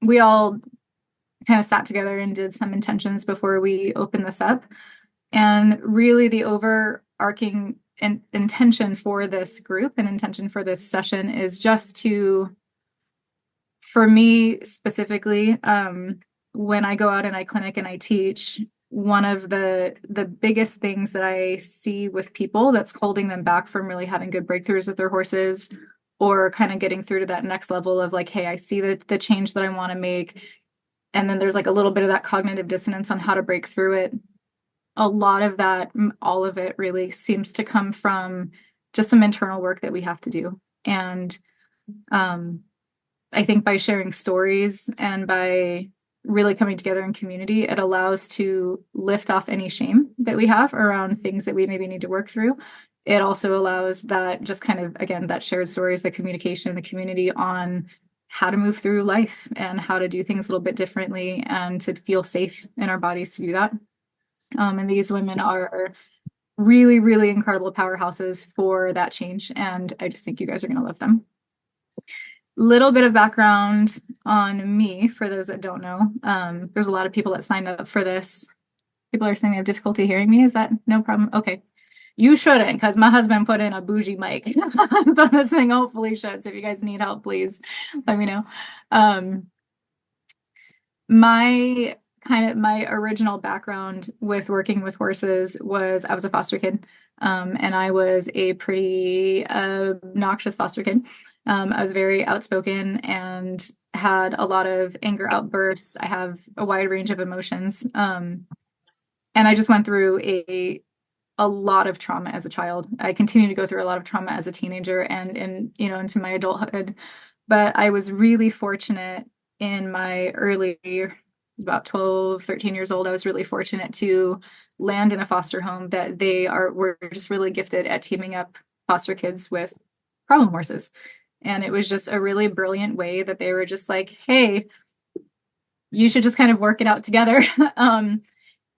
we all kind of sat together and did some intentions before we opened this up. And really, the overarching intention for this group and intention for this session is just to, for me specifically, when I go out and I clinic and I teach, one of the biggest things that I see with people that's holding them back from really having good breakthroughs with their horses, or kind of getting through to that next level of like, hey, I see the change that I want to make. And then there's like a little bit of that cognitive dissonance on how to break through it. A lot of that, all of it really seems to come from just some internal work that we have to do. And um, I think by sharing stories and by really coming together in community, it allows to lift off any shame that we have around things that we maybe need to work through. It also allows that just kind of, again, that shared stories, the communication, the community on how to move through life and how to do things a little bit differently and to feel safe in our bodies to do that. And these women are really, really incredible powerhouses for that change. And I just think you guys are going to love them. Little bit of background on me for those that don't know. There's a lot of people that signed up for this. People are saying they have difficulty hearing me. Is that no problem? Okay. You shouldn't, because my husband put in a bougie mic. So this thing hopefully should. So if you guys need help, please let me know. My original background with working with horses was I was a foster kid, and I was a pretty obnoxious foster kid. I was very outspoken and had a lot of anger outbursts. I have a wide range of emotions, and I just went through a lot of trauma as a child. I continue to go through a lot of trauma as a teenager and into my adulthood. But I was really fortunate in my early, about 12, 13 years old. I was really fortunate to land in a foster home that were just really gifted at teaming up foster kids with problem horses. And it was just a really brilliant way that they were just like, hey, you should just kind of work it out together.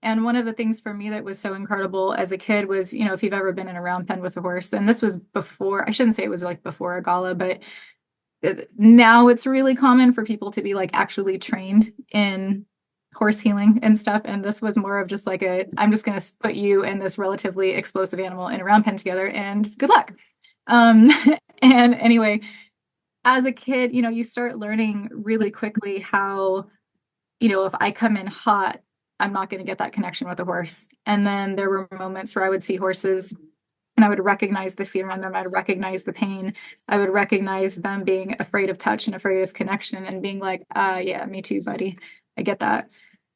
And one of the things for me that was so incredible as a kid was, if you've ever been in a round pen with a horse, and this was before, I shouldn't say it was like before a gala, but now it's really common for people to be like actually trained in horse healing and stuff. And this was more of just like I'm just going to put you and this relatively explosive animal in a round pen together and good luck. And anyway, as a kid, you start learning really quickly how, if I come in hot, I'm not going to get that connection with a horse. And then there were moments where I would see horses and I would recognize the fear in them. I'd recognize the pain. I would recognize them being afraid of touch and afraid of connection and being like, yeah, me too, buddy. I get that.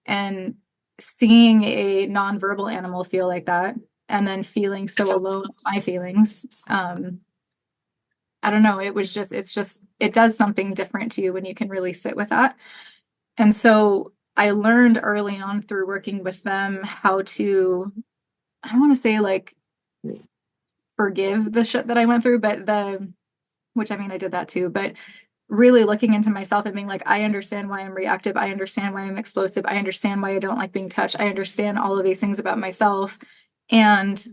And seeing a nonverbal animal feel like that and then feeling so alone with my feelings. I don't know. It does something different to you when you can really sit with that. And so I learned early on through working with them how to, I don't want to say like forgive the shit that I went through, but which I mean, I did that too, but really looking into myself and being like, I understand why I'm reactive. I understand why I'm explosive. I understand why I don't like being touched. I understand all of these things about myself. And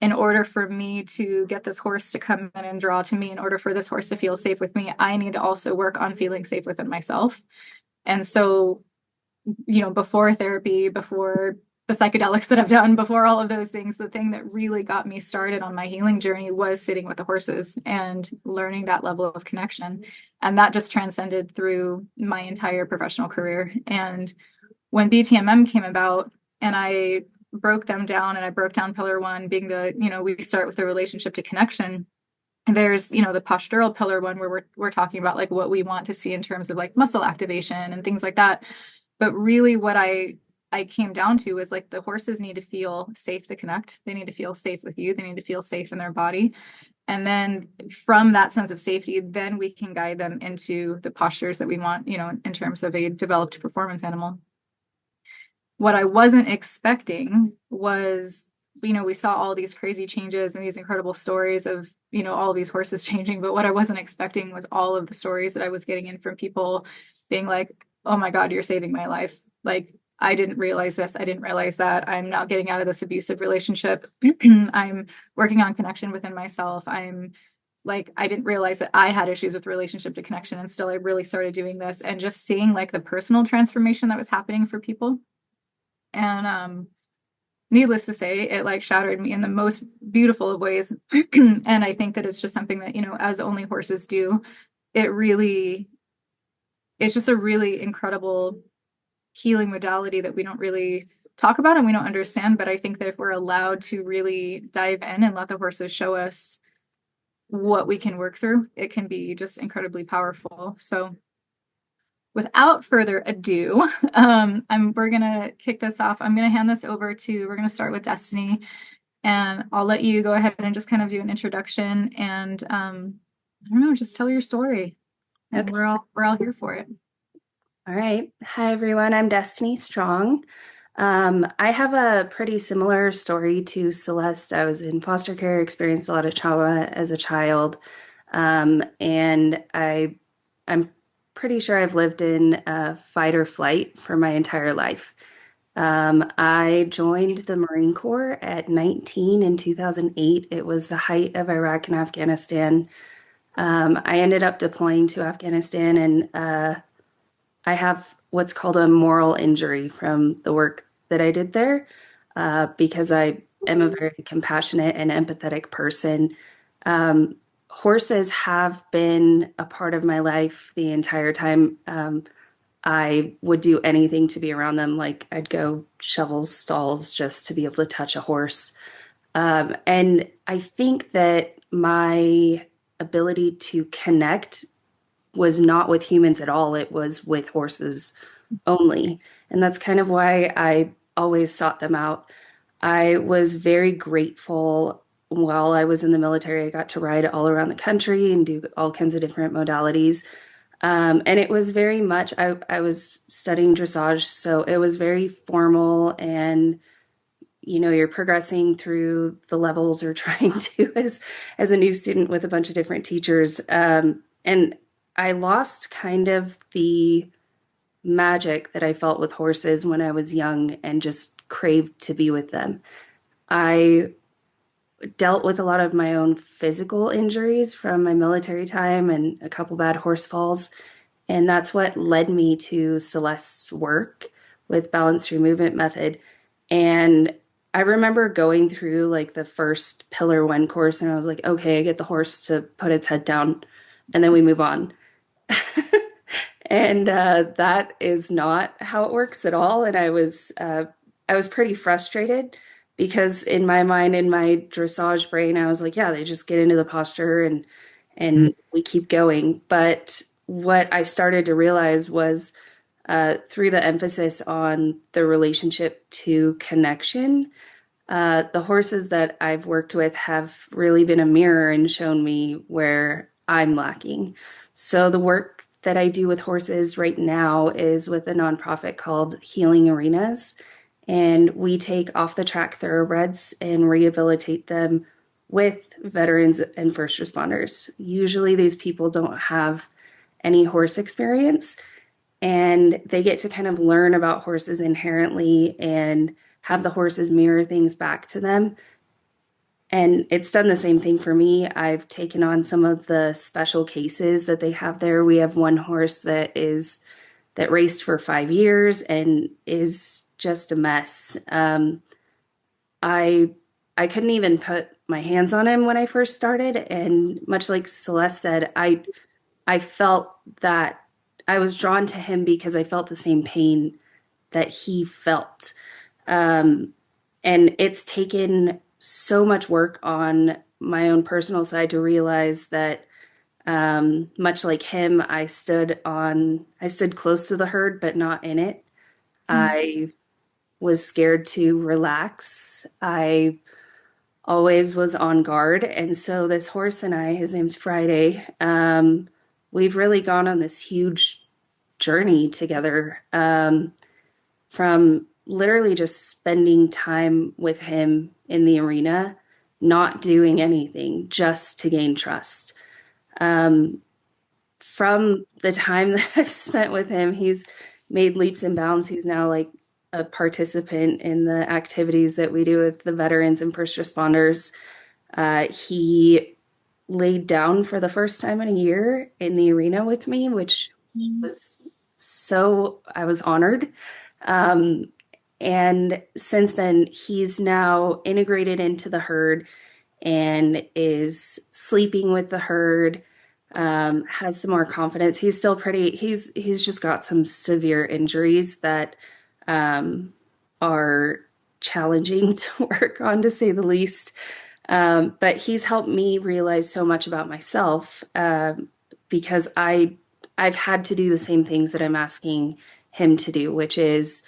in order for me to get this horse to come in and draw to me, in order for this horse to feel safe with me, I need to also work on feeling safe within myself. And so, before therapy, before the psychedelics that I've done, before all of those things, the thing that really got me started on my healing journey was sitting with the horses and learning that level of connection. And that just transcended through my entire professional career. And when BTMM came about and I broke them down and I broke down pillar one being we start with the relationship to connection. There's, the postural pillar one where we're talking about like what we want to see in terms of like muscle activation and things like that. But really what I came down to is like the horses need to feel safe to connect. They need to feel safe with you. They need to feel safe in their body. And then from that sense of safety, then we can guide them into the postures that we want, in terms of a developed performance animal. What I wasn't expecting was, we saw all these crazy changes and these incredible stories of, all these horses changing. But what I wasn't expecting was all of the stories that I was getting in from people being like, oh my God, you're saving my life. Like, I didn't realize this. I didn't realize that. I'm now getting out of this abusive relationship. I'm working on connection within myself. I'm like I didn't realize that I had issues with relationship to connection until I really started doing this and just seeing like the personal transformation that was happening for people. And needless to say, it like shattered me in the most beautiful of ways. And I think that it's just something that, as only horses do, it really, it's just a really incredible healing modality that we don't really talk about and we don't understand. But I think that if we're allowed to really dive in and let the horses show us what we can work through, it can be just incredibly powerful. So without further ado, we're gonna kick this off. I'm gonna hand this over to, we're gonna start with Destiny, and I'll let you go ahead and just kind of do an introduction and I don't know, just tell your story. And Okay. we're all here for it. All right. Hi, everyone. I'm Destiny Strong. I have a pretty similar story to Celeste. I was in foster care, experienced a lot of trauma as a child, and I'm pretty sure I've lived in fight or flight for my entire life. I joined the Marine Corps at 19 in 2008. It was the height of Iraq and Afghanistan. I ended up deploying to Afghanistan and I have what's called a moral injury from the work that I did there because I am a very compassionate and empathetic person. Horses have been a part of my life the entire time. I would do anything to be around them. Like I'd go shovel stalls just to be able to touch a horse. And I think that my ability to connect was not with humans at all. It was with horses only. And that's kind of why I always sought them out. I was very grateful while I was in the military. I got to ride all around the country and do all kinds of different modalities. And it was very much, I was studying dressage, so it was very formal and you're progressing through the levels or trying to as a new student with a bunch of different teachers. And I lost kind of the magic that I felt with horses when I was young and just craved to be with them. I dealt with a lot of my own physical injuries from my military time and a couple bad horse falls. And that's what led me to Celeste's work with balanced through movement method. And I remember going through like the first pillar one course and I was like, okay, I get the horse to put its head down and then we move on. And that is not how it works at all. And I was pretty frustrated because in my mind, in my dressage brain, I was like, yeah, they just get into the posture and we keep going. But what I started to realize was through the emphasis on the relationship to connection, the horses that I've worked with have really been a mirror and shown me where I'm lacking. So the work that I do with horses right now is with a nonprofit called Healing Arenas. And we take off the track thoroughbreds and rehabilitate them with veterans and first responders. Usually, these people don't have any horse experience and they get to kind of learn about horses inherently and have the horses mirror things back to them. And it's done the same thing for me. I've taken on some of the special cases that they have there. We have one horse that raced for 5 years and is just a mess. I I couldn't even put my hands on him when I first started, and much like Celeste said, I felt that I was drawn to him because I felt the same pain that he felt. Um, and it's taken so much work on my own personal side to realize that much like him, I stood close to the herd, but not in it. Mm. I was scared to relax. I always was on guard. And so this horse and I, his name's Friday, we've really gone on this huge journey together from literally just spending time with him in the arena, not doing anything, just to gain trust. Um, from the time that I've spent with him, he's made leaps and bounds. He's now like a participant in the activities that we do with the veterans and first responders. He laid down for the first time in a year in the arena with me, which Mhm. was so, I was honored. Um, and since then, he's now integrated into the herd and is sleeping with the herd, has some more confidence. He's still pretty, he's just got some severe injuries that um, are challenging to work on, to say the least. But he's helped me realize so much about myself because I've had to do the same things that I'm asking him to do, which is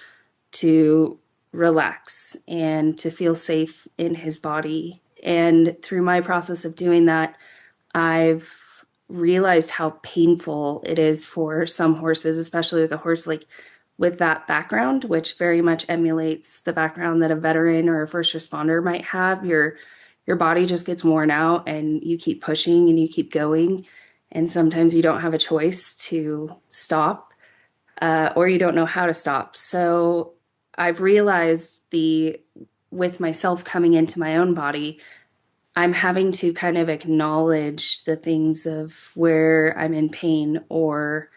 to relax and to feel safe in his body. And through my process of doing that, I've realized how painful it is for some horses, especially with a horse like with that background, which very much emulates the background that a veteran or a first responder might have. Your body just gets worn out and you keep pushing and you keep going. And sometimes you don't have a choice to stop, or you don't know how to stop. So I've realized with myself coming into my own body, I'm having to kind of acknowledge the things of where I'm in pain or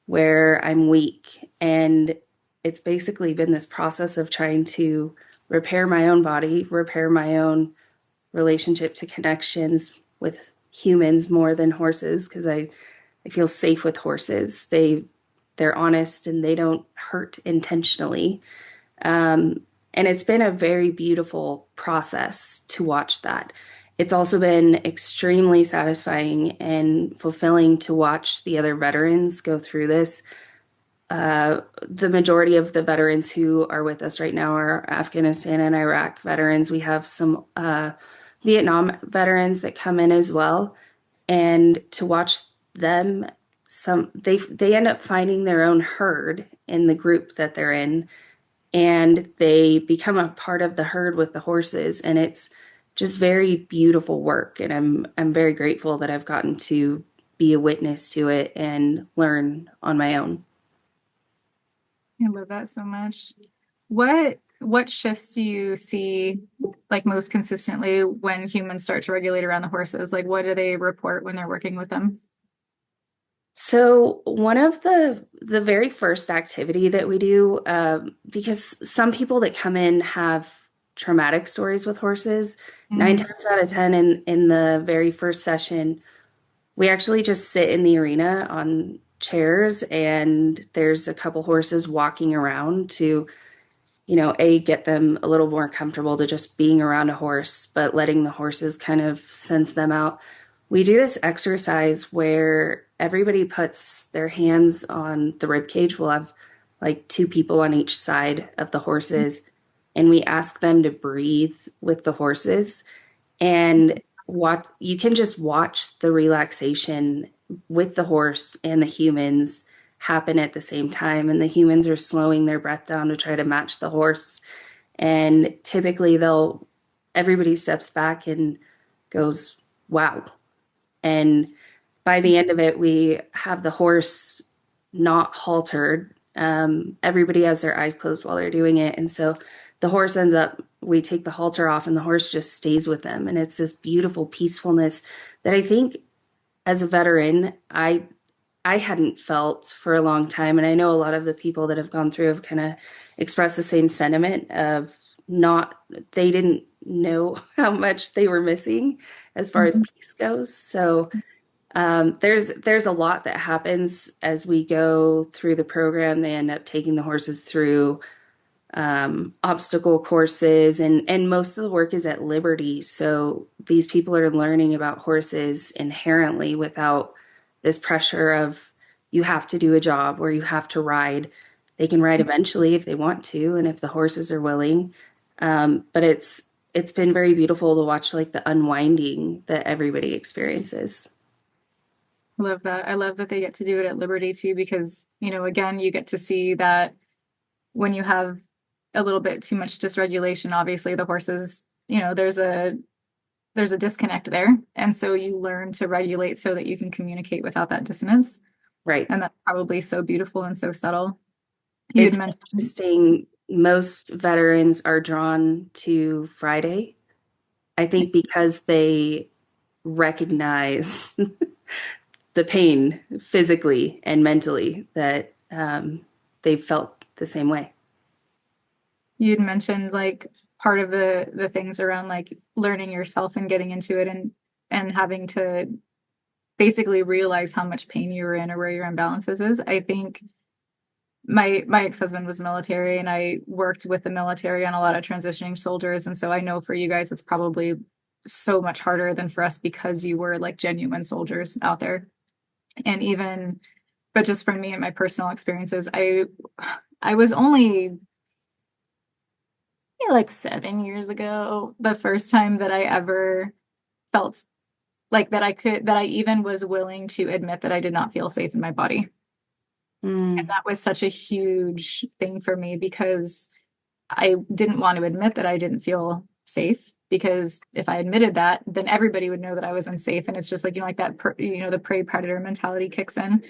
where I'm weak. And it's basically been this process of trying to repair my own body, repair my own relationship to connections with humans more than horses, because I feel safe with horses. They're honest and they don't hurt intentionally. Um, and it's been a very beautiful process to watch that. It's also been extremely satisfying and fulfilling to watch the other veterans go through this. The majority of the veterans who are with us right now are Afghanistan and Iraq veterans. We have some Vietnam veterans that come in as well, and to watch them, they end up finding their own herd in the group that they're in, and they become a part of the herd with the horses, and it's just very beautiful work. And I'm very grateful that I've gotten to be a witness to it and learn on my own. I love that so much. What shifts do you see like most consistently when humans start to regulate around the horses? Like what do they report when they're working with them? So one of the very first activity that we do, because some people that come in have traumatic stories with horses, nine Mm. times out of ten in the very first session, we actually just sit in the arena on chairs, and there's a couple horses walking around to, get them a little more comfortable to just being around a horse, but letting the horses kind of sense them out. We do this exercise where everybody puts their hands on the rib cage. We'll have like two people on each side of the horses, and we ask them to breathe with the horses. And what you can just watch the relaxation with the horse and the humans happen at the same time. And the humans are slowing their breath down to try to match the horse. And typically everybody steps back and goes, wow. And by the end of it, we have the horse not haltered. Everybody has their eyes closed while they're doing it. And so the horse ends up, we take the halter off and the horse just stays with them. And it's this beautiful peacefulness that I think as a veteran, I hadn't felt for a long time. And I know a lot of the people that have gone through have kind of expressed the same sentiment of not, they didn't know how much they were missing as far as Mhm. peace goes. So there's a lot that happens as we go through the program. They end up taking the horses through obstacle courses, and most of the work is at Liberty. So these people are learning about horses inherently without this pressure of you have to do a job or you have to ride. They can ride eventually if they want to, and if the horses are willing. But it's been very beautiful to watch like the unwinding that everybody experiences. I love that. I love that they get to do it at Liberty too, because, again, you get to see that when you have a little bit too much dysregulation, obviously the horses, there's a disconnect there. And so you learn to regulate so that you can communicate without that dissonance. Right. And that's probably so beautiful and so subtle. You had It's mentioned, interesting. Most veterans are drawn to Friday. I think because recognize the pain physically and mentally that they felt the same way. You'd mentioned like part of the things around like learning yourself and getting into it and having to basically realize how much pain you were in or where your imbalances is. I think my ex-husband was military and I worked with the military on a lot of transitioning soldiers. And so I know for you guys, it's probably so much harder than for us because you were like genuine soldiers out there. And even, but just from me and my personal experiences, I was only like 7 years ago, the first time that I ever felt like that I even was willing to admit that I did not feel safe in my body. And Mm, that was such a huge thing for me because I didn't want to admit that I didn't feel safe because if I admitted that, then everybody would know that I was unsafe. And it's just like, like that, the prey predator mentality kicks in.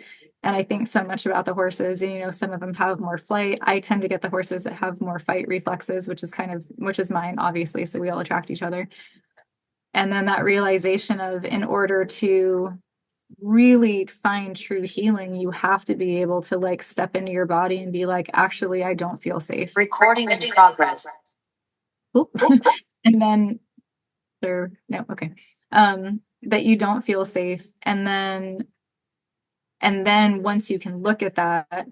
And I think so much about the horses, and, some of them have more flight. I tend to get the horses that have more fight reflexes, which is mine, obviously. So we all attract each other. And then that realization of in order to really find true healing, you have to be able to like step into your body and be like, actually, I don't feel safe. Recording in progress. Oop. And then no, okay. That you don't feel safe. And then once you can look at that,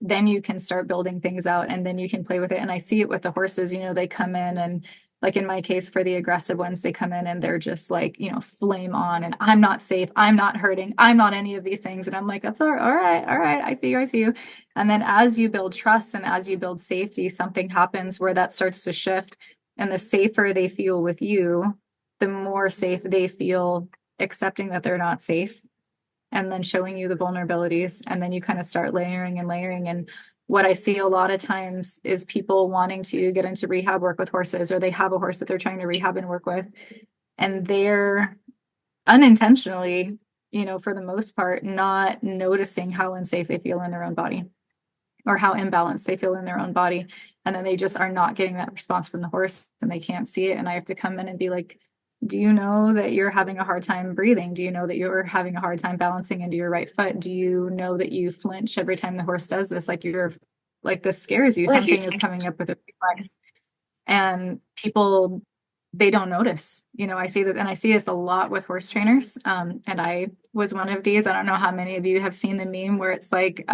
then you can start building things out and then you can play with it. And I see it with the horses, they come in and like in my case for the aggressive ones, they come in and they're just like, flame on and I'm not safe. I'm not hurting. I'm not any of these things. And I'm like, that's all right. All right. I see you. I see you. And then as you build trust and as you build safety, something happens where that starts to shift. And the safer they feel with you, the more safe they feel accepting that they're not safe and then showing you the vulnerabilities. And then you kind of start layering and layering. And what I see a lot of times is people wanting to get into rehab work with horses, or they have a horse that they're trying to rehab and work with. And they're unintentionally, for the most part, not noticing how unsafe they feel in their own body or how imbalanced they feel in their own body. And then they just are not getting that response from the horse and they can't see it. And I have to come in and be like, do you know that you're having a hard time breathing? Do you know that you're having a hard time balancing into your right foot? Do you know that you flinch every time the horse does this? Like you're like this scares you. Something is coming up with a reflex. And people, they don't notice. I see that, and I see this a lot with horse trainers. And I was one of these. I don't know how many of you have seen the meme where it's like,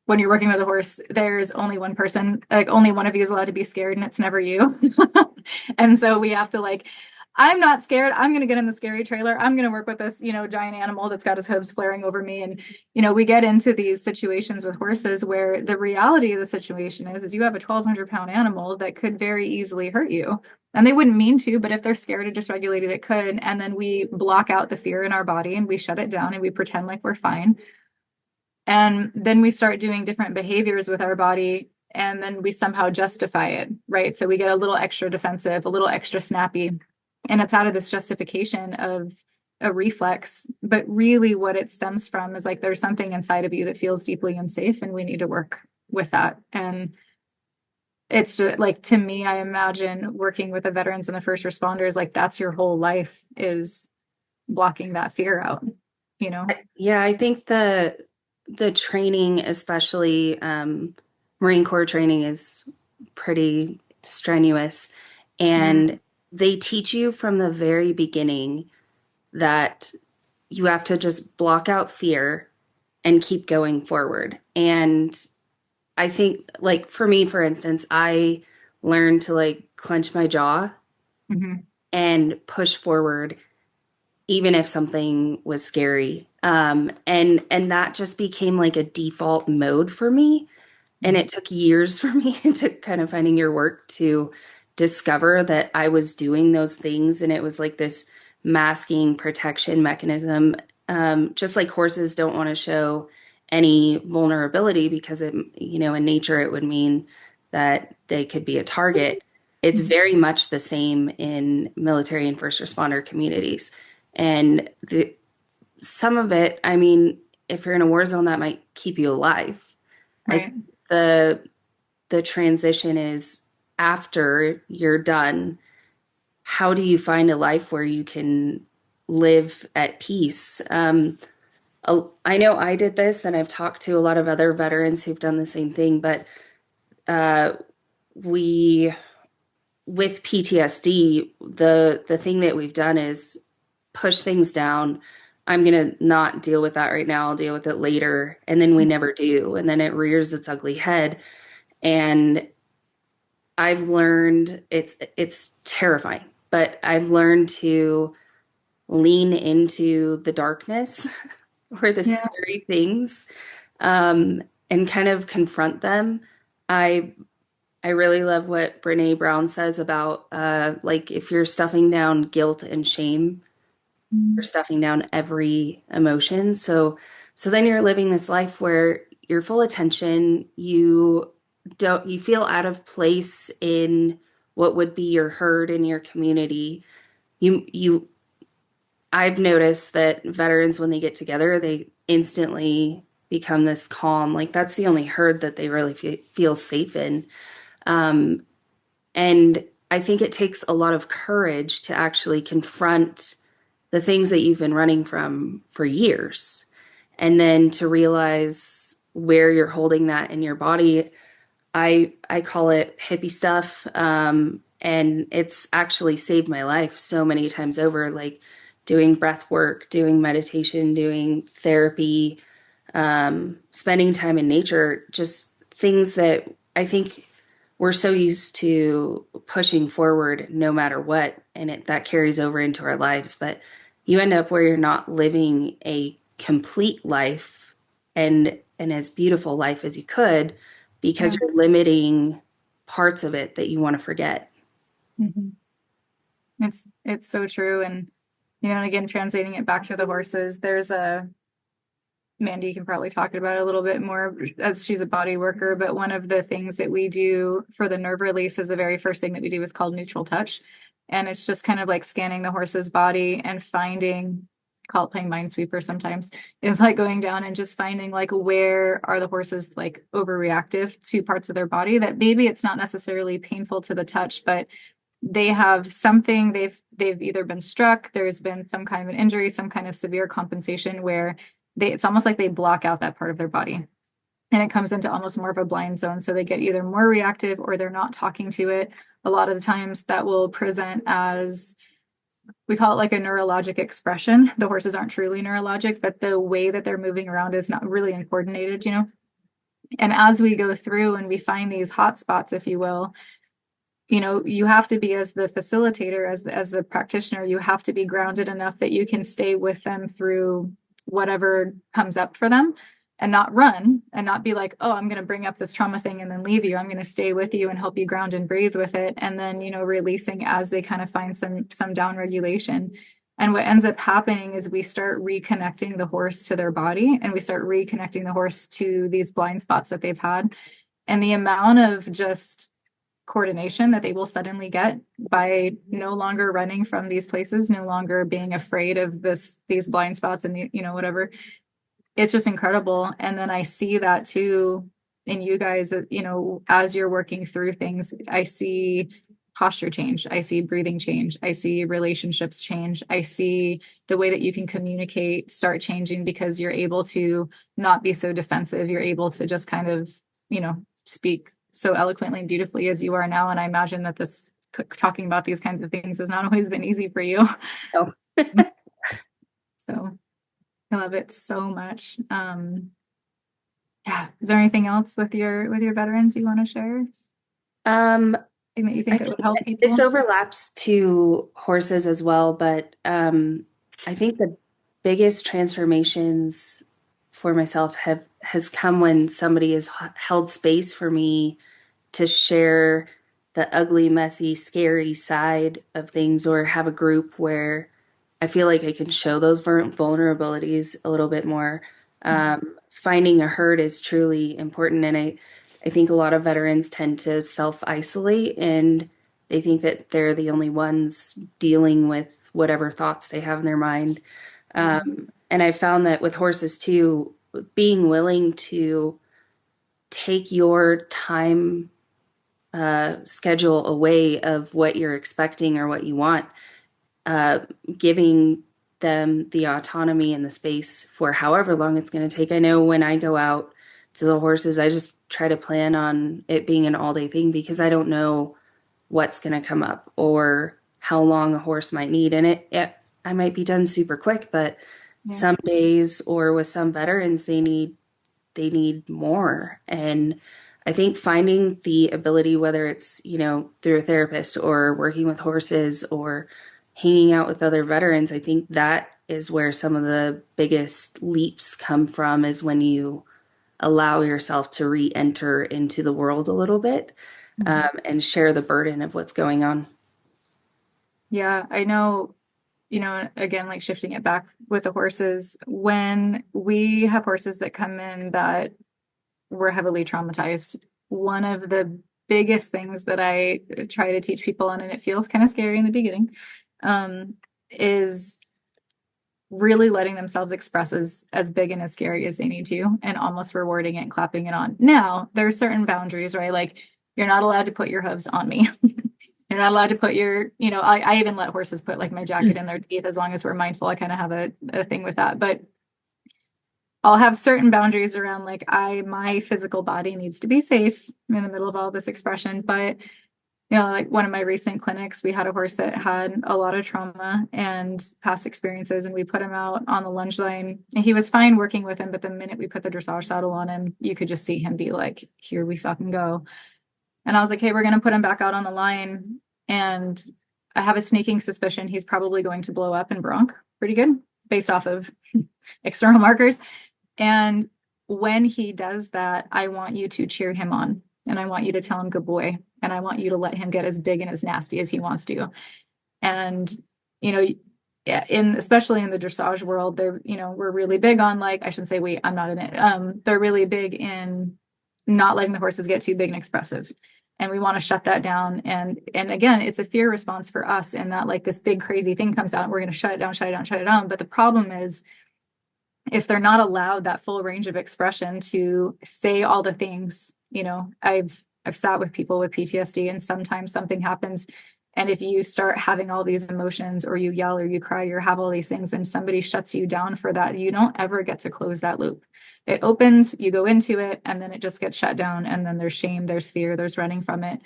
when you're working with a horse, there's only one person, like only one of you is allowed to be scared, and it's never you. And so we have to like, I'm not scared. I'm going to get in the scary trailer. I'm going to work with this, giant animal that's got his hooves flaring over me. And, we get into these situations with horses where the reality of the situation is you have a 1,200-pound animal that could very easily hurt you. And they wouldn't mean to, but if they're scared or dysregulated, it could. And then we block out the fear in our body and we shut it down and we pretend like we're fine. And then we start doing different behaviors with our body and then we somehow justify it, right? So we get a little extra defensive, a little extra snappy. And it's out of this justification of a reflex. But really what it stems from is like there's something inside of you that feels deeply unsafe and we need to work with that. And it's just like, to me, I imagine working with the veterans and the first responders, like that's your whole life is blocking that fear out, you know? Yeah, I think the training, especially Marine Corps training, is pretty strenuous. And they teach you from the very beginning that you have to just block out fear and keep going forward. And I think, like, for me, for instance, I learned to like clench my jaw Mm-hmm. and push forward even if something was scary. And that just became like a default mode for me. And it took years for me to kind of finding your work to discover that I was doing those things. And it was like this masking protection mechanism. Just like horses don't want to show any vulnerability because in nature, it would mean that they could be a target. It's very much the same in military and first responder communities. And some of it, I mean, if you're in a war zone, that might keep you alive. I Right. think the transition is after you're done, how do you find a life where you can live at peace? I know I did this, and I've talked to a lot of other veterans who've done the same thing, but uh, we, with PTSD, the thing that we've done is push things down. I'm gonna not deal with that right now. I'll deal with it later, and then we never do, and then it rears its ugly head. And I've learned it's terrifying, but I've learned to lean into the darkness or the Yeah. scary things, and kind of confront them. I I really love what Brene Brown says about like if you're stuffing down guilt and shame, you're Mm. stuffing down every emotion. So then you're living this life where you're full attention, you feel out of place in what would be your herd in your community. You I've noticed that veterans, when they get together, they instantly become this calm. Like that's the only herd that they really feel safe in. Um, and I think it takes a lot of courage to actually confront the things that you've been running from for years, and then to realize where you're holding that in your body. I call it hippie stuff, and it's actually saved my life so many times over. Like doing breath work, doing meditation, doing therapy, spending time in nature, just things that I think we're so used to pushing forward no matter what, and that carries over into our lives. But you end up where you're not living a complete life and as beautiful life as you could because Yeah. you're limiting parts of it that you want to forget. Mhm. It's so true. And and again, translating it back to the horses, there's a Mandy can probably talk about it a little bit more as she's a body worker, but one of the things that we do for the nerve release is the very first thing that we do is called neutral touch. And it's just kind of like scanning the horse's body and finding, call it playing minesweeper sometimes, is like going down and just finding like where are the horses like overreactive to parts of their body that maybe it's not necessarily painful to the touch, but they have something they've either been struck, there's been some kind of an injury, some kind of severe compensation where it's almost like they block out that part of their body and it comes into almost more of a blind zone, so they get either more reactive or they're not talking to it. A lot of the times that will present as, we call it like a neurologic expression. The horses aren't truly neurologic, but the way that they're moving around is not really coordinated. And as we go through and we find these hot spots, if you will, you have to be, as the facilitator, as the practitioner, you have to be grounded enough that you can stay with them through whatever comes up for them and not run and not be like, oh, I'm going to bring up this trauma thing and then leave you. I'm going to stay with you and help you ground and breathe with it. And then, releasing as they kind of find some down regulation. And what ends up happening is we start reconnecting the horse to their body and we start reconnecting the horse to these blind spots that they've had. And the amount of just coordination that they will suddenly get by no longer running from these places, no longer being afraid of these blind spots and whatever. It's just incredible. And then I see that too in you guys, as you're working through things, I see posture change, I see breathing change, I see relationships change, I see the way that you can communicate start changing because you're able to not be so defensive. You're able to just kind of, speak so eloquently and beautifully as you are now. And I imagine that this talking about these kinds of things has not always been easy for you. So, So I love it so much. Yeah. Is there anything else with your veterans you want to share? um, Anything that you I think that think would help this people? overlaps to horses as well, but I think the biggest transformations for myself have has come when somebody has held space for me to share the ugly, messy, scary side of things, or have a group where I feel like I can show those vulnerabilities a little bit more. Finding a herd is truly important, and I think a lot of veterans tend to self-isolate and they think that they're the only ones dealing with whatever thoughts they have in their mind. And I found that with horses too, being willing to take your time schedule away of what you're expecting or what you want, uh, giving them the autonomy and the space for however long it's going to take. I know when I go out to the horses, I just try to plan on it being an all day thing because I don't know what's going to come up or how long a horse might need. And I might be done super quick, but Yeah. some days or with some veterans, they need more. And I think finding the ability, whether it's, through a therapist or working with horses or hanging out with other veterans, I think that is where some of the biggest leaps come from is when you allow yourself to re-enter into the world a little bit, Mhm. and share the burden of what's going on. Yeah, I know, again, like shifting it back with the horses, when we have horses that come in that were heavily traumatized, one of the biggest things that I try to teach people, and it feels kind of scary in the beginning, is really letting themselves express as big and as scary as they need to, and almost rewarding it and clapping it on. Now, there are certain boundaries, right? Like you're not allowed to put your hooves on me. You're not allowed to put your, I even let horses put like my jacket in their teeth as long as we're mindful. I kind of have a thing with that. But I'll have certain boundaries around like my physical body needs to be safe in the middle of all this expression. But like one of my recent clinics, we had a horse that had a lot of trauma and past experiences, and we put him out on the lunge line. And he was fine working with him, but the minute we put the dressage saddle on him, you could just see him be like, "Here we fucking go." And I was like, "Hey, we're gonna put him back out on the line." And I have a sneaking suspicion he's probably going to blow up and bronc pretty good based off of external markers. And when he does that, I want you to cheer him on, and I want you to tell him good boy, and I want you to let him get as big and as nasty as he wants to. And, you know, especially in the dressage world, we're really big on like, I shouldn't say I'm not in it. They're really big in not letting the horses get too big and expressive. And we want to shut that down. And again, it's a fear response for us in that like this big crazy thing comes out and we're going to shut it down, shut it down, shut it down. But the problem is if they're not allowed that full range of expression to say all the things, I've sat with people with PTSD, and sometimes something happens. And if you start having all these emotions, or you yell, or you cry, or have all these things, and somebody shuts you down for that, you don't ever get to close that loop. It opens, you go into it, and then it just gets shut down. And then there's shame, there's fear, there's running from it.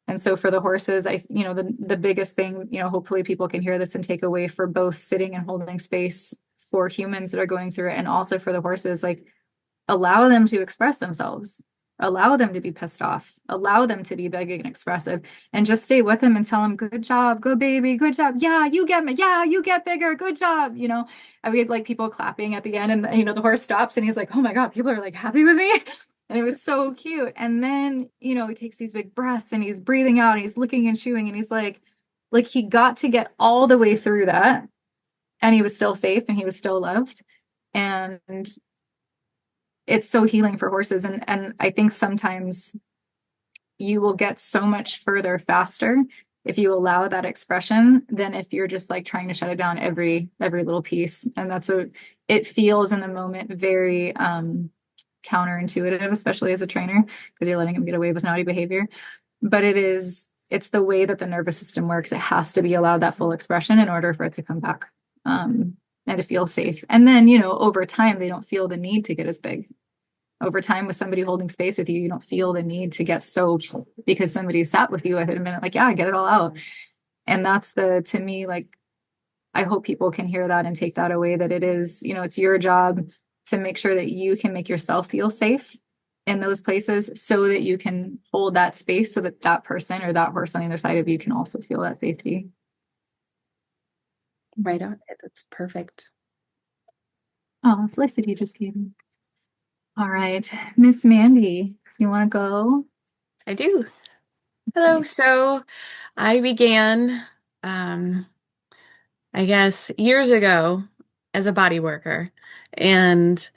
And so for the horses, the biggest thing, hopefully people can hear this and take away for both sitting and holding space for humans that are going through it, and also for the horses, like allow them to express themselves, allow them to be pissed off, allow them to be big and expressive, and just stay with them and tell them, good job, good baby, good job. Yeah, you get me. Yeah, you get bigger. Good job. We had like people clapping at the end, and the horse stops and he's like, oh my God, people are like happy with me. And it was so cute. And then, he takes these big breaths and he's breathing out and he's licking and chewing, and he's like he got to get all the way through that, and he was still safe and he was still loved. And it's so healing for horses. And I think sometimes you will get so much further faster if you allow that expression than if you're just like trying to shut it down every little piece. And that's what it feels in the moment, very counterintuitive, especially as a trainer, because you're letting them get away with naughty behavior. But it's the way that the nervous system works. It has to be allowed that full expression in order for it to come back, and to feel safe. And then, over time, they don't feel the need to get as big. Over time, with somebody holding space with you, you don't feel the need to get so, because somebody sat with you at a minute, like, yeah, get it all out. And that's to me, like, I hope people can hear that and take that away, that it is, it's your job to make sure that you can make yourself feel safe in those places so that you can hold that space so that that person or that horse on the other side of you can also feel that safety. Right on. That's perfect. Oh, Felicity just came in. All right. Miss Mandy, do you want to go? I do. Let's Hello. see. So I began, I guess, years ago as a body worker. And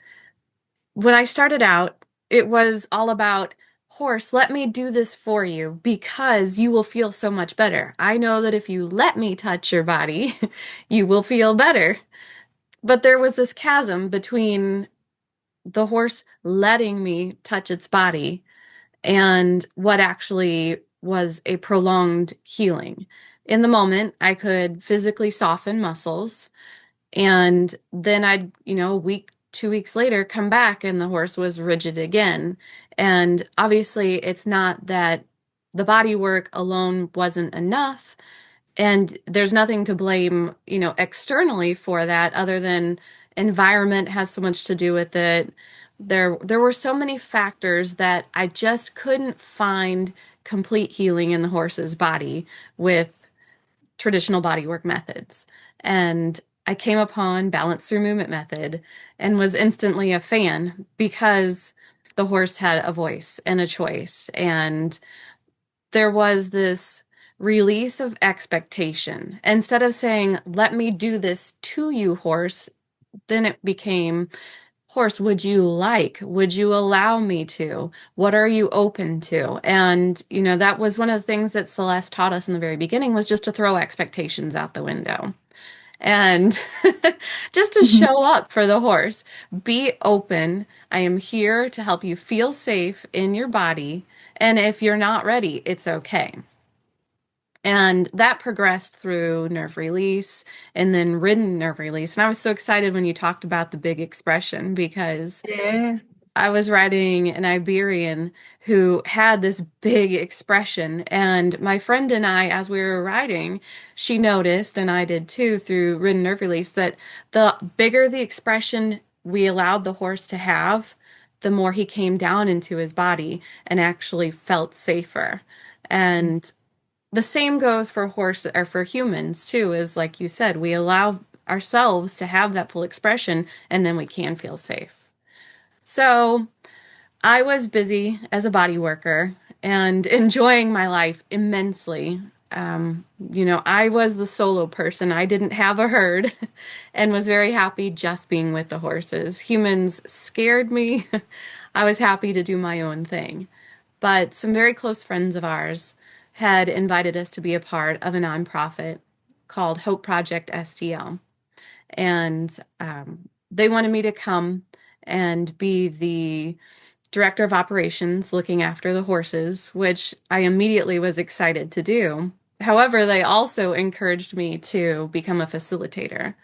when I started out, it was all about, horse, let me do this for you because you will feel so much better. I know that if you let me touch your body, you will feel better. But there was this chasm between the horse letting me touch its body and what actually was a prolonged healing. In the moment, I could physically soften muscles, and then I'd, a week, 2 weeks later, come back and the horse was rigid again. And obviously, it's not that the body work alone wasn't enough. And there's nothing to blame, externally for that other than environment has so much to do with it. There were so many factors that I just couldn't find complete healing in the horse's body with traditional bodywork methods. And I came upon balance through movement method and was instantly a fan because the horse had a voice and a choice. And there was this release of expectation. Instead of saying, let me do this to you, horse, then it became, horse, would you like? Would you allow me to? What are you open to? And, that was one of the things that Celeste taught us in the very beginning was just to throw expectations out the window. And just to Mhm. show up for the horse, be open. I am here to help you feel safe in your body. And if you're not ready, it's okay. And that progressed through nerve release and then ridden nerve release. And I was so excited when you talked about the big expression because Yeah. I was riding an Iberian who had this big expression. And my friend and I, as we were riding, she noticed, and I did too, through ridden nerve release, that the bigger the expression we allowed the horse to have, the more he came down into his body and actually felt safer. And the same goes for horse or for humans too, is like you said, we allow ourselves to have that full expression and then we can feel safe. So I was busy as a body worker and enjoying my life immensely. I was the solo person. I didn't have a herd and was very happy just being with the horses. Humans scared me. I was happy to do my own thing. But some very close friends of ours had invited us to be a part of a nonprofit called Hope Project STL. And they wanted me to come and be the director of operations looking after the horses, which I immediately was excited to do. However, they also encouraged me to become a facilitator.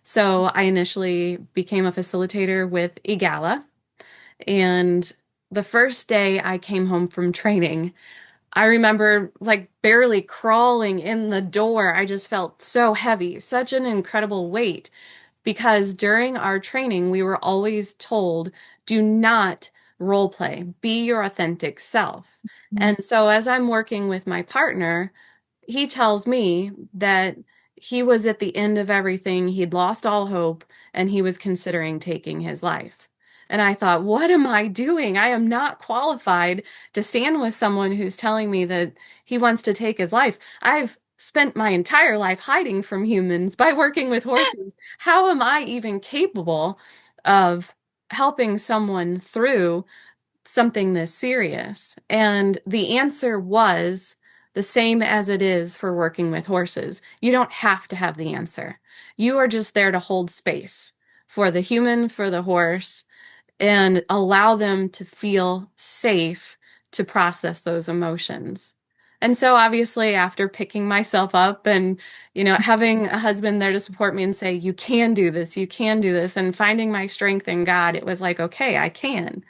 So I initially became a facilitator with Egala. And the first day I came home from training, I remember like barely crawling in the door. I just felt so heavy, such an incredible weight because during our training, we were always told, do not role play, be your authentic self. And so as I'm working with my partner, he tells me that he was at the end of everything, he'd lost all hope, and he was considering taking his life. And I thought, what am I doing? I am not qualified to stand with someone who's telling me that he wants to take his life. I've spent my entire life hiding from humans by working with horses. How am I even capable of helping someone through something this serious? And the answer was the same as it is for working with horses. You don't have to have the answer. You are just there to hold space for the human, for the horse, and allow them to feel safe to process those emotions. And so obviously after picking myself up and, having a husband there to support me and say, you can do this, you can do this, and finding my strength in God, it was like, okay, I can.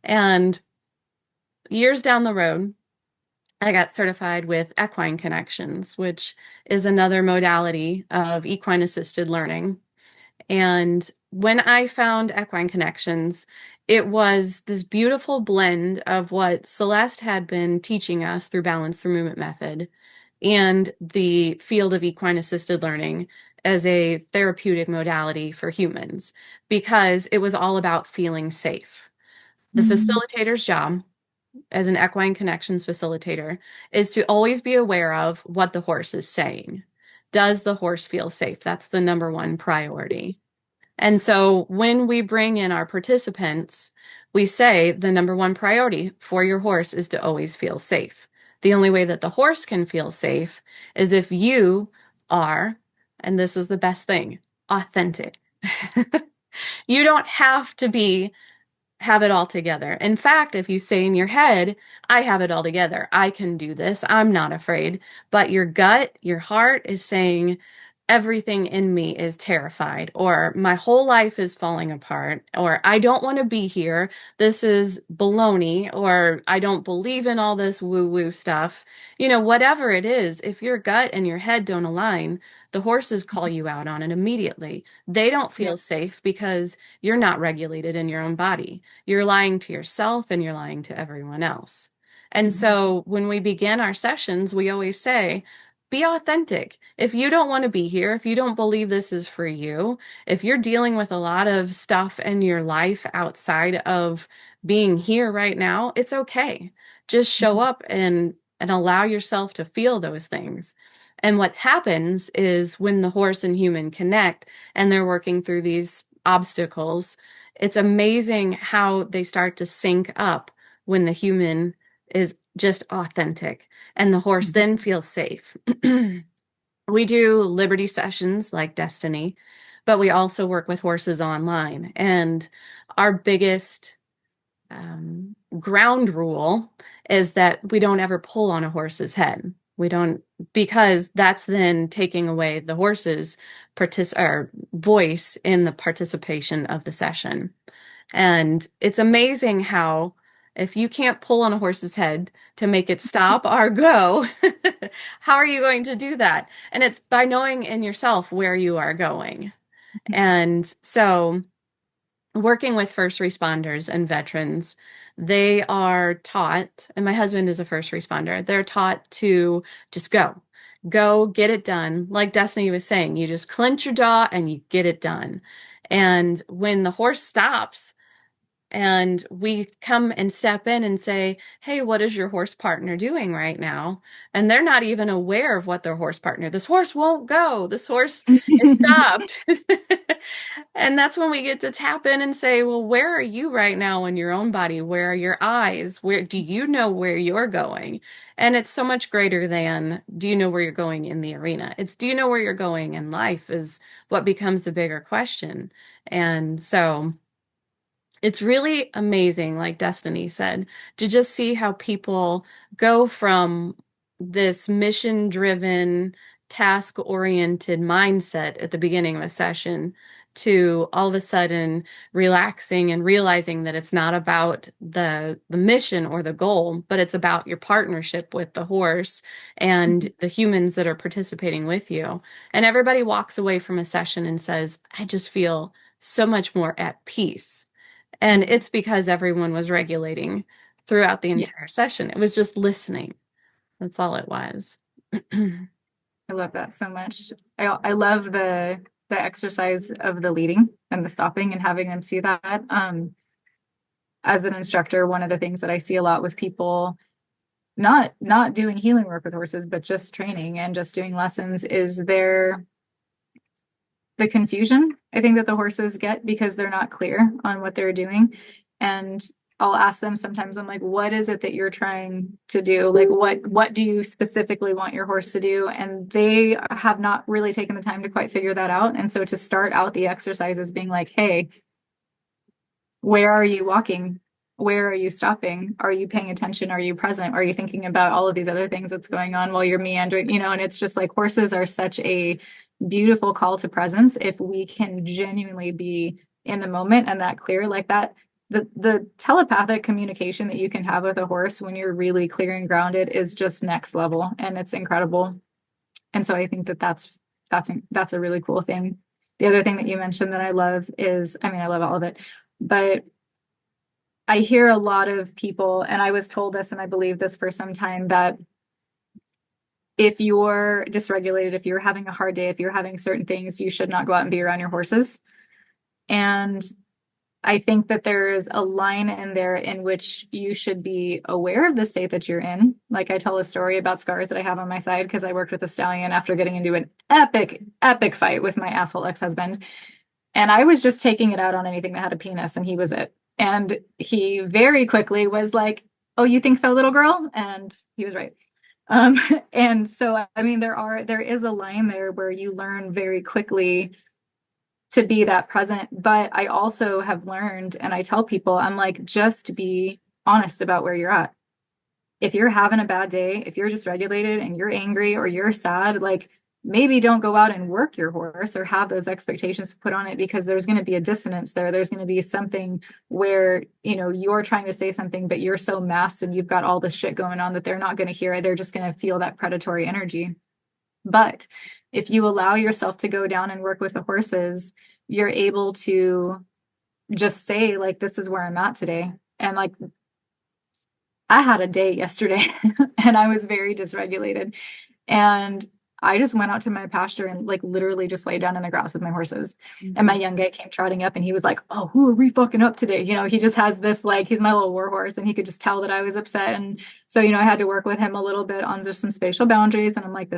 And years down the road, I got certified with equine connections, which is another modality of equine assisted learning. And when I found equine connections, it was this beautiful blend of what Celeste had been teaching us through balance through movement method and the field of equine assisted learning as a therapeutic modality for humans, because it was all about feeling safe. The Mhm. facilitator's job as an equine connections facilitator is to always be aware of what the horse is saying. Does the horse feel safe? That's the number one priority. And so when we bring in our participants, we say the number one priority for your horse is to always feel safe. The only way that the horse can feel safe is if you are, and this is the best thing, authentic. You don't have to be have it all together. In fact, if you say in your head, I have it all together, I can do this, I'm not afraid, but your gut, your heart is saying, everything in me is terrified, or my whole life is falling apart, or I don't want to be here, this is baloney, or I don't believe in all this woo-woo stuff. Whatever it is, if your gut and your head don't align, the horses call you out on it immediately. They don't Yeah. feel safe because you're not regulated in your own body. You're lying to yourself and you're lying to everyone else. And Mhm. so when we begin our sessions, we always say, be authentic. If you don't want to be here, if you don't believe this is for you, if you're dealing with a lot of stuff in your life outside of being here right now, it's okay. Just show Mhm. up and allow yourself to feel those things. And what happens is when the horse and human connect and they're working through these obstacles, it's amazing how they start to sync up when the human is just authentic and the horse Mhm. then feels safe. We do liberty sessions like Destiny, but we also work with horses online. And our biggest ground rule is that we don't ever pull on a horse's head. We don't, because that's then taking away the horse's or voice in the participation of the session. And it's amazing how, if you can't pull on a horse's head to make it stop or go, how are you going to do that? And it's by knowing in yourself where you are going. And so, working with first responders and veterans, they are taught, and my husband is a first responder, they're taught to just go get it done. Like Destiny was saying, you just clench your jaw and you get it done. And when the horse stops, and we come and step in and say, hey, what is your horse partner doing right now? And they're not even aware of what their horse partner, this horse won't go. This horse is stopped. And that's when we get to tap in and say, well, where are you right now in your own body? Where are your eyes? Where do you know where you're going? And it's so much greater than, do you know where you're going in the arena? It's, do you know where you're going in life is what becomes the bigger question. And so it's really amazing, like Destiny said, to just see how people go from this mission driven, task oriented mindset at the beginning of a session to all of a sudden relaxing and realizing that it's not about the mission or the goal, but it's about your partnership with the horse and the humans that are participating with you. And everybody walks away from a session and says, I just feel so much more at peace. And it's because everyone was regulating throughout the Yeah, entire session. It was just listening. That's all it was. I love that so much. I love the exercise of the leading and the stopping and having them see that. As an instructor, one of the things that I see a lot with people not doing healing work with horses, but just training and just doing lessons is the confusion I think that the horses get because they're not clear on what they're doing. And I'll ask them sometimes, I'm like, what is it that you're trying to do? Like what do you specifically want your horse to do? And they have not really taken the time to quite figure that out. And so to start out the exercises being like, hey, where are you walking? Where are you stopping? Are you paying attention? Are you present? Are you thinking about all of these other things that's going on while you're meandering? And it's just like horses are such a beautiful call to presence if we can genuinely be in the moment and that clear like that. The telepathic communication that you can have with a horse when you're really clear and grounded is just next level and it's incredible. And so I think that that's a really cool thing. The other thing that you mentioned that I love is, I mean, I love all of it, but I hear a lot of people, and I was told this and I believe this for some time, that if you're dysregulated, if you're having a hard day, if you're having certain things, you should not go out and be around your horses. And I think that there is a line in there in which you should be aware of the state that you're in. Like I tell a story about scars that I have on my side because I worked with a stallion after getting into an epic, epic fight with my asshole ex-husband. And I was just taking it out on anything that had a penis, and he was it. And he very quickly was like, "Oh, you think so, little girl?" And he was right. Um, and so, I mean, there is a line there where you learn very quickly to be that present. But I also have learned, and I tell people, I'm like, just be honest about where you're at. If you're having a bad day, if you're dysregulated and you're angry or you're sad, like maybe don't go out and work your horse or have those expectations put on it, because there's going to be a dissonance there. There's going to be something where, you're trying to say something, but you're so masked and you've got all this shit going on that they're not going to hear it. They're just going to feel that predatory energy. But if you allow yourself to go down and work with the horses, you're able to just say, like, this is where I'm at today. And like, I had a day yesterday and I was very dysregulated. And I just went out to my pasture and like literally just laid down in the grass with my horses. And my young guy came trotting up and he was like, "Oh, who are we fucking up today?" He just has this, like, he's my little war horse and he could just tell that I was upset. And so, I had to work with him a little bit on just some spatial boundaries. And I'm like,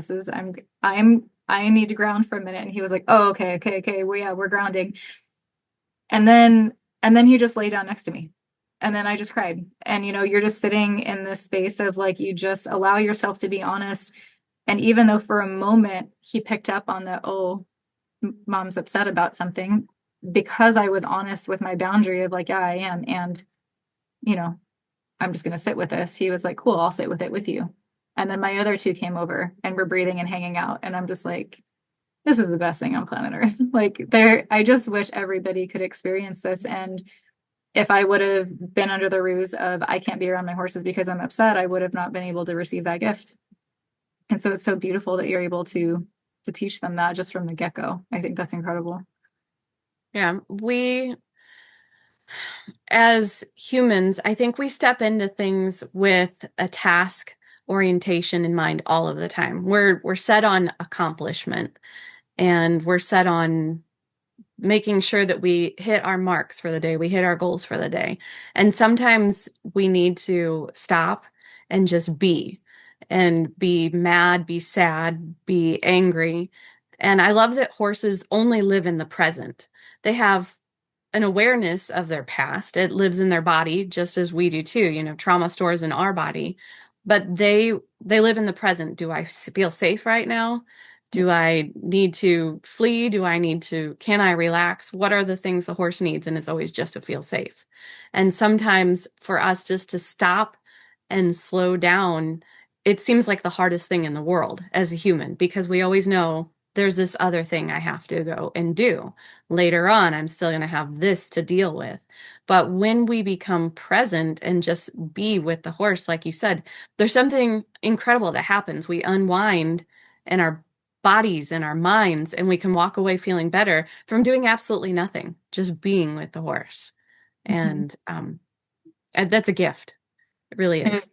I need to ground for a minute. And he was like, "Oh, okay. Well, yeah, we're grounding." And then he just lay down next to me. And then I just cried. And, you're just sitting in this space of like, you just allow yourself to be honest. And even though for a moment he picked up on the, oh, mom's upset about something, because I was honest with my boundary of like, yeah, I am. And, I'm just going to sit with this. He was like, cool, I'll sit with it with you. And then my other two came over and we're breathing and hanging out. And I'm just like, this is the best thing on planet Earth. Like I just wish everybody could experience this. And if I would have been under the ruse of I can't be around my horses because I'm upset, I would have not been able to receive that gift. And so it's so beautiful that you're able to teach them that just from the get-go. I think that's incredible. Yeah, we as humans, I think we step into things with a task orientation in mind all of the time. We're set on accomplishment and we're set on making sure that we hit our marks for the day, we hit our goals for the day. And sometimes we need to stop and just be mad, be sad, be angry. And I love that horses only live in the present. They have an awareness of their past. It lives in their body just as we do too. Trauma stores in our body, but they live in the present. Do I feel safe right now? Do I need to flee? Can I relax? What are the things the horse needs? And it's always just to feel safe. And sometimes for us just to stop and slow down, it seems like the hardest thing in the world as a human, because we always know there's this other thing I have to go and do. Later on, I'm still going to have this to deal with. But when we become present and just be with the horse, like you said, there's something incredible that happens. We unwind in our bodies and our minds, and we can walk away feeling better from doing absolutely nothing, just being with the horse. And that's a gift. It really is.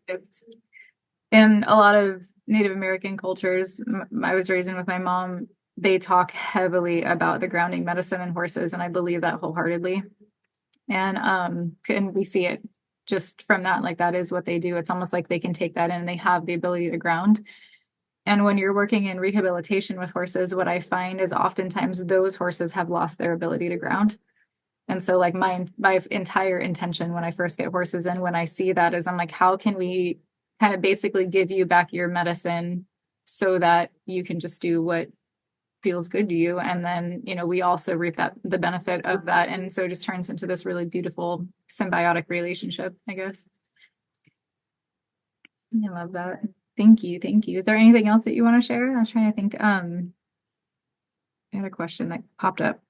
In a lot of Native American cultures, I was raised in with my mom, they talk heavily about the grounding medicine in horses, and I believe that wholeheartedly. And we see it just from that, like that is what they do. It's almost like they can take that in and they have the ability to ground. And when you're working in rehabilitation with horses, what I find is oftentimes those horses have lost their ability to ground. And so like my entire intention when I first get horses in, when I see that, is I'm like, how can we kind of basically give you back your medicine so that you can just do what feels good to you? And then, we also reap the benefit of that. And so it just turns into this really beautiful symbiotic relationship, I guess. I love that. Thank you. Is there anything else that you want to share? I was trying to think. I had a question that popped up.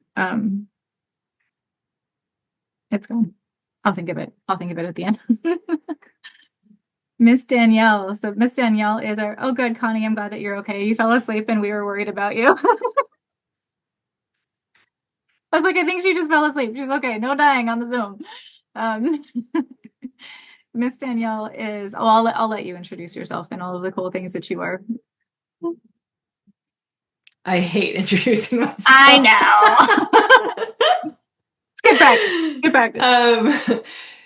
It's gone. I'll think of it at the end. Miss Danielle. So Miss Danielle is oh, good, Connie, I'm glad that you're okay. You fell asleep and we were worried about you. I was like, I think she just fell asleep. She's okay. No dying on the Zoom. Miss Danielle is, I'll let you introduce yourself and all of the cool things that you are. I hate introducing myself. I know. It's good practice.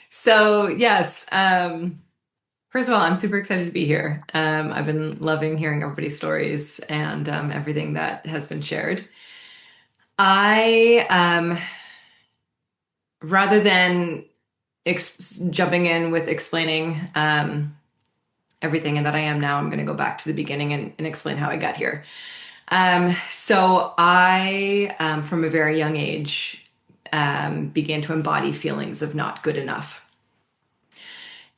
So yes, first of all, I'm super excited to be here. I've been loving hearing everybody's stories and everything that has been shared. I, rather than jumping in with explaining everything and that I am now, I'm going to go back to the beginning and explain how I got here. So I, from a very young age, began to embody feelings of not good enough.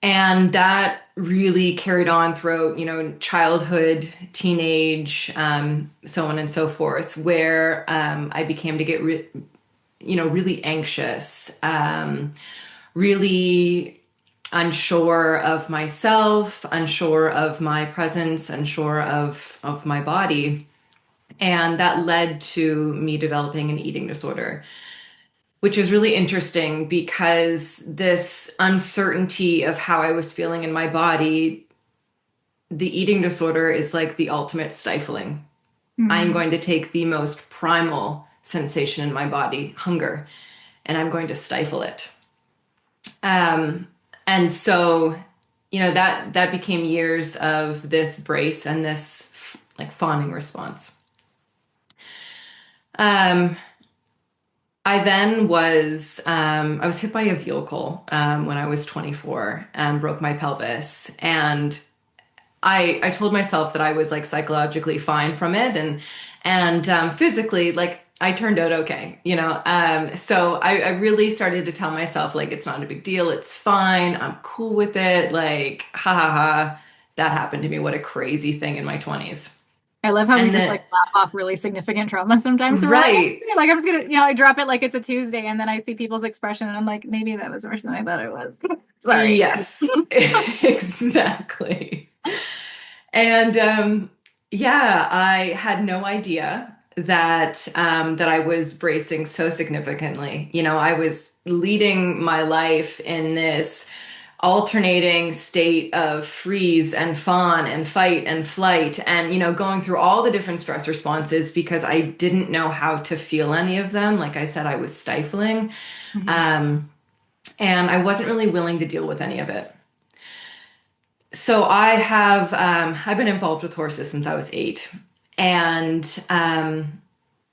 And that really carried on throughout, childhood, teenage, so on and so forth, where I became to get, really anxious, really unsure of myself, unsure of my presence, unsure of my body. And that led to me developing an eating disorder, which is really interesting because this uncertainty of how I was feeling in my body, the eating disorder is like the ultimate stifling. I'm Mm. going to take the most primal sensation in my body, hunger, and I'm going to stifle it. Um, and so, that became years of this brace and this like fawning response. Um, I then I was hit by a vehicle when I was 24 and broke my pelvis. And I told myself that I was like psychologically fine from it, and physically, like I turned out okay, So I really started to tell myself like it's not a big deal, it's fine, I'm cool with it. Like, ha ha ha, that happened to me. What a crazy thing in my 20s. I love how we And just then, like laugh off really significant trauma sometimes. We're like, right. like I'm just gonna, I drop it like it's a Tuesday, and then I see people's expression, and I'm like, maybe that was worse than I thought it was. Sorry. Yes, exactly. And yeah, I had no idea that I was bracing so significantly. I was leading my life in this alternating state of freeze and fawn and fight and flight, and going through all the different stress responses because I didn't know how to feel any of them. Like I said, I was stifling, Mhm. um, and I wasn't really willing to deal with any of it. So I've been involved with horses since I was 8. And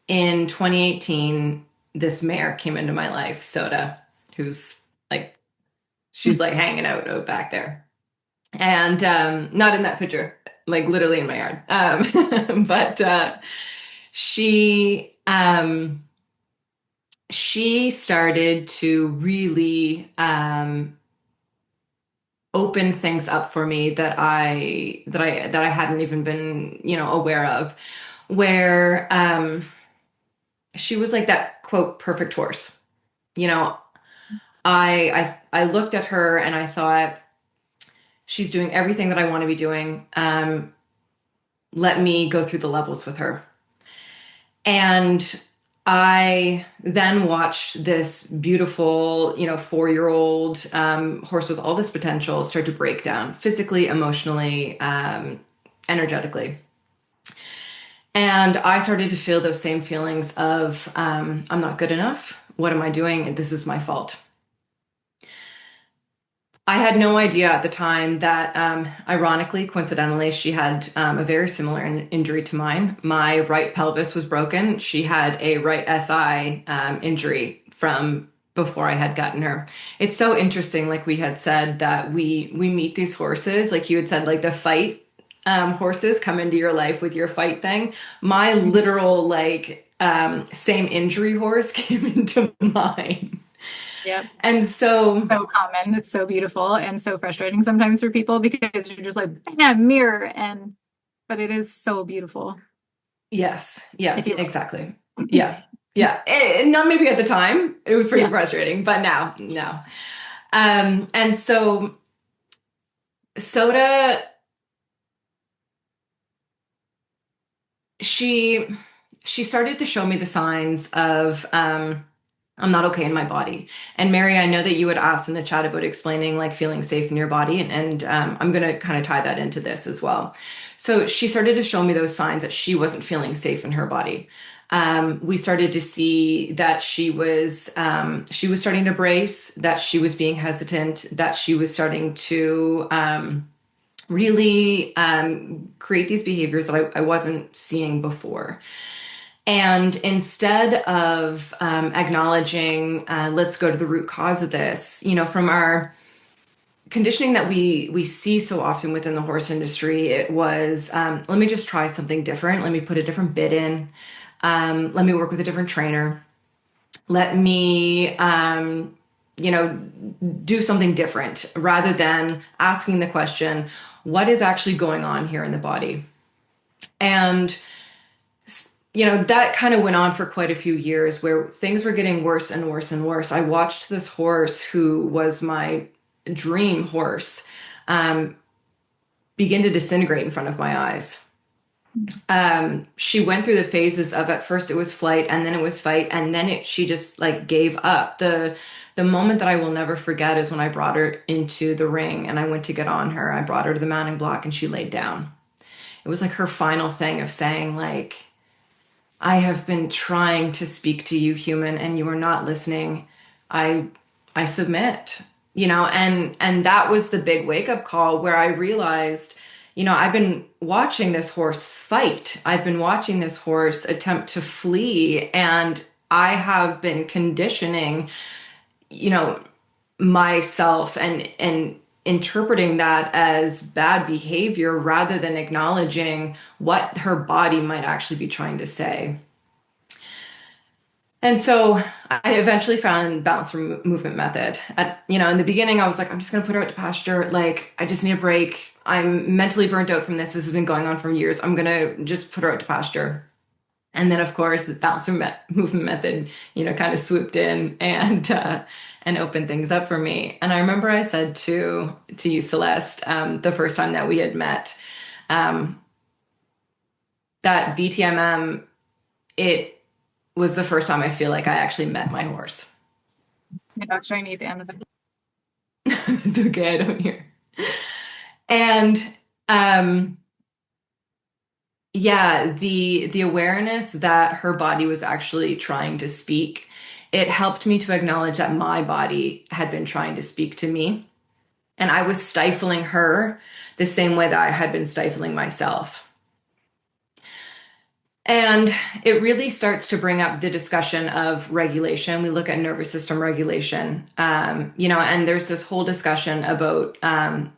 in 2018, this mare came into my life, Soda, who's like, she's like hanging out back there. And not in that picture, like literally in my yard. But she she started to really open things up for me that I hadn't even been, aware of, where she was like that quote perfect horse. You know, I looked at her and I thought she's doing everything that I want to be doing. Let me go through the levels with her. And I then watched this beautiful, 4-year-old horse with all this potential start to break down physically, emotionally, energetically. And I started to feel those same feelings of I'm not good enough. What am I doing? This is my fault. I had no idea at the time that, ironically, coincidentally, she had a very similar injury to mine. My right pelvis was broken. She had a right SI injury from before I had gotten her. It's so interesting, like we had said, that we meet these horses, like you had said, like the fight horses come into your life with your fight thing. My literal, like, same injury horse came into mine. Yep. And so, So common. It's so beautiful and so frustrating sometimes for people because you're just like, bam, mirror, but it is so beautiful yes. if Yeah, you like. exactly. Yeah. Yeah. Not maybe at the time. It was pretty Yeah. frustrating, but now, no. And so Soda, she she started to show me the signs of I'm not okay in my body. And Mary, I know that you had asked in the chat about explaining like feeling safe in your body, and I'm going to kind of tie that into this as well. So she started to show me those signs that she wasn't feeling safe in her body. We started to see that she was starting to brace, that she was being hesitant, that she was starting to really create these behaviors that I wasn't seeing before. And instead of acknowledging, let's go to the root cause of this, from our conditioning that we see so often within the horse industry. It was, let me just try something different. Let me put a different bit in. Let me work with a different trainer. Let me, do something different rather than asking the question, what is actually going on here in the body? And that kind of went on for quite a few years where things were getting worse and worse and worse. I watched this horse who was my dream horse begin to disintegrate in front of my eyes. She went through the phases of, at first it was flight and then it was fight, and then she just like gave up. The moment that I will never forget is when I brought her into the ring and I went to get on her. I brought her to the mounting block and she laid down. It was like her final thing of saying, like, I have been trying to speak to you, human, and you are not listening. I submit, and that was the big wake up call where I realized, I've been watching this horse fight. I've been watching this horse attempt to flee, and I have been conditioning, myself and interpreting that as bad behavior rather than acknowledging what her body might actually be trying to say. And so I eventually found balance movement method. In the beginning, I was like, I'm just going to put her out to pasture. Like, I just need a break. I'm mentally burnt out from this. This has been going on for years. I'm going to just put her out to pasture. And then, of course, the balance movement method, kind of swooped in and opened things up for me. And I remember I said to you, Celeste, the first time that we had met, that BTMM, it was the first time I feel like I actually met my horse. My dog's trying to eat the Amazon. It's okay, I don't hear. And the awareness that her body was actually trying to speak, it helped me to acknowledge that my body had been trying to speak to me. And I was stifling her the same way that I had been stifling myself. And it really starts to bring up the discussion of regulation. We look at nervous system regulation, and there's this whole discussion about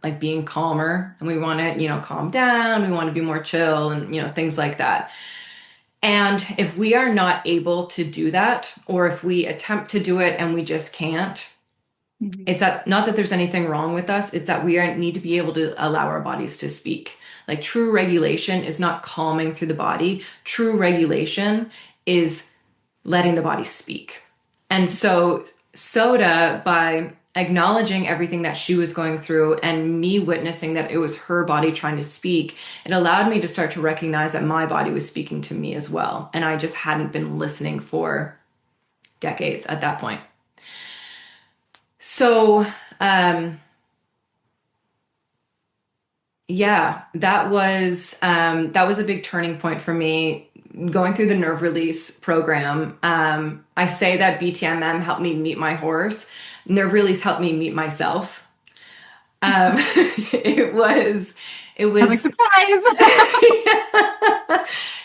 like being calmer, and we want to, calm down. We want to be more chill, and things like that. And if we are not able to do that, or if we attempt to do it and we just can't, it's that not that there's anything wrong with us. It's that we need to be able to allow our bodies to speak. Like, true regulation is not calming through the body. True regulation is letting the body speak. And so Soda, by acknowledging everything that she was going through and me witnessing that it was her body trying to speak, it allowed me to start to recognize that my body was speaking to me as well. And I just hadn't been listening for decades at that point. So, that was a big turning point for me going through the nerve release program. I say that BTMM helped me meet my horse. Nerve release helped me meet myself. It was like, surprise.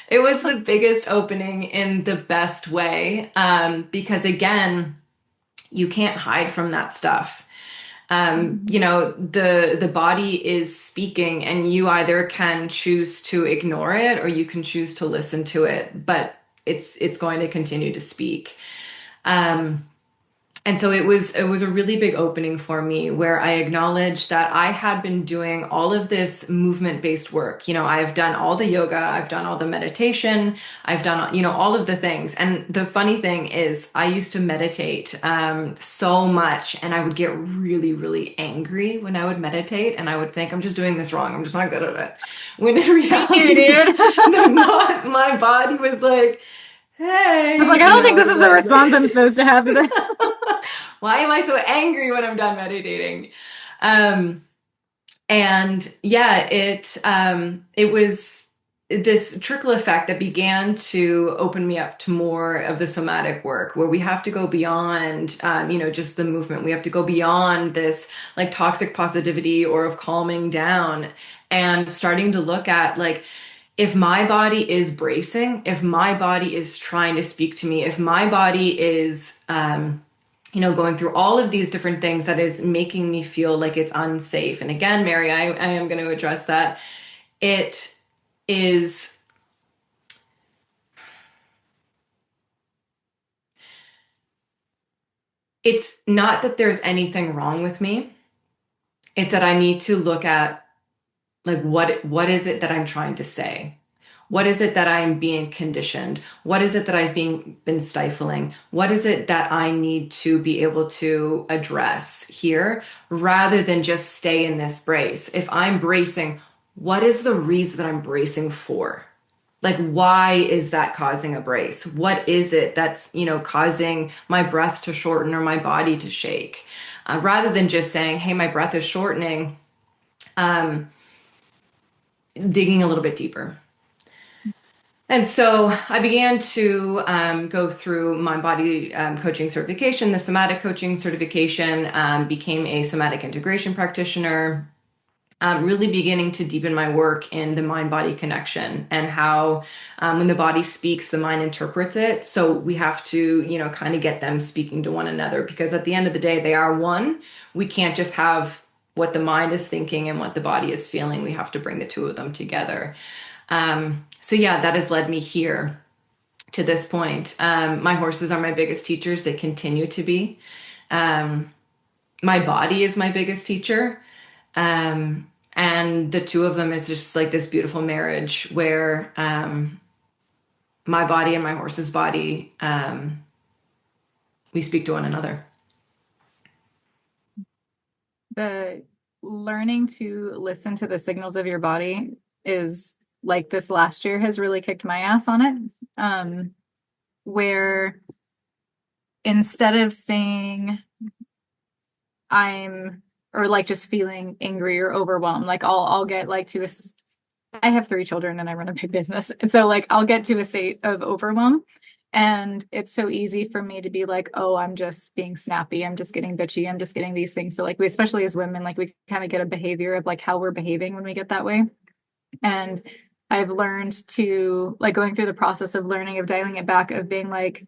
It was the biggest opening in the best way. Because again, you can't hide from that stuff. The body is speaking, and you either can choose to ignore it or you can choose to listen to it, but it's going to continue to speak. And so it was a really big opening for me where I acknowledged that I had been doing all of this movement-based work. I've done all the yoga, I've done all the meditation, I've done, all of the things. And the funny thing is I used to meditate so much, and I would get really, really angry when I would meditate, and I would think, I'm just doing this wrong. I'm just not good at it. When in reality, my body was like, hey. I was like, I don't think this is the response I'm supposed to have to this. Why am I so angry when I'm done meditating? It was this trickle effect that began to open me up to more of the somatic work, where we have to go beyond, just the movement. We have to go beyond this like toxic positivity or of calming down, and starting to look at, like, if my body is bracing, if my body is trying to speak to me, if my body is going through all of these different things that is making me feel like it's unsafe. And again, Mary, I am going to address that. It is, it's not that there's anything wrong with me. It's that I need to look at like what is it that I'm trying to say? What is it that I'm being conditioned? What is it that I've been stifling? What is it that I need to be able to address here rather than just stay in this brace? If I'm bracing, what is the reason that I'm bracing for? Like, why is that causing a brace? What is it that's, causing my breath to shorten or my body to shake? Rather than just saying, hey, my breath is shortening, um, digging a little bit deeper. And so I began to go through my body coaching certification, the somatic coaching certification, became a somatic integration practitioner, really beginning to deepen my work in the mind-body connection and how when the body speaks, the mind interprets it. So we have to, kind of get them speaking to one another because at the end of the day, they are one. We can't just have what the mind is thinking and what the body is feeling. We have to bring the two of them together. So yeah, that has led me here to this point. My horses are my biggest teachers. They continue to be. My body is my biggest teacher. And the two of them is just like this beautiful marriage where my body and my horse's body, we speak to one another. The learning to listen to the signals of your body is like this last year has really kicked my ass on it. Where instead of saying or like just feeling angry or overwhelmed, like I'll get like to I have 3 children and I run a big business. And so like I'll get to a state of overwhelm and it's so easy for me to be like, oh, I'm just being snappy. I'm just getting bitchy. I'm just getting these things. So like we, especially as women, like we kind of get a behavior of like how we're behaving when we get that way. And I've learned to like going through the process of learning of dialing it back of being like,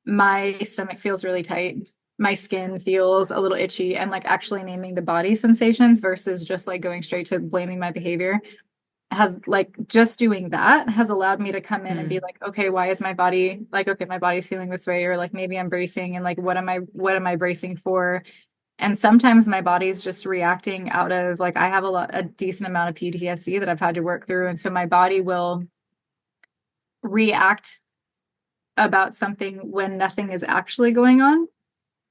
my stomach feels really tight. My skin feels a little itchy and like actually naming the body sensations versus just like going straight to blaming my behavior has like just doing that has allowed me to come in and be like, okay, why is my body like, okay, my body's feeling this way, or like maybe I'm bracing and like what am I bracing for? And sometimes my body's just reacting out of like I have a decent amount of PTSD that I've had to work through. And so my body will react about something when nothing is actually going on.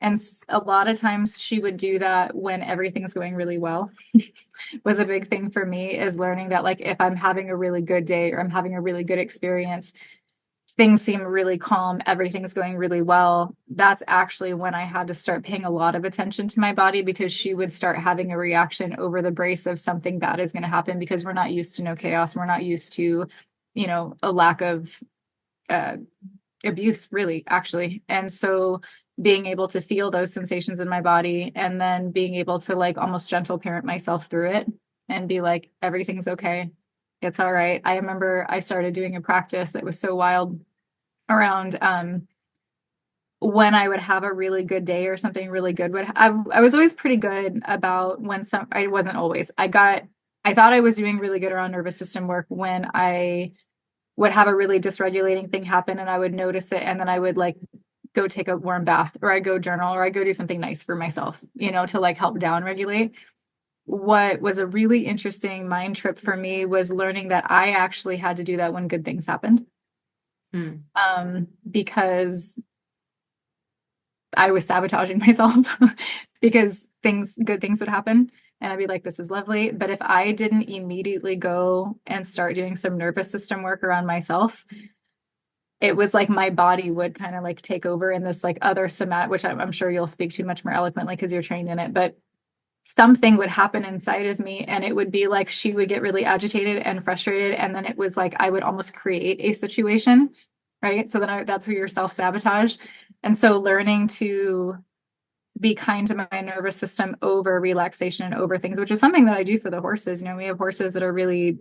And a lot of times she would do that when everything's going really well. Was a big thing for me is learning that like if I'm having a really good day or I'm having a really good experience, things seem really calm, everything's going really well. That's actually when I had to start paying a lot of attention to my body because she would start having a reaction over the brace of something bad is going to happen because we're not used to no chaos. We're not used to, a lack of abuse, really, actually. And so being able to feel those sensations in my body and then being able to like almost gentle parent myself through it and be like, everything's okay. It's all right. I remember I started doing a practice that was so wild around when I would have a really good day or something really good would I was always pretty good about when I wasn't always. I thought I was doing really good around nervous system work when I would have a really dysregulating thing happen and I would notice it and then I would like go take a warm bath or I go journal or I go do something nice for myself, to like help down regulate. What was a really interesting mind trip for me was learning that I actually had to do that when good things happened. Because I was sabotaging myself because good things would happen. And I'd be like, this is lovely. But if I didn't immediately go and start doing some nervous system work around myself, it was like my body would kind of like take over in this like other somatic, which I'm sure you'll speak to much more eloquently because you're trained in it. But something would happen inside of me and it would be like she would get really agitated and frustrated. And then it was like I would almost create a situation. Right. So then that's where you're self-sabotage. And so learning to be kind to my nervous system over relaxation and over things, which is something that I do for the horses. We have horses that are really,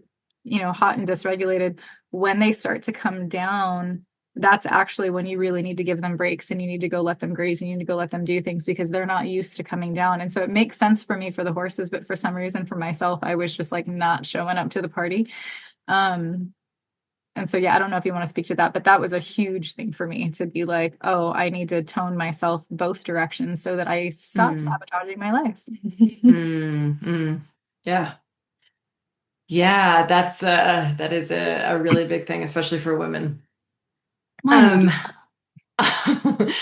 hot and dysregulated. When they start to come down, that's actually when you really need to give them breaks and you need to go let them graze and you need to go let them do things because they're not used to coming down. And so it makes sense for me for the horses, but for some reason for myself, I was just like not showing up to the party. Um, and so, yeah, I don't know if you want to speak to that, but that was a huge thing for me to be like, oh, I need to tone myself both directions so that I stop Mm, sabotaging my life. mm. Yeah. Yeah, that is a really big thing, especially for women. Come on, Um, Nikki. I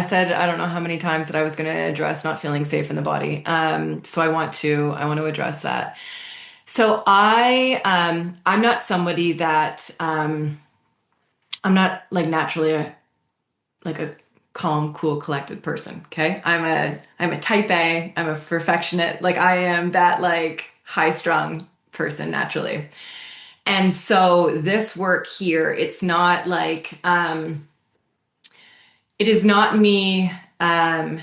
said, I don't know how many times that I was going to address not feeling safe in the body. So I want to address that. So I'm not somebody that, I'm not like naturally like a calm, cool, collected person. Okay. I'm a type A. I'm a perfectionist. Like I am that like high strung person naturally. And so this work here, it's not like, it is not me, um,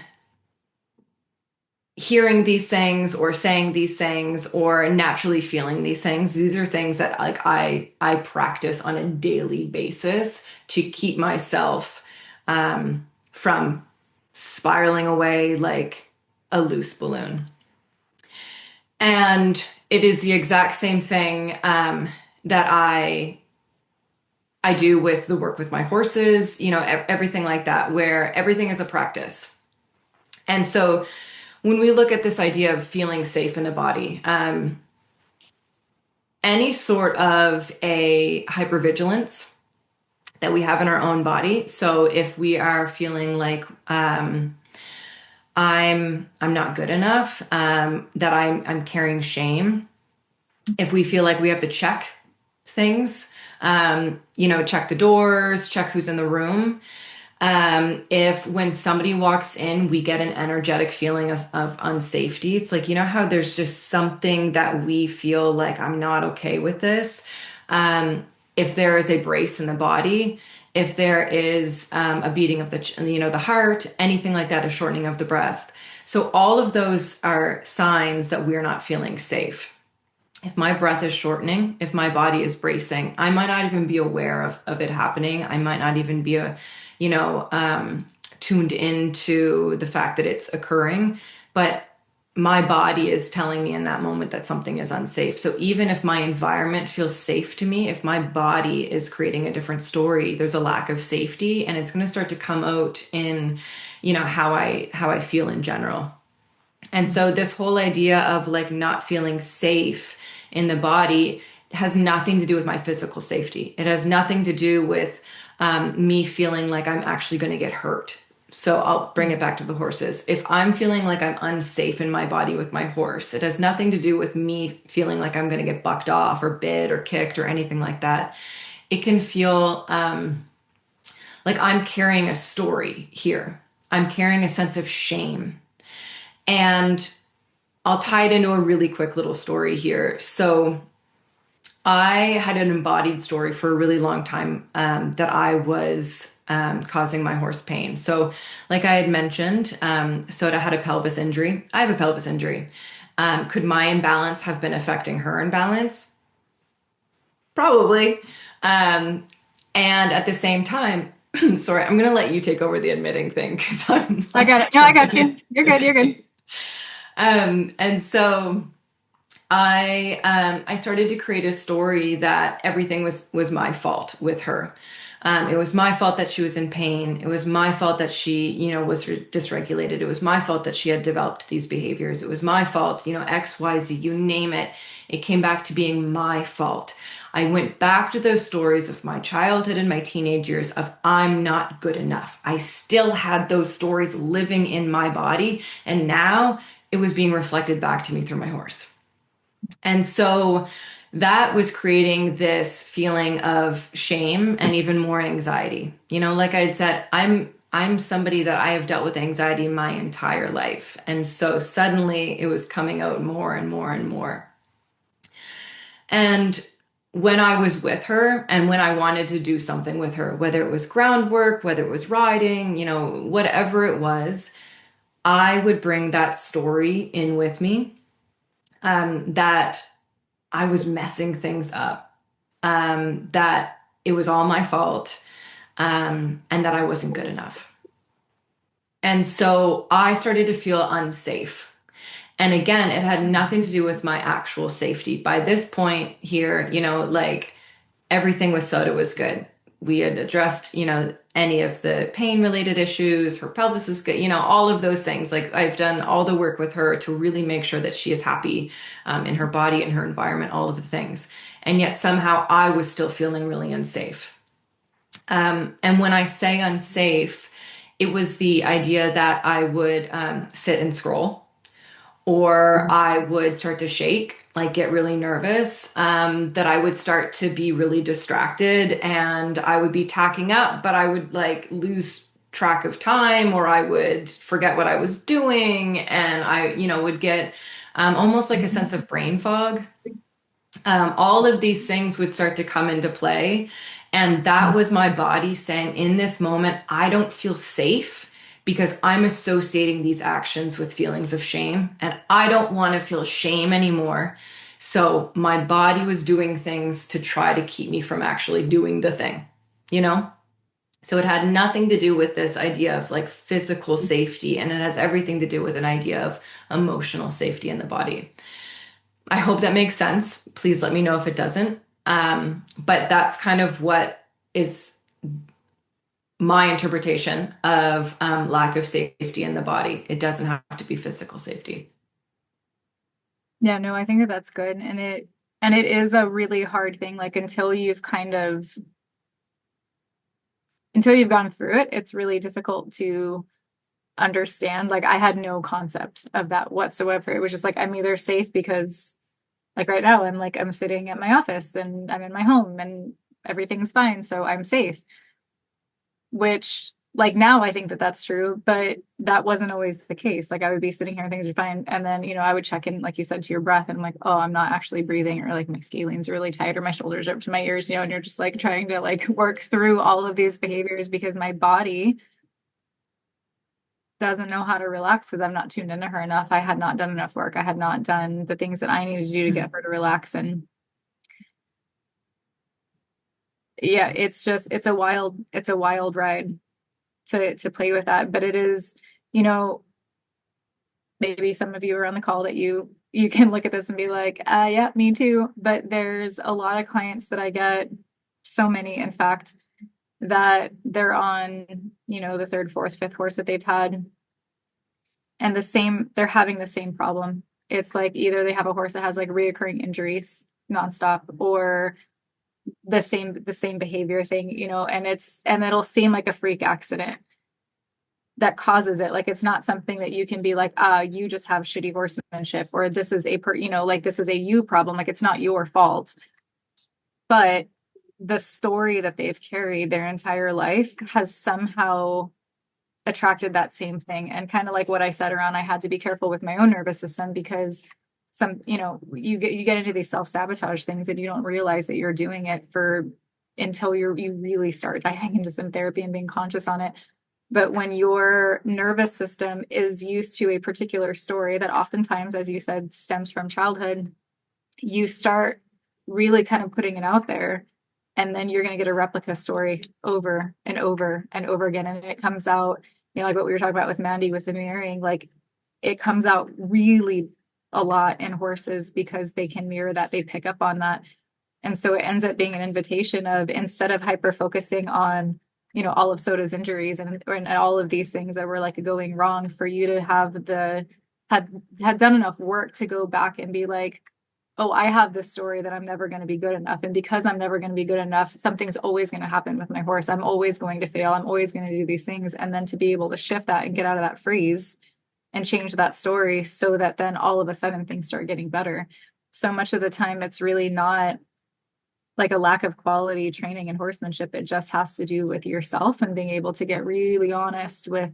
hearing these things or saying these things or naturally feeling these things. These are things that like I practice on a daily basis to keep myself from spiraling away like a loose balloon. And it is the exact same thing that I do with the work with my horses, you know, everything like that, where everything is a practice. And so when we look at this idea of feeling safe in the body, any sort of a hypervigilance that we have in our own body. So if we are feeling like I'm not good enough, that I'm carrying shame, if we feel like we have to check things, you know, check the doors, check who's in the room. If when somebody walks in, we get an energetic feeling of unsafety, it's like, you know, how there's just something that we feel like I'm not okay with this. If there is a brace in the body, if there is a beating of you know, the heart, anything like that, a shortening of the breath. So all of those are signs that we're not feeling safe. If my breath is shortening, if my body is bracing, I might not even be aware of it happening. I might not even be you know, tuned into the fact that it's occurring, but my body is telling me in that moment that something is unsafe. So even if my environment feels safe to me, if my body is creating a different story, there's a lack of safety and it's going to start to come out in, you know, how I feel in general. And so this whole idea of like not feeling safe in the body has nothing to do with my physical safety. It has nothing to do with me feeling like I'm actually going to get hurt. So I'll bring it back to the horses. If I'm feeling like I'm unsafe in my body with my horse, it has nothing to do with me feeling like I'm going to get bucked off or bit or kicked or anything like that. It can feel like I'm carrying a story here. I'm carrying a sense of shame. And I'll tie it into a really quick little story here. So I had an embodied story for a really long time that I was causing my horse pain. So, like I had mentioned, Soda had a pelvis injury. I have a pelvis injury. Could my imbalance have been affecting her imbalance? Probably. Um, and at the same time, sorry, I'm going to let you take over the admitting thing because I'm I got like it. No, I got jumping you. in. You're good. You're good. Okay. And so I started to create a story that everything was my fault with her. It was my fault that she was in pain. It was my fault that she, you know, was dysregulated. It was my fault that she had developed these behaviors. It was my fault, you know, X, Y, Z, you name it. It came back to being my fault. I went back to those stories of my childhood and my teenage years of I'm not good enough. I still had those stories living in my body. And now it was being reflected back to me through my horse. And so that was creating this feeling of shame and even more anxiety. You know, like I had said, I'm somebody that I have dealt with anxiety my entire life. And so suddenly it was coming out more and more and more. And when I was with her and when I wanted to do something with her, whether it was groundwork, whether it was riding, you know, whatever it was, I would bring that story in with me, that I was messing things up, that it was all my fault, and that I wasn't good enough. And so I started to feel unsafe. And again, it had nothing to do with my actual safety. By this point here, like everything with Soda was good. We had addressed, any of the pain related issues. Her pelvis is good, all of those things. Like I've done all the work with her to really make sure that she is happy in her body and her environment, all of the things. And yet somehow I was still feeling really unsafe. And when I say unsafe, it was the idea that I would sit and scroll, or I would start to shake, like get really nervous, that I would start to be really distracted and I would be tacking up, but I would like lose track of time, or I would forget what I was doing. And I, would get almost like a sense of brain fog. All of these things would start to come into play. And that was my body saying, in this moment, I don't feel safe because I'm associating these actions with feelings of shame. And I don't want to feel shame anymore. So my body was doing things to try to keep me from actually doing the thing, you know? So it had nothing to do with this idea of like physical safety. And it has everything to do with an idea of emotional safety in the body. I hope that makes sense. Please let me know if it doesn't. But that's kind of what is my interpretation of lack of safety in the body. It doesn't have to be physical safety. Yeah, no, I think that that's good. And it is a really hard thing. Like until you've gone through it, it's really difficult to understand. Like I had no concept of that whatsoever. It was just like, I'm either safe because like right now I'm sitting at my office and I'm in my home and everything's fine, so I'm safe. Which like now I think that that's true, but that wasn't always the case. Like I would be sitting here and things are fine, and then I would check in, like you said, to your breath, and I'm like, oh, I'm not actually breathing, or like my scalene's really tight, or my shoulders are up to my ears, and you're just like trying to like work through all of these behaviors because my body doesn't know how to relax because I'm not tuned into her enough. I had not done enough work. I had not done the things that I needed to do to get her to relax. And yeah, it's a wild ride to play with that. But it is, you know, maybe some of you are on the call that you can look at this and be like, yeah, me too. But there's a lot of clients that I get, so many, in fact, that they're on, the third, fourth, fifth horse that they've had, and they're having the same problem. It's like either they have a horse that has like reoccurring injuries nonstop, or the same behavior thing, and it'll seem like a freak accident that causes it. Like it's not something that you can be like, you just have shitty horsemanship, or this is like this is a you problem. Like it's not your fault. But the story that they've carried their entire life has somehow attracted that same thing. And kind of like what I said around, I had to be careful with my own nervous system because you get into these self-sabotage things and you don't realize that you're doing it until you really start diving into some therapy and being conscious on it. But when your nervous system is used to a particular story that oftentimes, as you said, stems from childhood, you start really kind of putting it out there. And then you're going to get a replica story over and over and over again. And it comes out, like what we were talking about with Mandy with the mirroring, like it comes out really a lot in horses because they can mirror that, they pick up on that. And so it ends up being an invitation of, instead of hyper focusing on, all of Soda's injuries and all of these things that were like going wrong, for you to have had done enough work to go back and be like, oh, I have this story that I'm never going to be good enough. And because I'm never going to be good enough, something's always going to happen with my horse. I'm always going to fail. I'm always going to do these things. And then to be able to shift that and get out of that freeze and change that story so that then all of a sudden things start getting better. So much of the time, it's really not like a lack of quality training and horsemanship. It just has to do with yourself and being able to get really honest with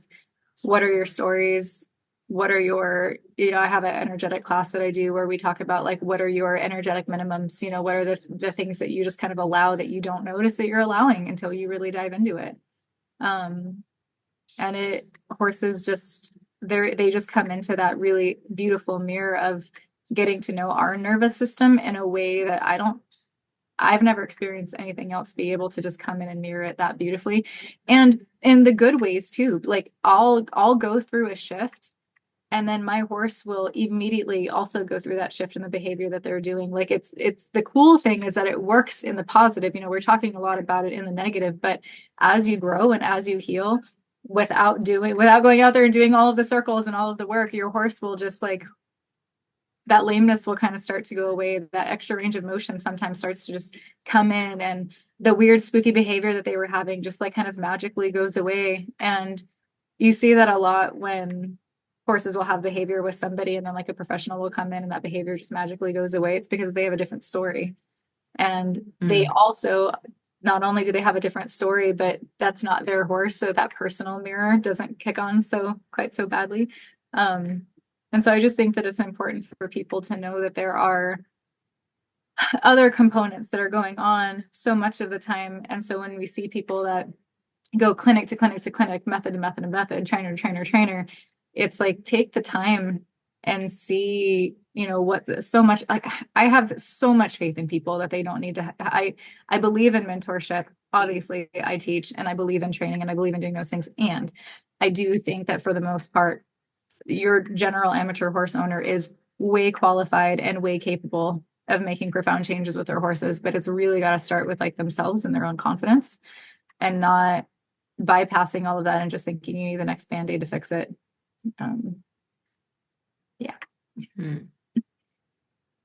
what are your stories, what are your, I have an energetic class that I do where we talk about like, what are your energetic minimums? What are the things that you just kind of allow that you don't notice that you're allowing until you really dive into it. And horses just, they just come into that really beautiful mirror of getting to know our nervous system in a way that I don't I've never experienced anything else be able to just come in and mirror it that beautifully. And in the good ways too. Like I'll go through a shift and then my horse will immediately also go through that shift in the behavior that they're doing. Like it's the cool thing is that it works in the positive. You know, we're talking a lot about it in the negative, but as you grow and as you heal, without going out there and doing all of the circles and all of the work, your horse will just like that lameness will kind of start to go away. That extra range of motion sometimes starts to just come in, and the weird spooky behavior that they were having just like kind of magically goes away. And you see that a lot when horses will have behavior with somebody and then like a professional will come in and that behavior just magically goes away. It's because they have a different story. And they also, not only do they have a different story, but that's not their horse. So that personal mirror doesn't kick on quite so badly. And so I just think that it's important for people to know that there are other components that are going on so much of the time. And so when we see people that go clinic to clinic to clinic, method to method to method, trainer to trainer to trainer, it's like take the time and see, you know, so much, like I have so much faith in people that they don't need to, I believe in mentorship. Obviously I teach and I believe in training and I believe in doing those things. And I do think that for the most part, your general amateur horse owner is way qualified and way capable of making profound changes with their horses, but it's really got to start with like themselves and their own confidence and not bypassing all of that and just thinking you need the next Band-Aid to fix it. Yeah.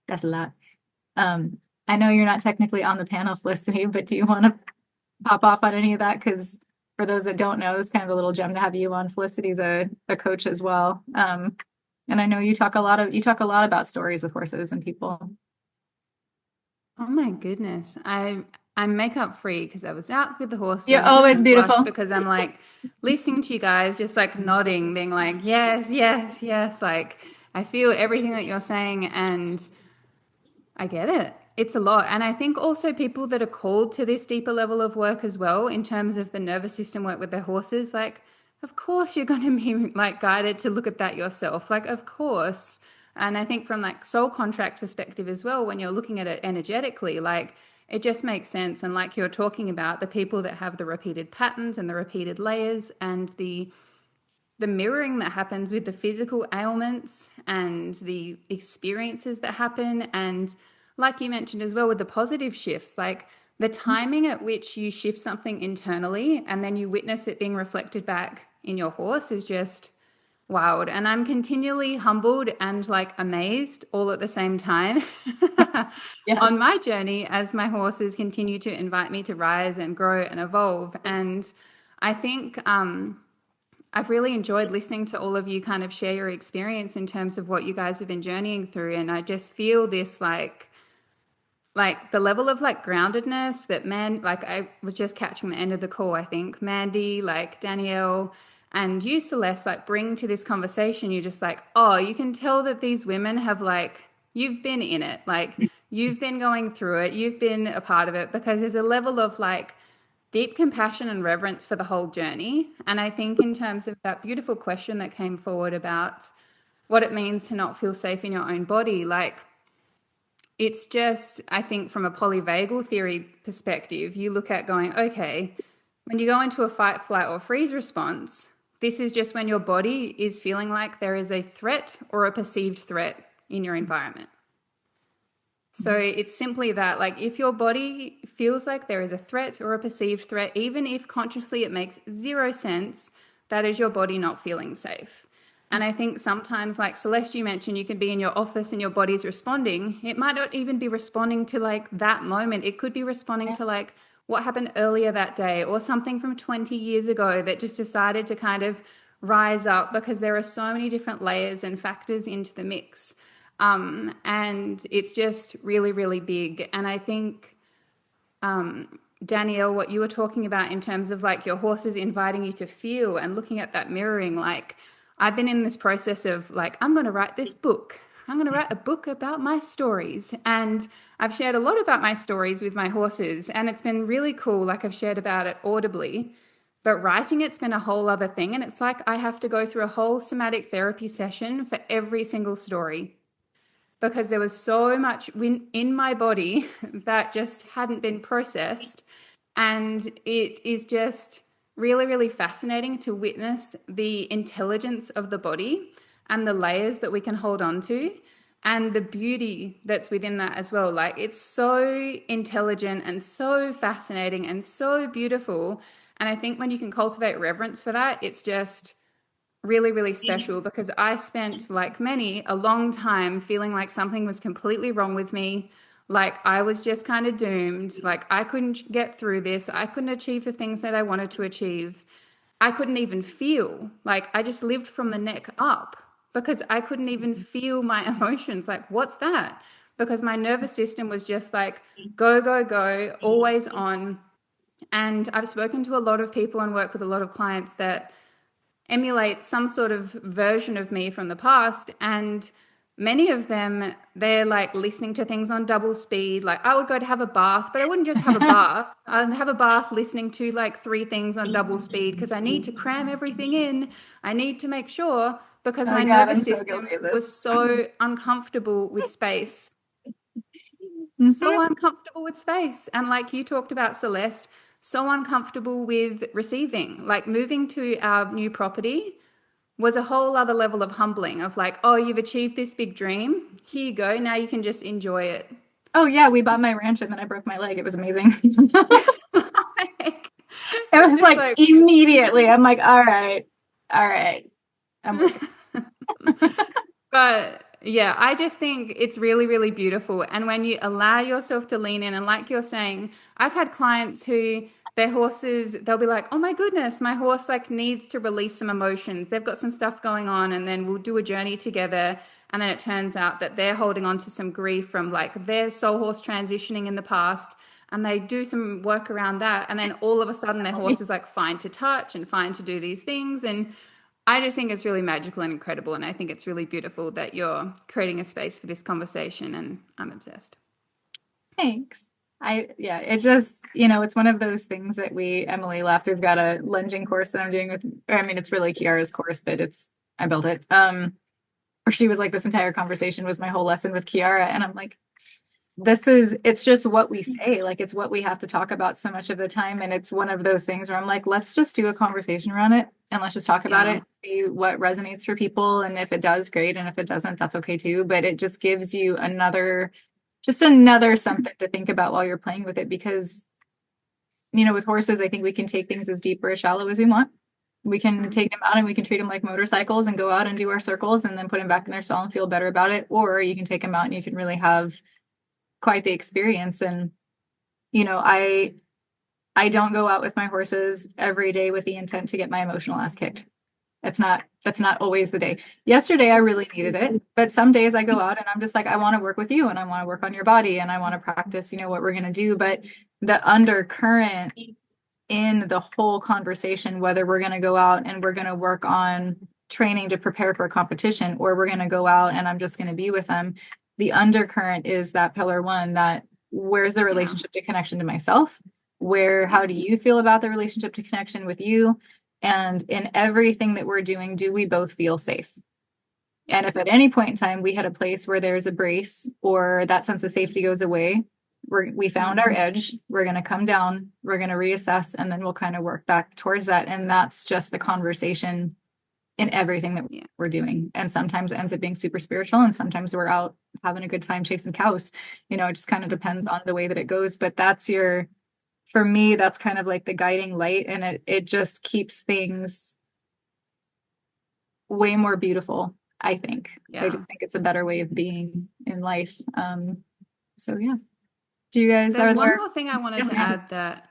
That's a lot. I know you're not technically on the panel, Felicity, but do you want to pop off on any of that? Because for those that don't know, it's kind of a little gem to have you on. Felicity's a coach as well. And I know you talk a lot about stories with horses and people. Oh my goodness. I'm makeup free because I was out with the horse. You're always beautiful. Because I'm like listening to you guys, just like nodding, being like, yes, yes, yes. Like I feel everything that you're saying and I get it. It's a lot. And I think also people that are called to this deeper level of work as well, in terms of the nervous system work with their horses, like, of course you're going to be like guided to look at that yourself. Like, of course. And I think from like soul contract perspective as well, when you're looking at it energetically, like it just makes sense. And like you're talking about the people that have the repeated patterns and the repeated layers and the mirroring that happens with the physical ailments and the experiences that happen. And like you mentioned as well with the positive shifts, like the timing at which you shift something internally and then you witness it being reflected back in your horse is just wild. And I'm continually humbled and like amazed all at the same time on my journey as my horses continue to invite me to rise and grow and evolve. And I think I've really enjoyed listening to all of you kind of share your experience in terms of what you guys have been journeying through. And I just feel this like the level of like groundedness that like I was just catching the end of the call, I think Mandy, like Danielle and you, Celeste, like bring to this conversation. You're just like, oh, you can tell that these women have like, you've been in it. Like you've been going through it. You've been a part of it because there's a level of like deep compassion and reverence for the whole journey. And I think in terms of that beautiful question that came forward about what it means to not feel safe in your own body, like it's just, I think from a polyvagal theory perspective, you look at going, okay, when you go into a fight, flight or freeze response, this is just when your body is feeling like there is a threat or a perceived threat in your environment. So it's simply that, like, if your body feels like there is a threat or a perceived threat, even if consciously it makes zero sense, that is your body not feeling safe. And I think sometimes, like Celeste, you mentioned, you can be in your office and your body's responding. It might not even be responding to like that moment. It could be responding to like what happened earlier that day or something from 20 years ago that just decided to kind of rise up, because there are so many different layers and factors into the mix. And it's just really, really big. And I think, Danielle, what you were talking about in terms of like your horses inviting you to feel and looking at that mirroring, like I've been in this process of like, I'm going to write this book. I'm going to write a book about my stories. And I've shared a lot about my stories with my horses, and it's been really cool. Like I've shared about it audibly, but writing it's been a whole other thing. And it's like I have to go through a whole somatic therapy session for every single story. because there was so much in my body that just hadn't been processed. And it is just really, really fascinating to witness the intelligence of the body and the layers that we can hold on to and the beauty that's within that as well. Like, it's so intelligent and so fascinating and so beautiful. And I think when you can cultivate reverence for that, it's just really, really special, because I spent, like many, a long time feeling like something was completely wrong with me. Like I was just kind of doomed. Like I couldn't get through this. I couldn't achieve the things that I wanted to achieve. I couldn't even feel. Like I just lived from the neck up because I couldn't even feel my emotions. Like, what's that? Because my nervous system was just like, go, go, go, always on. And I've spoken to a lot of people and work with a lot of clients that emulate some sort of version of me from the past. And many of them, they're like listening to things on double speed. Like I would go to have a bath, but I wouldn't just have a bath. I'd have a bath listening to like 3 things on double speed because I need to cram everything in. I need to make sure, because Oh my God, nervous I'm so system guilty of this. was so uncomfortable with space. Mhm. So uncomfortable with space. And like you talked about, Celeste, so uncomfortable with receiving. Like moving to our new property was a whole other level of humbling of like, oh, you've achieved this big dream. Here you go. Now you can just enjoy it. Oh yeah, we bought my ranch and then I broke my leg. It was amazing. Like, It it's was just like immediately. I'm like, all right, I'm with it. But yeah, I just think it's really, really beautiful. And when you allow yourself to lean in, and like you're saying, I've had clients who their horses, they'll be like, oh my goodness, my horse like needs to release some emotions. They've got some stuff going on, and then we'll do a journey together. And then it turns out that they're holding on to some grief from like their soul horse transitioning in the past. And they do some work around that. And then all of a sudden their horse is like fine to touch and fine to do these things. And I just think it's really magical and incredible. And I think it's really beautiful that you're creating a space for this conversation. And I'm obsessed. Thanks. Yeah, it just, it's one of those things that Emily left. We've got a lunging course that I'm doing it's really Kiara's course, but I built it. Where she was like, this entire conversation was my whole lesson with Kiara. And I'm like, it's just what we say. Like, it's what we have to talk about so much of the time. And it's one of those things where I'm like, let's just do a conversation around it and let's just talk about it, see what resonates for people. And if it does, great. And if it doesn't, that's okay too. But it just gives you another something to think about while you're playing with it. Because, with horses, I think we can take things as deep or as shallow as we want. We can take them out and we can treat them like motorcycles and go out and do our circles and then put them back in their stall and feel better about it. Or you can take them out and you can really have quite the experience. And I don't go out with my horses every day with the intent to get my emotional ass kicked. That's not always the day. Yesterday I really needed it, but some days I go out and I'm just like, I want to work with you and I want to work on your body and I want to practice what we're going to do. But the undercurrent in the whole conversation, whether we're going to go out and we're going to work on training to prepare for a competition, or we're going to go out and I'm just going to be with them, the undercurrent is that pillar one, that where's the relationship to connection to myself? How do you feel about the relationship to connection with you? And in everything that we're doing, do we both feel safe? And if at any point in time we had a place where there's a brace or that sense of safety goes away, we found our edge, we're going to come down, we're going to reassess, and then we'll kind of work back towards that. And that's just the conversation in everything that we're doing. And sometimes it ends up being super spiritual, and sometimes we're out having a good time chasing cows. It just kind of depends on the way that it goes. But for me, that's kind of like the guiding light, and it just keeps things way more beautiful, I think. I just think it's a better way of being in life. So yeah. Do you guys There's one more thing I wanted to add that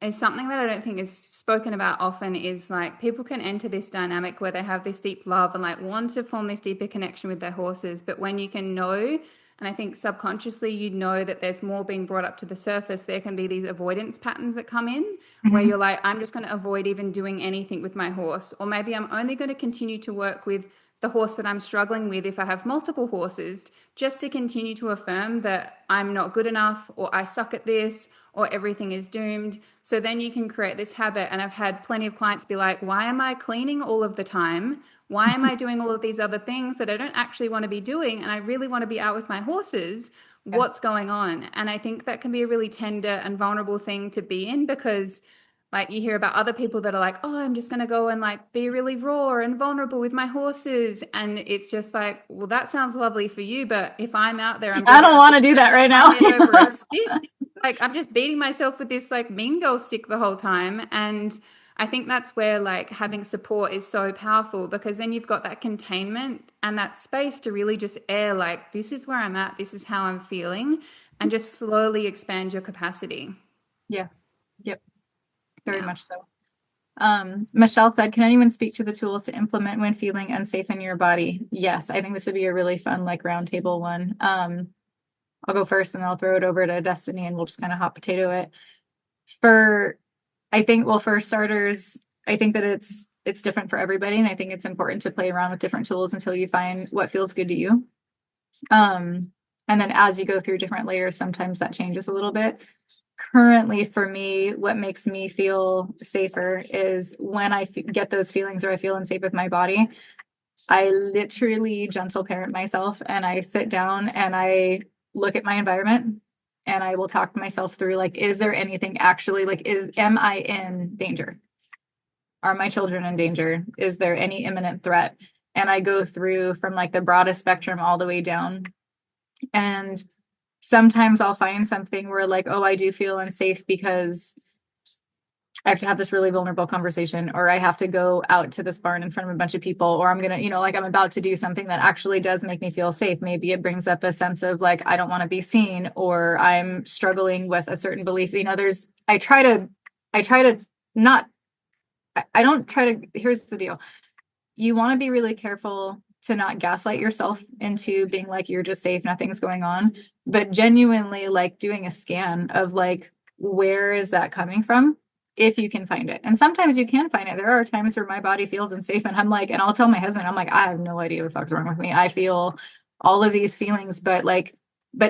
is something that I don't think is spoken about often, is like people can enter this dynamic where they have this deep love and like want to form this deeper connection with their horses. But when you can know, and I think subconsciously that there's more being brought up to the surface, there can be these avoidance patterns that come in where you're like, I'm just going to avoid even doing anything with my horse. Or maybe I'm only going to continue to work with the horse that I'm struggling with, if I have multiple horses, just to continue to affirm that I'm not good enough, or I suck at this, or everything is doomed. So then you can create this habit. And I've had plenty of clients be like, why am I cleaning all of the time? Why am I doing all of these other things that I don't actually want to be doing? And I really want to be out with my horses. Yeah. What's going on? And I think that can be a really tender and vulnerable thing to be in, because like you hear about other people that are like, oh, I'm just going to go and like be really raw and vulnerable with my horses. And it's just like, well, that sounds lovely for you. But if I'm out there, I'm I just don't want to do that right now. my head over a stick. Like I'm just beating myself with this like mean girl stick the whole time. And I think that's where like having support is so powerful, because then you've got that containment and that space to really just air like, this is where I'm at, this is how I'm feeling, and just slowly expand your capacity. Yeah. Yep. Very Yeah. much so. Michelle said, can anyone speak to the tools to implement when feeling unsafe in your body? Yes, I think this would be a really fun like roundtable one. I'll go first and then I'll throw it over to Destiny and we'll just kind of hot potato it. For starters, I think that it's different for everybody, and I think it's important to play around with different tools until you find what feels good to you. And then as you go through different layers, sometimes that changes a little bit. Currently, for me, what makes me feel safer is when I get those feelings or I feel unsafe with my body, I literally gentle parent myself and I sit down and I look at my environment and I will talk myself through like, is there anything actually like, am I in danger? Are my children in danger? Is there any imminent threat? And I go through from like the broadest spectrum all the way down. And sometimes I'll find something where like, oh, I do feel unsafe because I have to have this really vulnerable conversation, or I have to go out to this barn in front of a bunch of people, or I'm going to, like I'm about to do something that actually does make me feel safe. Maybe it brings up a sense of like, I don't want to be seen, or I'm struggling with a certain belief. I don't try to, here's the deal. You want to be really careful to not gaslight yourself into being like, you're just safe, nothing's going on, but genuinely like doing a scan of like, where is that coming from? If you can find it. And sometimes you can find it. There are times where my body feels unsafe and I'm like, and I'll tell my husband, I'm like, I have no idea what the fuck's wrong with me. I feel all of these feelings, but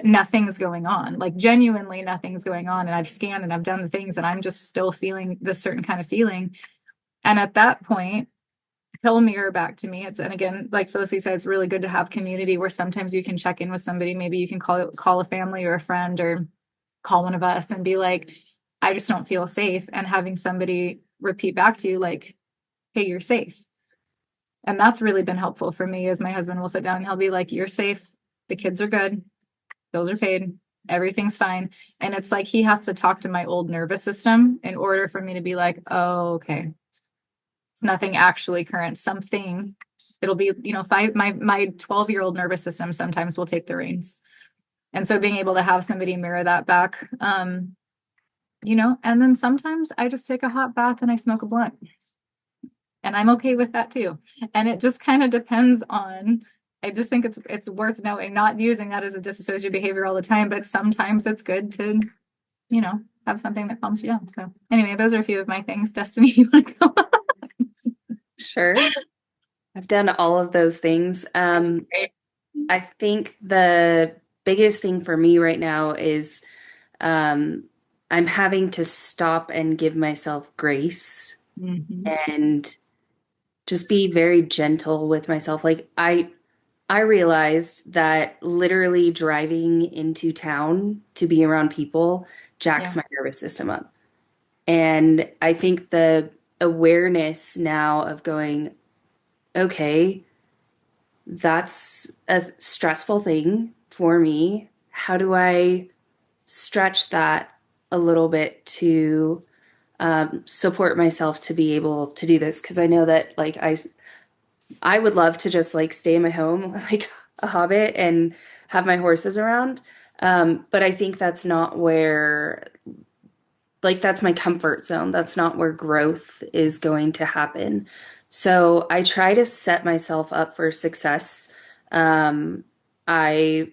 nothing's going on. Like genuinely nothing's going on. And I've scanned and I've done the things and I'm just still feeling this certain kind of feeling. And at that point, he'll mirror back to me. And again, like Felicity said, it's really good to have community where sometimes you can check in with somebody. Maybe you can call a family or a friend or call one of us and be like, I just don't feel safe. And having somebody repeat back to you like, hey, you're safe. And that's really been helpful for me, as my husband will sit down and he'll be like, you're safe. The kids are good. Bills are paid. Everything's fine. And it's like, he has to talk to my old nervous system in order for me to be like, oh, okay. It's nothing actually current. Something, it'll be, my 12-year-old nervous system sometimes will take the reins. And so being able to have somebody mirror that back, and then sometimes I just take a hot bath and I smoke a blunt. And I'm okay with that too. And it just kind of depends on, I just think it's worth knowing, not using that as a dissociative behavior all the time, but sometimes it's good to, have something that calms you down. So anyway, those are a few of my things. Destiny, you want to go? Sure. I've done all of those things. I think the biggest thing for me right now is I'm having to stop and give myself grace and just be very gentle with myself. Like I realized that literally driving into town to be around people jacks my nervous system up. And I think the awareness now of going, okay, that's a stressful thing for me. How do I stretch that a little bit to support myself to be able to do this? Because I know that like I would love to just like stay in my home like a hobbit and have my horses around. But I think that's not where, like, that's my comfort zone. That's not where growth is going to happen. So I try to set myself up for success. When I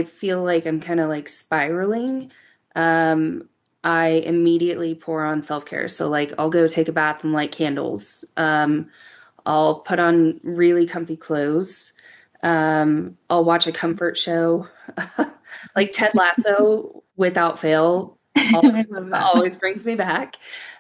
feel like I'm kind of like spiraling, I immediately pour on self-care. So like I'll go take a bath and light candles. I'll put on really comfy clothes. I'll watch a comfort show. Like Ted Lasso, without fail, I love that. always brings me back.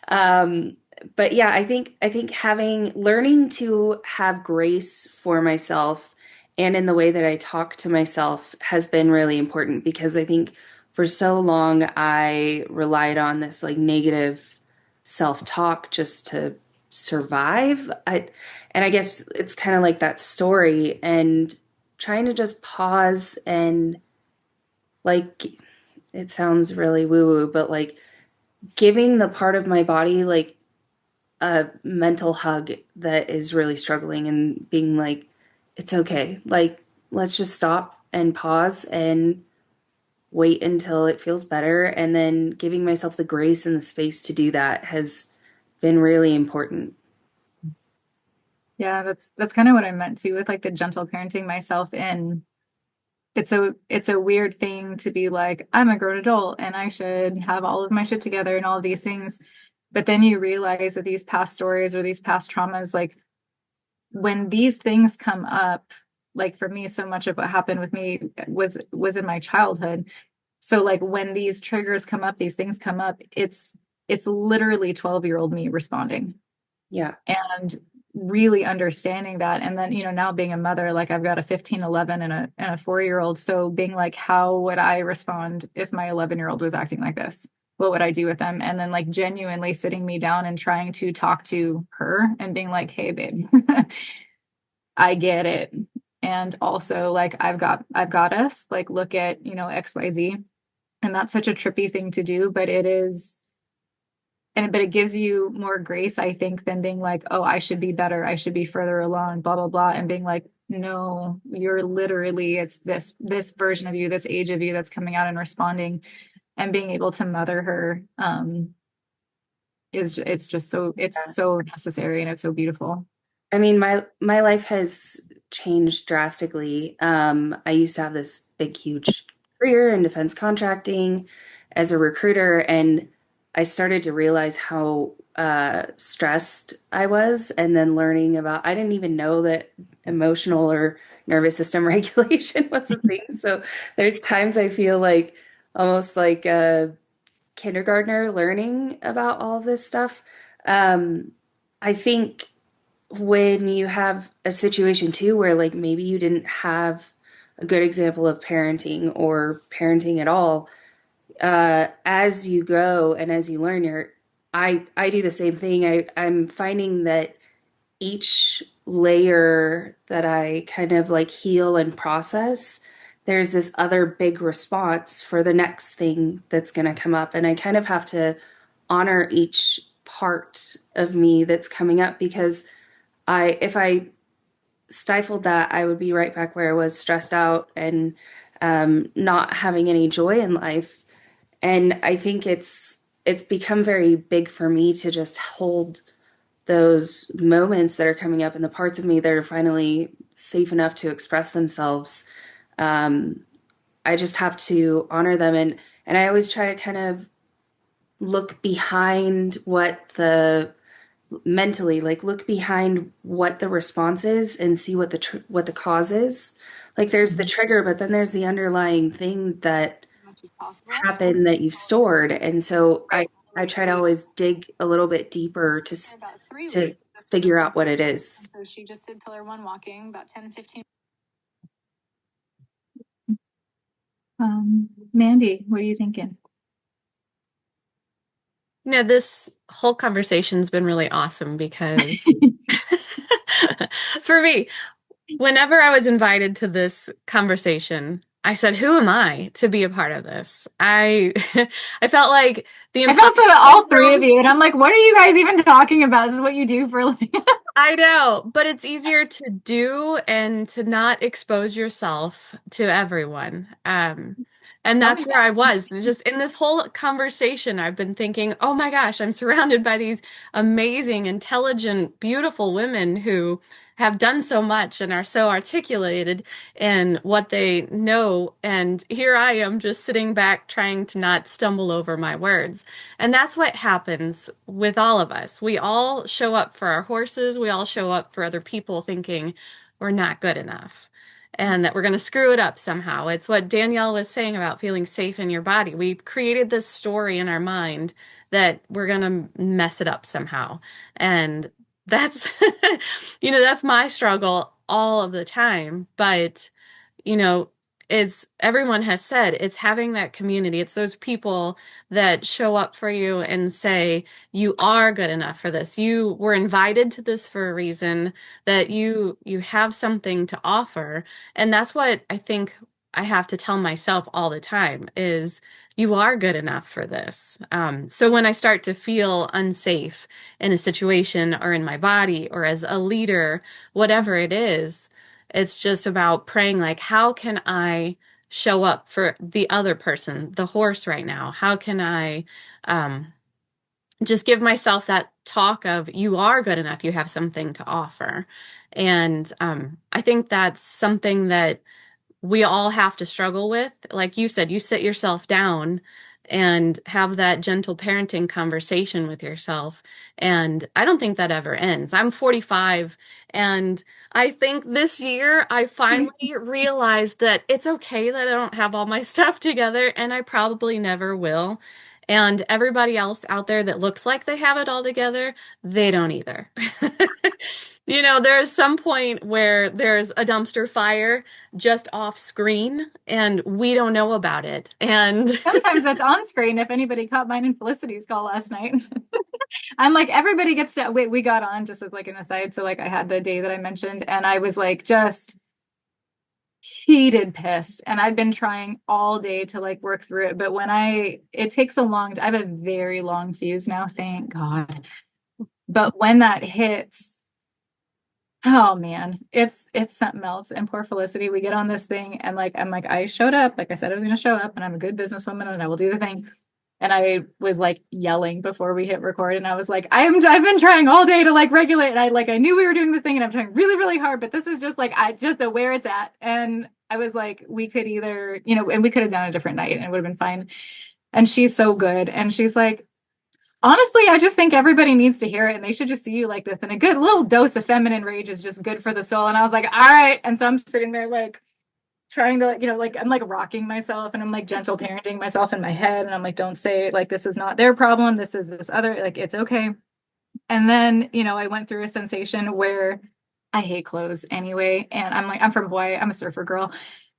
Um, but yeah, I think having learning to have grace for myself and in the way that I talk to myself has been really important because I think for so long I relied on this like negative self-talk just to survive. And I guess it's kind of like that story and trying to just pause and like it sounds really woo-woo, but like giving the part of my body like a mental hug that is really struggling and being like, it's okay. Like, let's just stop and pause and wait until it feels better. And then giving myself the grace and the space to do that has been really important. Yeah, that's kind of what I meant to with like the gentle parenting myself in. It's a weird thing to be like, I'm a grown adult and I should have all of my shit together and all of these things. But then you realize that these past stories or these past traumas, like when these things come up, like for me, so much of what happened with me was in my childhood. So like when these triggers come up, these things come up, it's literally 12-year-old me responding Yeah. and really understanding that. And then, now being a mother, like I've got a 15, 11 and a 4-year-old. So being like, how would I respond if my 11-year-old was acting like this? What would I do with them? And then like genuinely sitting me down and trying to talk to her and being like, hey, babe, I get it. And also like I've got us, like look at, XYZ. And that's such a trippy thing to do, but it is, but it gives you more grace, I think, than being like, oh, I should be better, I should be further along, blah blah blah, and being like, no, you're literally, it's this version of you, this age of you that's coming out and responding, and being able to mother her is it's just so it's so necessary and it's so beautiful. I mean, my life has changed drastically. I used to have this big, huge career in defense contracting as a recruiter, and I started to realize how stressed I was, and then learning about I didn't even know that emotional or nervous system regulation was a thing. So there's times I feel like almost like a kindergartner learning about all of this stuff. Um, I think when you have a situation too where like maybe you didn't have a good example of parenting or parenting at all, as you go and as you learn, I do the same thing. I'm finding that each layer that I kind of like heal and process, there's this other big response for the next thing that's going to come up. And I kind of have to honor each part of me that's coming up because if I stifled that, I would be right back where I was stressed out and not having any joy in life. And I think it's become very big for me to just hold those moments that are coming up and the parts of me that are finally safe enough to express themselves. Um, I just have to honor them and I always try to kind of look behind what the mentally like look behind what the response is and see what the cause is. Like there's the trigger, but then there's the underlying thing that happened that you've stored. And so I try to always dig a little bit deeper to figure out what it is. So she just did pillar one walking about 10-15. Mandy, what are you thinking? This whole conversation's been really awesome because for me, whenever I was invited to this conversation, I said, "Who am I to be a part of this?" I I felt like the I felt so to imposter all three of syndrome. you, and I'm like, what are you guys even talking about? This is what you do for a living. I know, but it's easier to do and to not expose yourself to everyone. And that's where I was. Just in this whole conversation, I've been thinking, oh my gosh, I'm surrounded by these amazing, intelligent, beautiful women who have done so much and are so articulated in what they know. And here I am just sitting back trying to not stumble over my words. And that's what happens with all of us. We all show up for our horses, we all show up for other people thinking we're not good enough and that we're going to screw it up somehow. It's what Danielle was saying about feeling safe in your body. We've created this story in our mind that we're going to mess it up somehow. And that's, that's my struggle all of the time. But, you know, it's everyone has said it's having that community. It's those people that show up for you and say, you are good enough for this. You were invited to this for a reason, that you have something to offer. And that's what I think I have to tell myself all the time is you are good enough for this. So when I start to feel unsafe in a situation or in my body or as a leader, whatever it is, it's just about praying, like, how can I show up for the other person, the horse right now? How can I just give myself that talk of, you are good enough, you have something to offer. And I think that's something that we all have to struggle with. Like you said, you sit yourself down and have that gentle parenting conversation with yourself. And I don't think that ever ends. I'm 45, and I think this year I finally realized that it's okay that I don't have all my stuff together, and I probably never will. And everybody else out there that looks like they have it all together, they don't either. There's some point where there's a dumpster fire just off screen and we don't know about it. And sometimes that's on screen. If anybody caught mine and Felicity's call last night, I'm like, everybody gets to wait. We got on just as like an aside. So like I had the day that I mentioned and I was like, just heated pissed. And I've been trying all day to like work through it. But it takes I have a very long fuse now, thank God. But when that hits, oh man, it's something else. And poor Felicity, we get on this thing and like, I'm like, I showed up, like I said, I was going to show up and I'm a good businesswoman and I will do the thing. And I was like yelling before we hit record. And I was like, I've been trying all day to like regulate. And I knew we were doing this thing and I'm trying really, really hard, but this is just like, I just know where it's at. And I was like, we could either, and we could have done a different night and it would have been fine. And she's so good. And she's like, honestly, I just think everybody needs to hear it and they should just see you like this. And a good little dose of feminine rage is just good for the soul. And I was like, all right. And so I'm sitting there like trying to like, I'm like rocking myself and I'm like gentle parenting myself in my head. And I'm like, don't say like, this is not their problem. This is this other, like, it's okay. And then, I went through a sensation where I hate clothes anyway. And I'm from Hawaii. I'm a surfer girl.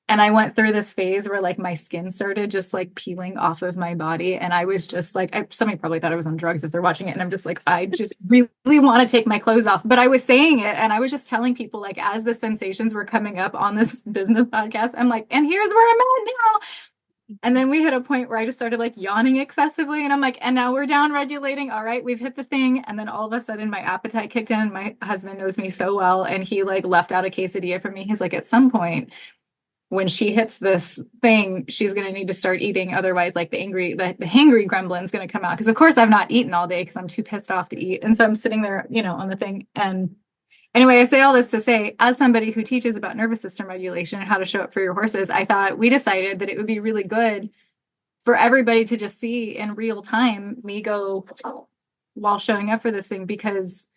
And I went through this phase where like my skin started just like peeling off of my body. And I was just like, somebody probably thought I was on drugs if they're watching it. And I'm just like, I just really want to take my clothes off. But I was saying it and I was just telling people like, as the sensations were coming up on this business podcast, I'm like, and here's where I'm at now. And then we hit a point where I just started like yawning excessively. And I'm like, and now we're down regulating. All right, we've hit the thing. And then all of a sudden my appetite kicked in. My husband knows me so well. And he like left out a quesadilla for me. He's like, at some point, when she hits this thing, she's going to need to start eating. Otherwise, like the hangry gremlin's going to come out. Because of course I've not eaten all day because I'm too pissed off to eat. And so I'm sitting there, on the thing. And anyway, I say all this to say, as somebody who teaches about nervous system regulation and how to show up for your horses, I thought we decided that it would be really good for everybody to just see in real time me go while showing up for this thing, because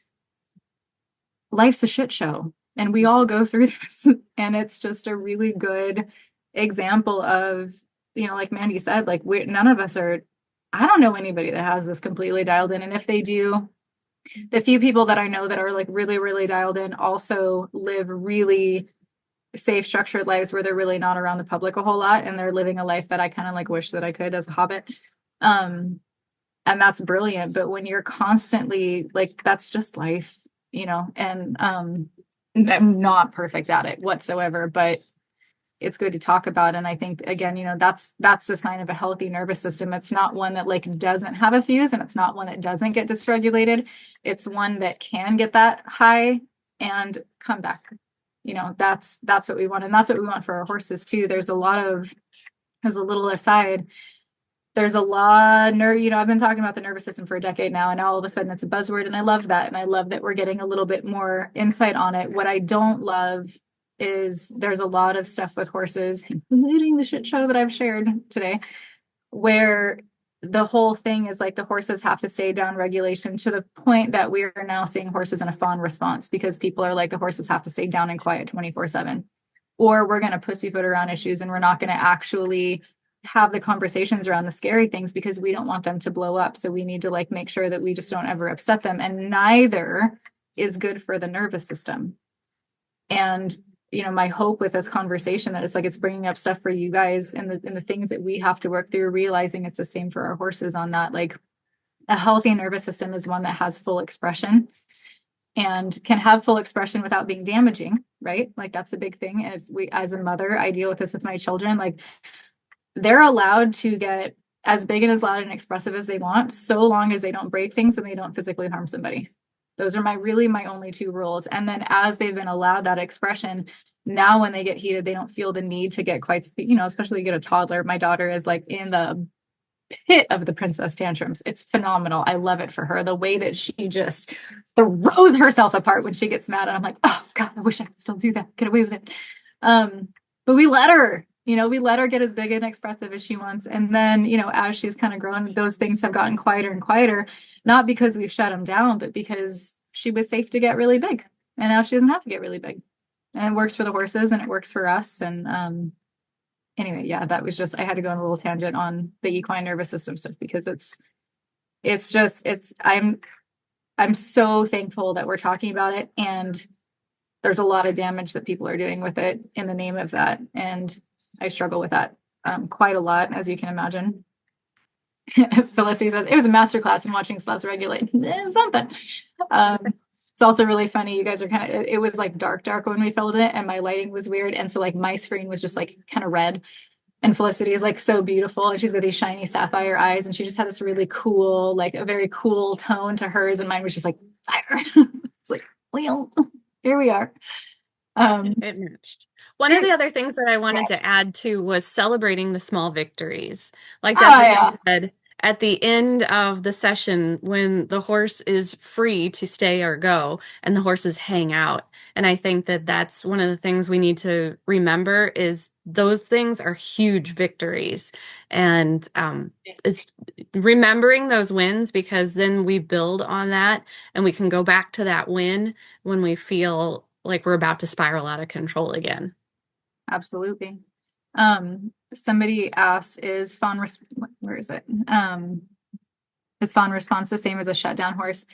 life's a shit show. And we all go through this. And it's just a really good example of, like Mandy said, like none of us are, I don't know anybody that has this completely dialed in. And if they do, the few people that I know that are like really, really dialed in also live really safe, structured lives where they're really not around the public a whole lot. And they're living a life that I kind of like wish that I could as a hobbit. And that's brilliant. But when you're constantly like, that's just life, and I'm not perfect at it whatsoever, but it's good to talk about. And I think, again, that's the sign of a healthy nervous system. It's not one that like doesn't have a fuse, and it's not one that doesn't get dysregulated. It's one that can get that high and come back. That's what we want. And that's what we want for our horses too. There's a lot of as a little aside, there's a lot I've been talking about the nervous system for a decade now, and now all of a sudden it's a buzzword, and I love that. And I love that we're getting a little bit more insight on it. What I don't love is there's a lot of stuff with horses, including the shit show that I've shared today, where the whole thing is like the horses have to stay down regulation to the point that we are now seeing horses in a fawn response because people are like, the horses have to stay down and quiet 24/7, or we're going to pussyfoot around issues and we're not going to actually have the conversations around the scary things because we don't want them to blow up. So we need to like make sure that we just don't ever upset them. And neither is good for the nervous system. And my hope with this conversation that it's bringing up stuff for you guys and the things that we have to work through, realizing it's the same for our horses on that. Like, a healthy nervous system is one that has full expression and can have full expression without being damaging, right? Like, that's a big thing. As a mother, I deal with this with my children. Like, they're allowed to get as big and as loud and expressive as they want, so long as they don't break things and they don't physically harm somebody. Those are my only two rules. And then as they've been allowed that expression, now when they get heated, they don't feel the need to get quite, especially you get a toddler. My daughter is like in the pit of the princess tantrums. It's phenomenal. I love it for her. The way that she just throws herself apart when she gets mad. And I'm like, oh God, I wish I could still do that. Get away with it. But we let her, get as big and expressive as she wants. And then, as she's kind of grown, those things have gotten quieter and quieter, not because we've shut them down, but because she was safe to get really big. And now she doesn't have to get really big. And it works for the horses and it works for us. And anyway, yeah, that was just, I had to go on a little tangent on the equine nervous system stuff because I'm so thankful that we're talking about it. And there's a lot of damage that people are doing with it in the name of that. And I struggle with that quite a lot, as you can imagine. Felicity says, it was a masterclass in watching sluts regulate. It was something. It's also really funny. You guys are it was like dark when we filmed it and my lighting was weird. And so like my screen was just like kind of red. And Felicity is like so beautiful. And she's got these shiny sapphire eyes. And she just had this really cool, like a very cool tone to hers. And mine was just like fire. It's like, well, here we are. It matched. One of the other things that I wanted to add too was celebrating the small victories. Like Dustin said, at the end of the session, when the horse is free to stay or go and the horses hang out. And I think that that's one of the things we need to remember is those things are huge victories. And it's remembering those wins because then we build on that and we can go back to that win when we feel like we're about to spiral out of control again. Absolutely. Somebody asks, is fawn where is it? Is fawn response the same as a shutdown horse?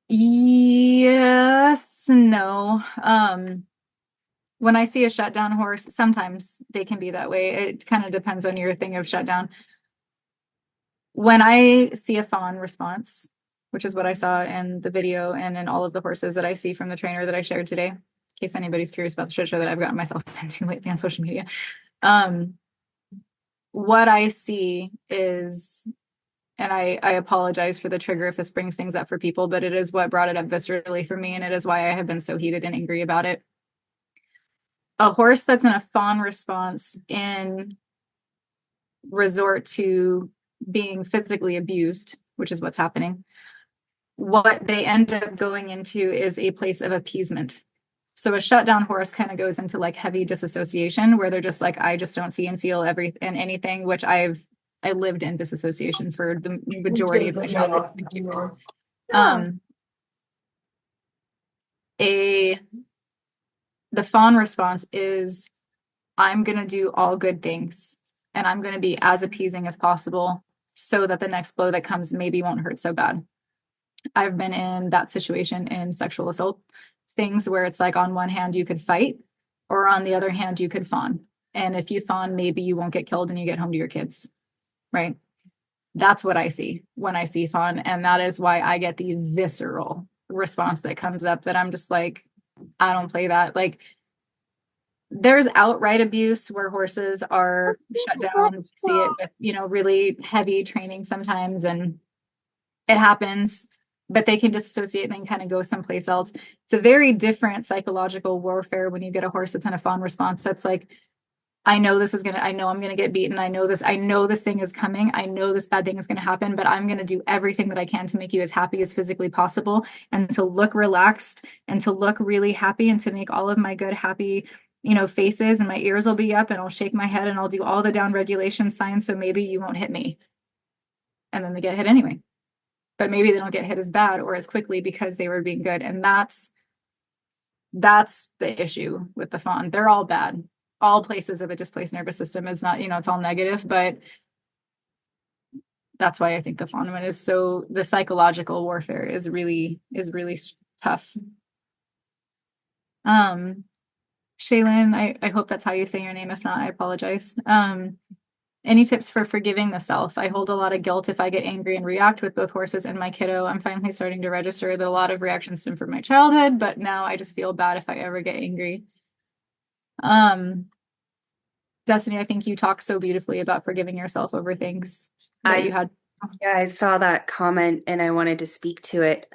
Yes, no. When I see a shutdown horse, sometimes they can be that way. It kind of depends on your thing of shutdown. When I see a fawn response, which is what I saw in the video and in all of the horses that I see from the trainer that I shared today, in case anybody's curious about the shit show that I've gotten myself into lately on social media. What I see is, and I apologize for the trigger if this brings things up for people, but it is what brought it up viscerally for me, and it is why I have been so heated and angry about it. A horse that's in a fawn response in resort to being physically abused, which is what's happening, what they end up going into is a place of appeasement. So a shutdown horse kind of goes into like heavy disassociation where they're just like, I just don't see and feel anything, which I lived in disassociation for the majority of my childhood. The fawn response is, I'm going to do all good things and I'm going to be as appeasing as possible so that the next blow that comes maybe won't hurt so bad. I've been in that situation in sexual assault things where it's like on one hand you could fight or on the other hand you could fawn. And if you fawn, maybe you won't get killed and you get home to your kids, right? That's what I see when I see fawn. And that is why I get the visceral response that comes up that I'm just like, I don't play that. Like, there's outright abuse where horses are shut down. We see it with, really heavy training sometimes, and it happens, but they can disassociate and then kind of go someplace else. It's a very different psychological warfare when you get a horse that's in a fawn response. That's like, I know I'm gonna get beaten. I know this thing is coming. I know this bad thing is gonna happen, but I'm gonna do everything that I can to make you as happy as physically possible and to look relaxed and to look really happy and to make all of my good, happy, faces, and my ears will be up and I'll shake my head and I'll do all the down regulation signs so maybe you won't hit me. And then they get hit anyway. But maybe they don't get hit as bad or as quickly because they were being good. And that's the issue with the fawn. They're all bad. All places of a displaced nervous system is not, it's all negative, but that's why I think the fawn one is the psychological warfare is really tough. Shaylin, I hope that's how you say your name. If not, I apologize. Any tips for forgiving the self? I hold a lot of guilt if I get angry and react with both horses and my kiddo. I'm finally starting to register that a lot of reactions stem from my childhood, but now I just feel bad if I ever get angry. Destiny, I think you talk so beautifully about forgiving yourself over things that you had. Yeah, I saw that comment and I wanted to speak to it.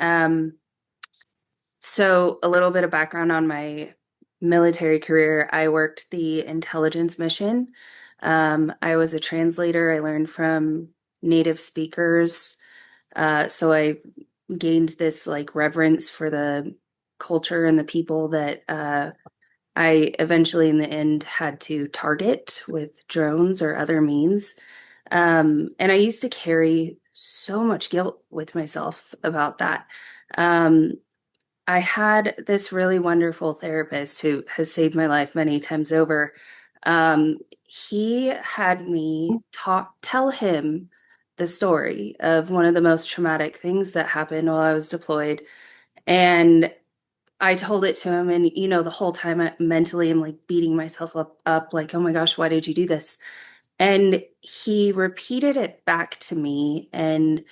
So a little bit of background on my military career. I worked the intelligence mission. I was a translator. I learned from native speakers. So I gained this like reverence for the culture and the people that I eventually in the end had to target with drones or other means. And I used to carry so much guilt with myself about that. I had this really wonderful therapist who has saved my life many times over. He had me tell him the story of one of the most traumatic things that happened while I was deployed. And I told it to him, and the whole time mentally I'm like beating myself up, like, oh my gosh, why did you do this? And he repeated it back to me, and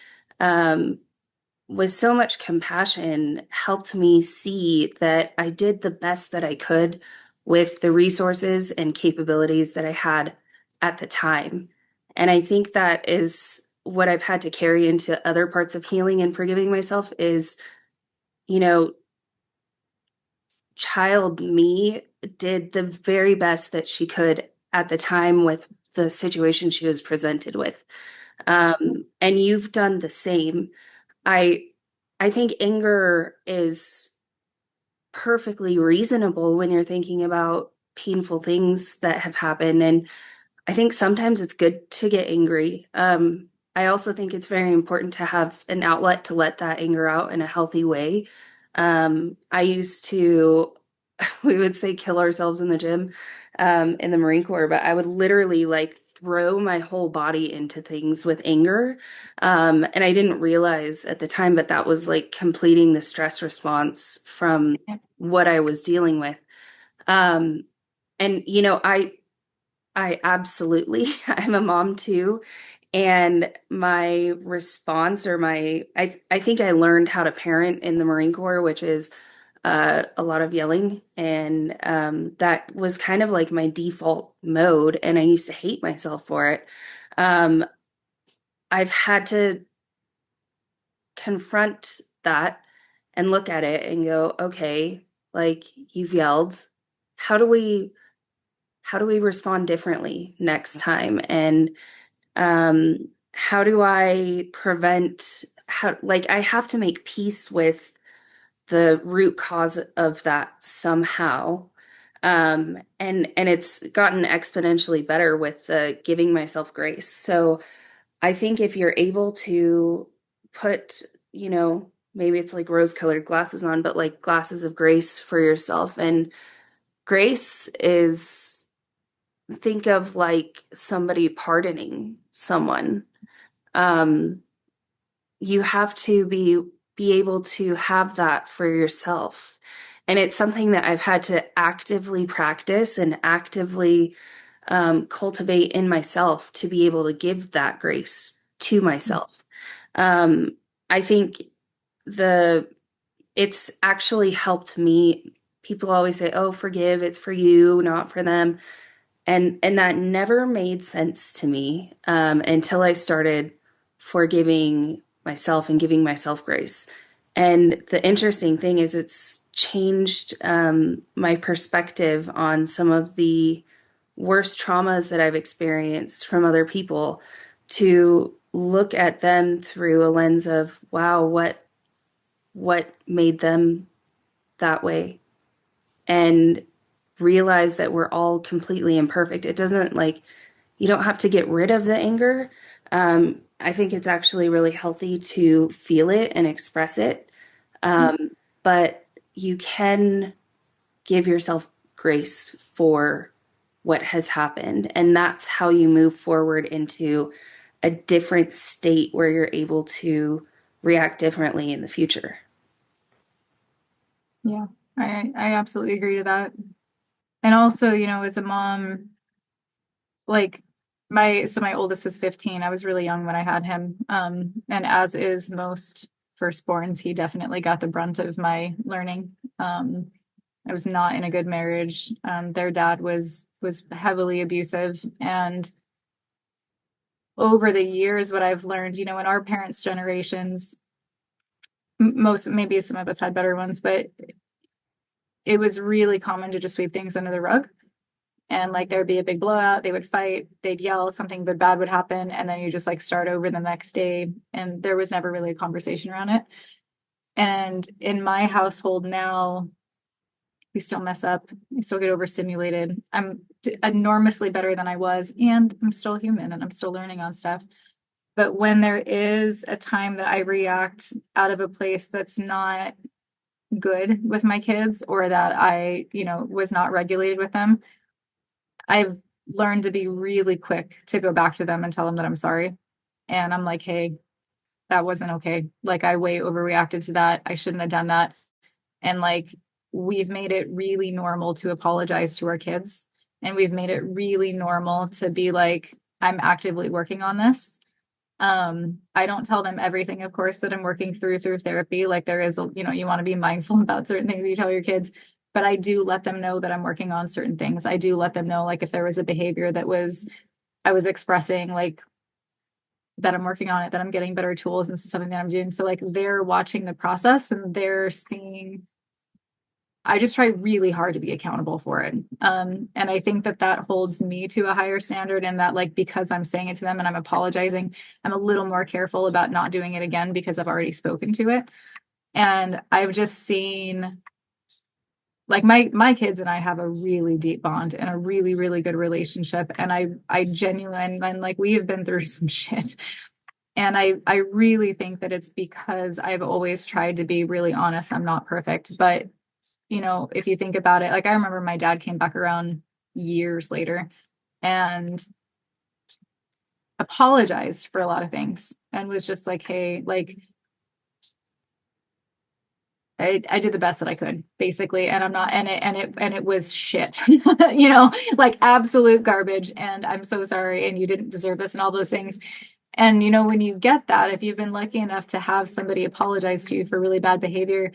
with so much compassion, helped me see that I did the best that I could with the resources and capabilities that I had at the time. And I think that is what I've had to carry into other parts of healing and forgiving myself is, you know, child me did the very best that she could at the time with the situation she was presented with. And you've done the same. I I think anger is perfectly reasonable when you're thinking about painful things that have happened. And I think sometimes it's good to get angry. I also think it's very important to have an outlet to let that anger out in a healthy way. I used to, we would say kill ourselves in the gym, in the Marine Corps, but I would literally like throw my whole body into things with anger. And I didn't realize at the time, but that was like completing the stress response from what I was dealing with. And I absolutely, I'm a mom too. And my response or I think I learned how to parent in the Marine Corps, which is a lot of yelling. And that was kind of like my default mode. And I used to hate myself for it. I've had to confront that and look at it and go, okay, like you've yelled. How do we respond differently next time? And how do I prevent I have to make peace with the root cause of that somehow. And it's gotten exponentially better with the giving myself grace. So I think if you're able to put, maybe it's like rose-colored glasses on, but like glasses of grace for yourself. And grace is, think of like somebody pardoning someone. You have to be able to have that for yourself. And it's something that I've had to actively practice and actively cultivate in myself to be able to give that grace to myself. I think it's actually helped me. People always say, oh, forgive, it's for you, not for them. And that never made sense to me until I started forgiving myself and giving myself grace. And the interesting thing is it's changed my perspective on some of the worst traumas that I've experienced from other people, to look at them through a lens of, wow, what made them that way, and realize that we're all completely imperfect. It doesn't, like, you don't have to get rid of the anger. I think it's actually really healthy to feel it and express it. But you can give yourself grace for what has happened. And that's how you move forward into a different state where you're able to react differently in the future. Yeah, I absolutely agree to that. And also, you know, as a mom, like my oldest is 15. I was really young when I had him. And as is most firstborns, he definitely got the brunt of my learning. I was not in a good marriage. Their dad was heavily abusive, and over the years, what I've learned, you know, in our parents' generations, most, maybe some of us had better ones, but it was really common to just sweep things under the rug. And like there would be a big blowout, they would fight, they'd yell, something bad would happen, and then you just like start over the next day. And there was never really a conversation around it. And in my household now, we still mess up. I still get overstimulated. I'm enormously better than I was, and I'm still human and I'm still learning on stuff. But when there is a time that I react out of a place that's not good with my kids, or that I, you know, was not regulated with them, I've learned to be really quick to go back to them and tell them that I'm sorry. And I'm like, hey, that wasn't okay. Like, I way overreacted to that. I shouldn't have done that. And like, we've made it really normal to apologize to our kids. And we've made it really normal to be like, I'm actively working on this. I don't tell them everything, of course, that I'm working through therapy. Like, there is, you know, you want to be mindful about certain things you tell your kids, but I do let them know that I'm working on certain things. I do let them know, like, if there was a behavior that I was expressing, like, that I'm working on it, that I'm getting better tools, and this is something that I'm doing. So like, they're watching the process and they're seeing, I just try really hard to be accountable for it. And I think that that holds me to a higher standard, and that, like, because I'm saying it to them and I'm apologizing, I'm a little more careful about not doing it again because I've already spoken to it. And I've just seen, like, my kids and I have a really deep bond and a really, really good relationship. And I genuinely, and like, we have been through some shit. And I really think that it's because I've always tried to be really honest. I'm not perfect, but you know, if you think about it, like, I remember my dad came back around years later and apologized for a lot of things and was just like, hey, like, I did the best that I could, basically, and I'm not, and it was shit, you know, like absolute garbage, and I'm so sorry, and you didn't deserve this, and all those things. And you know, when you get that, if you've been lucky enough to have somebody apologize to you for really bad behavior,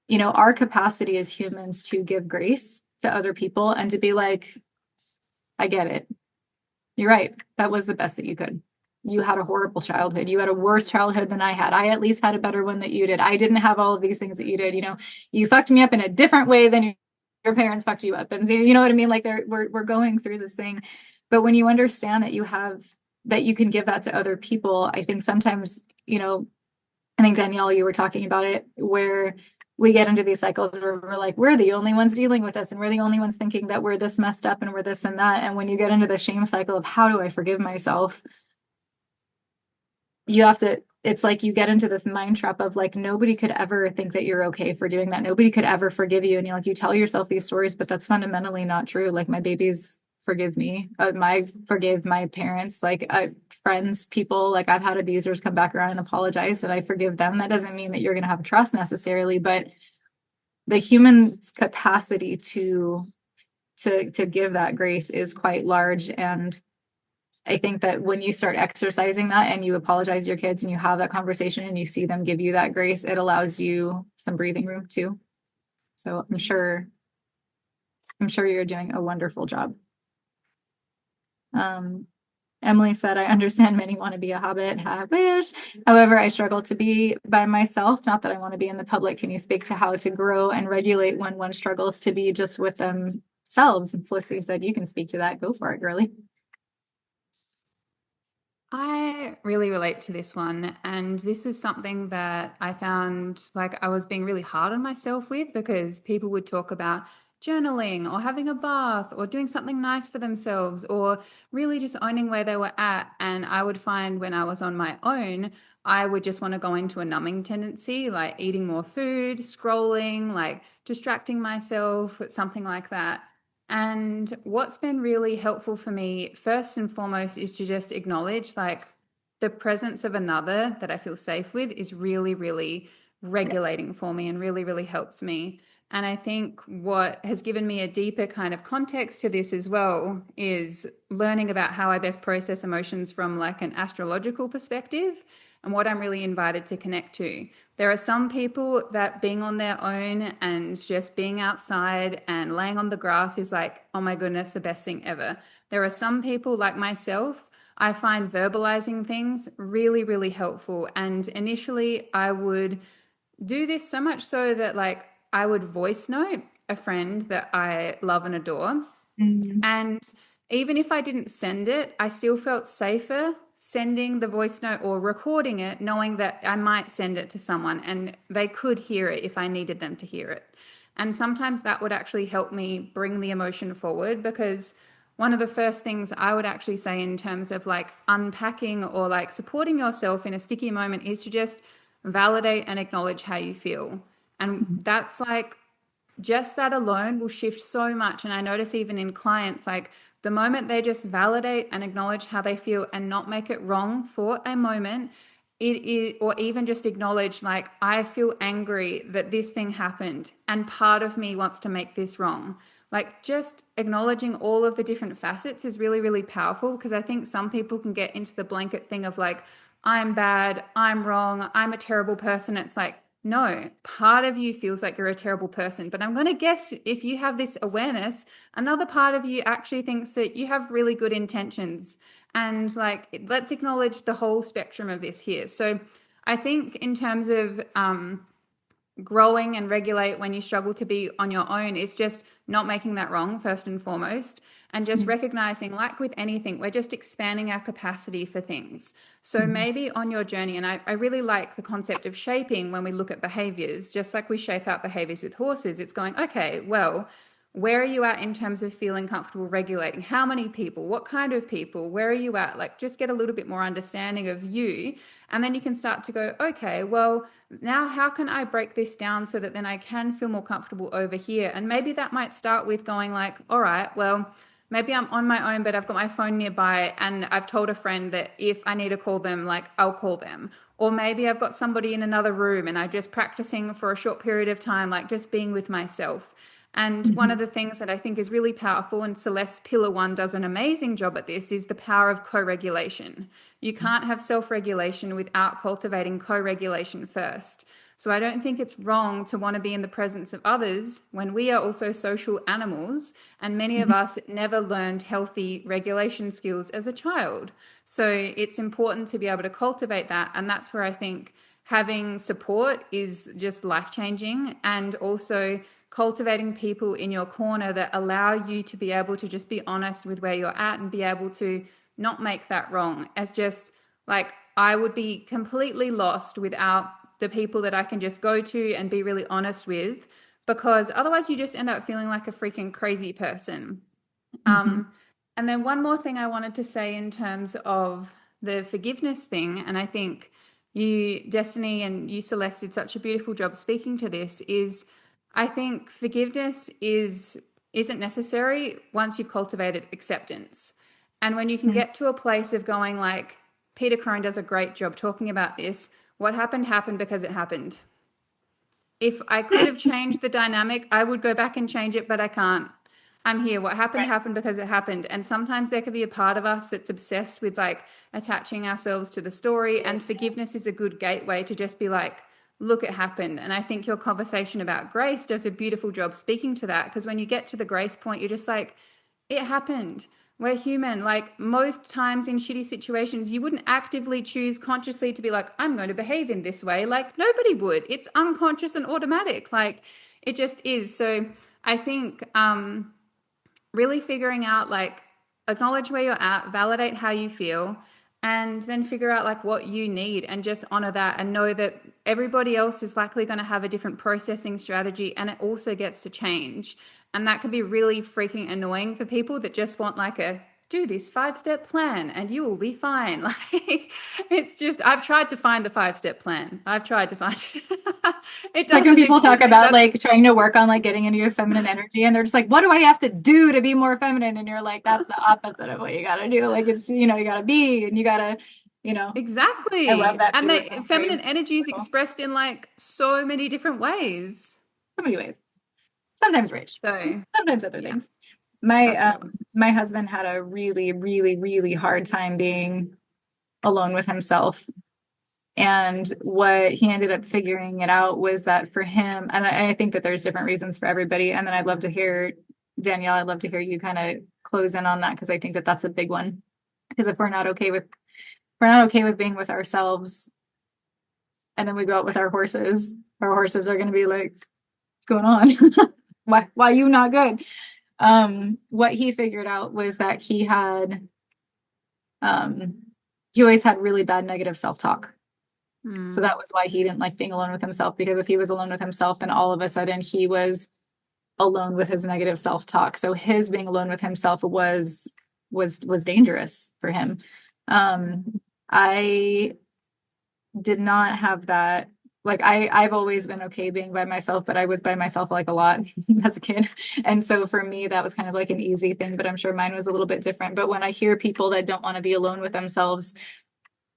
you know, our capacity as humans to give grace to other people and to be like, I get it. You're right. That was the best that you could. You had a horrible childhood. You had a worse childhood than I had. I at least had a better one that you did. I didn't have all of these things that you did. You know, you fucked me up in a different way than your parents fucked you up. And you know what I mean? Like, we're going through this thing. But when you understand that that you can give that to other people, I think sometimes, you know, I think Danielle, you were talking about it, where we get into these cycles where we're like, we're the only ones dealing with this, and we're the only ones thinking that we're this messed up and we're this and that. And when you get into the shame cycle of how do I forgive myself, you have to, it's like you get into this mind trap of like, nobody could ever think that you're okay for doing that. Nobody could ever forgive you. And you're like, you tell yourself these stories, but that's fundamentally not true. Like, my babies forgive me. Forgive my parents, like, friends, people, like, I've had abusers come back around and apologize, and I forgive them. That doesn't mean that you're going to have trust necessarily, but the human's capacity to give that grace is quite large. And I think that when you start exercising that and you apologize to your kids and you have that conversation and you see them give you that grace, it allows you some breathing room too. So I'm sure you're doing a wonderful job. Emily said, I understand many want to be a hobbit. I wish. However, I struggle to be by myself. Not that I want to be in the public. Can you speak to how to grow and regulate when one struggles to be just with them selves. And Felicity said, you can speak to that. Go for it, girly. I really relate to this one. And this was something that I found like I was being really hard on myself with, because people would talk about journaling or having a bath or doing something nice for themselves or really just owning where they were at. And I would find when I was on my own, I would just want to go into a numbing tendency, like eating more food, scrolling, like distracting myself, something like that. And what's been really helpful for me, first and foremost, is to just acknowledge like the presence of another that I feel safe with is really, really regulating for me and really, really helps me. And I think what has given me a deeper kind of context to this as well is learning about how I best process emotions from like an astrological perspective and what I'm really invited to connect to. There are some people that being on their own and just being outside and laying on the grass is like, oh my goodness, the best thing ever. There are some people like myself, I find verbalizing things really, really helpful. And initially, I would do this so much so that like I would voice note a friend that I love and adore. Mm. And even if I didn't send it, I still felt safer sending the voice note or recording it, knowing that I might send it to someone and they could hear it if I needed them to hear it. And sometimes that would actually help me bring the emotion forward, because one of the first things I would actually say in terms of like unpacking or like supporting yourself in a sticky moment is to just validate and acknowledge how you feel. And that's like just that alone will shift so much. And I notice even in clients, like the moment they just validate and acknowledge how they feel and not make it wrong for a moment, it is, or even just acknowledge, like, I feel angry that this thing happened and part of me wants to make this wrong. Like, just acknowledging all of the different facets is really, really powerful, because I think some people can get into the blanket thing of like, I'm bad, I'm wrong, I'm a terrible person. It's like, no, part of you feels like you're a terrible person. But I'm going to guess if you have this awareness, another part of you actually thinks that you have really good intentions. And like, let's acknowledge the whole spectrum of this here. So I think in terms of growing and regulate when you struggle to be on your own is just not making that wrong first and foremost, and just recognizing, like with anything, we're just expanding our capacity for things. So maybe on your journey, and I really like the concept of shaping when we look at behaviors, just like we shape out behaviors with horses. It's going, okay, well, where are you at in terms of feeling comfortable regulating? How many people? What kind of people? Where are you at? Like, just get a little bit more understanding of you. And then you can start to go, okay, well, now how can I break this down so that then I can feel more comfortable over here? And maybe that might start with going like, all right, well, maybe I'm on my own, but I've got my phone nearby and I've told a friend that if I need to call them, like I'll call them. Or maybe I've got somebody in another room and I'm just practicing for a short period of time, like just being with myself. And one of the things that I think is really powerful, and Celeste Pillar One does an amazing job at this, is the power of co-regulation. You can't have self-regulation without cultivating co-regulation first. So I don't think it's wrong to want to be in the presence of others when we are also social animals, and many of us never learned healthy regulation skills as a child. So it's important to be able to cultivate that, and that's where I think having support is just life-changing, and also cultivating people in your corner that allow you to be able to just be honest with where you're at and be able to not make that wrong. As just like, I would be completely lost without the people that I can just go to and be really honest with, because otherwise you just end up feeling like a freaking crazy person. And then one more thing I wanted to say in terms of the forgiveness thing, and I think you, Destiny, and you, Celeste, did such a beautiful job speaking to this, is I think forgiveness isn't necessary once you've cultivated acceptance. And when you can get to a place of going like, Peter Crone does a great job talking about this, what happened happened because it happened. If I could have changed the dynamic, I would go back and change it, but I can't. I'm here. What happened happened because it happened. And sometimes there could be a part of us that's obsessed with like attaching ourselves to the story, and forgiveness is a good gateway to just be like, look, it happened. And I think your conversation about grace does a beautiful job speaking to that, because when you get to the grace point, you're just like, it happened. We're human. Like most times in shitty situations, you wouldn't actively choose consciously to be like, I'm going to behave in this way. Like nobody would. It's unconscious and automatic. Like it just is. So I think really figuring out like acknowledge where you're at, validate how you feel, and then figure out like what you need and just honor that and know that everybody else is likely going to have a different processing strategy and it also gets to change. And that can be really freaking annoying for people that just want like a do this 5-step plan and you will be fine. Like it's just I've tried to find the 5-step plan. I've tried to find it. It Like when doesn't people talk exist. about That's like trying to work on like getting into your feminine energy and they're just like, what do I have to do to be more feminine? And you're like, that's the opposite of what you got to do. Like it's, you got to be and you got to, I love exactly. that And too. the feminine energy is Cool. expressed in like so many different ways. So many ways. Sometimes rage, So sometimes other yeah, things. that's what My I want to say. my husband had a really, really, really hard time being alone with himself. And what he ended up figuring it out was that for him, and I think that there's different reasons for everybody. And then I'd love to hear, Danielle, I'd love to hear you kind of close in on that because I think that that's a big one. Because if we're not okay with being with ourselves, and then we go out with our horses are going to be like, what's going on? Why you not good? What he figured out was that he always had really bad negative self-talk. So that was why he didn't like being alone with himself, because if he was alone with himself, then all of a sudden he was alone with his negative self-talk. So his being alone with himself was dangerous for him. I did not have that. Like I've always been okay being by myself, but I was by myself like a lot as a kid. And so for me, that was kind of like an easy thing, but I'm sure mine was a little bit different. But when I hear people that don't want to be alone with themselves,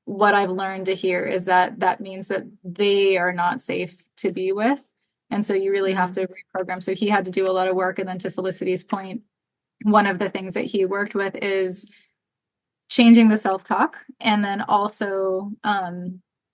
what I've learned to hear is that means that they are not safe to be with. And so you really have to reprogram. So he had to do a lot of work. And then to Felicity's point, one of the things that he worked with is changing the self-talk and then also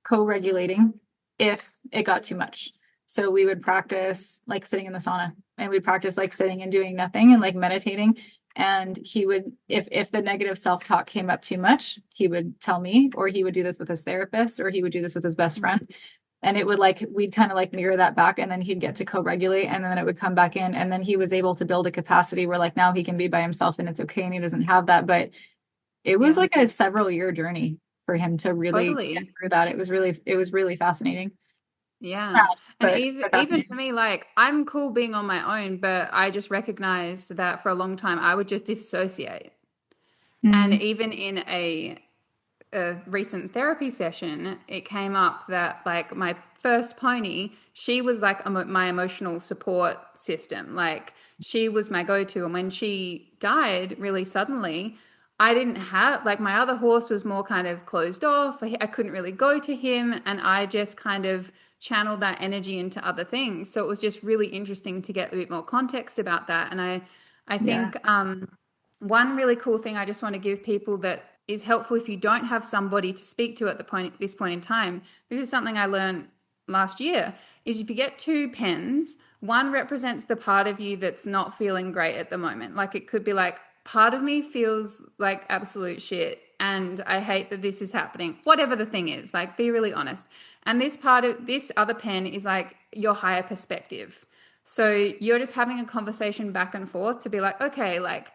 co-regulating if it got too much. So we would practice like sitting in the sauna and we'd practice like sitting and doing nothing and like meditating. And he would, if the negative self-talk came up too much, he would tell me, or he would do this with his therapist, or he would do this with his best friend. And it would like, we'd kind of like mirror that back and then he'd get to co-regulate and then it would come back in. And then he was able to build a capacity where like now he can be by himself and it's okay and he doesn't have that. But it was like a several year journey for him to really get through that. It was really fascinating. Yeah. Sad, And but even for me, like I'm cool being on my own, but I just recognized that for a long time I would just disassociate. And even in a recent therapy session, it came up that like my first pony, she was like my emotional support system. Like she was my go-to. And when she died really suddenly, I didn't have like my other horse was more kind of closed off. I couldn't really go to him, and I just kind of channeled that energy into other things. So it was just really interesting to get a bit more context about that. And I think one really cool thing I just want to give people that is helpful if you don't have somebody to speak to at this point in time. This is something I learned last year, is if you get two pens, one represents the part of you that's not feeling great at the moment. Like it could be like, part of me feels like absolute shit and I hate that this is happening. Whatever the thing is, like be really honest. And this other pen is like your higher perspective. So you're just having a conversation back and forth to be like, okay, like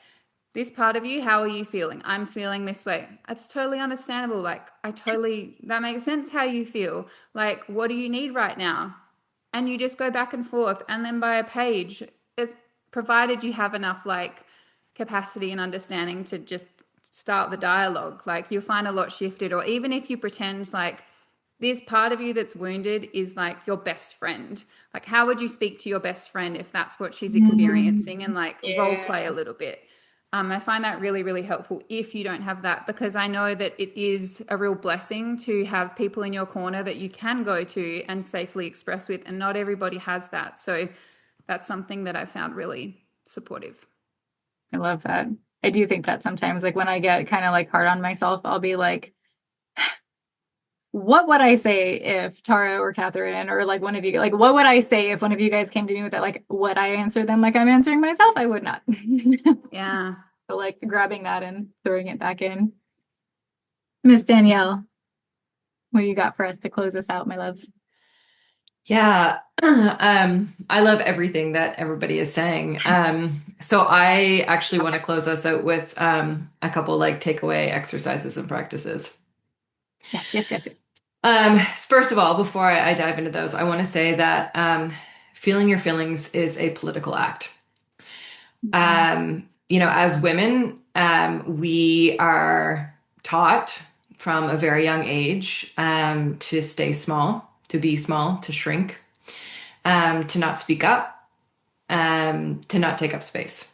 this part of you, how are you feeling? I'm feeling this way. That's totally understandable. Like that makes sense how you feel. Like, what do you need right now? And you just go back and forth. And then by a page, it's provided you have enough like capacity and understanding to just start the dialogue. Like you'll find a lot shifted. Or even if you pretend like this part of you that's wounded is like your best friend. Like how would you speak to your best friend if that's what she's experiencing, and like role play a little bit. I find that really, really helpful if you don't have that, because I know that it is a real blessing to have people in your corner that you can go to and safely express with, and not everybody has that. So that's something that I found really supportive. I love that. I do think that sometimes like when I get kind of like hard on myself, I'll be like, what would I say if Tara or Catherine or like one of you, like what would I say if one of you guys came to me with that? Like, would I answer them like I'm answering myself? I would not. Yeah. So like grabbing that and throwing it back in. Miss Danielle, what do you got for us to close us out, my love? Yeah. I love everything that everybody is saying. So I actually want to close us out with a couple like takeaway exercises and practices. Yes, yes, yes, yes. First of all, before I dive into those, I want to say that feeling your feelings is a political act. As women, we are taught from a very young age to stay small, to be small, to shrink, to not speak up, to not take up space.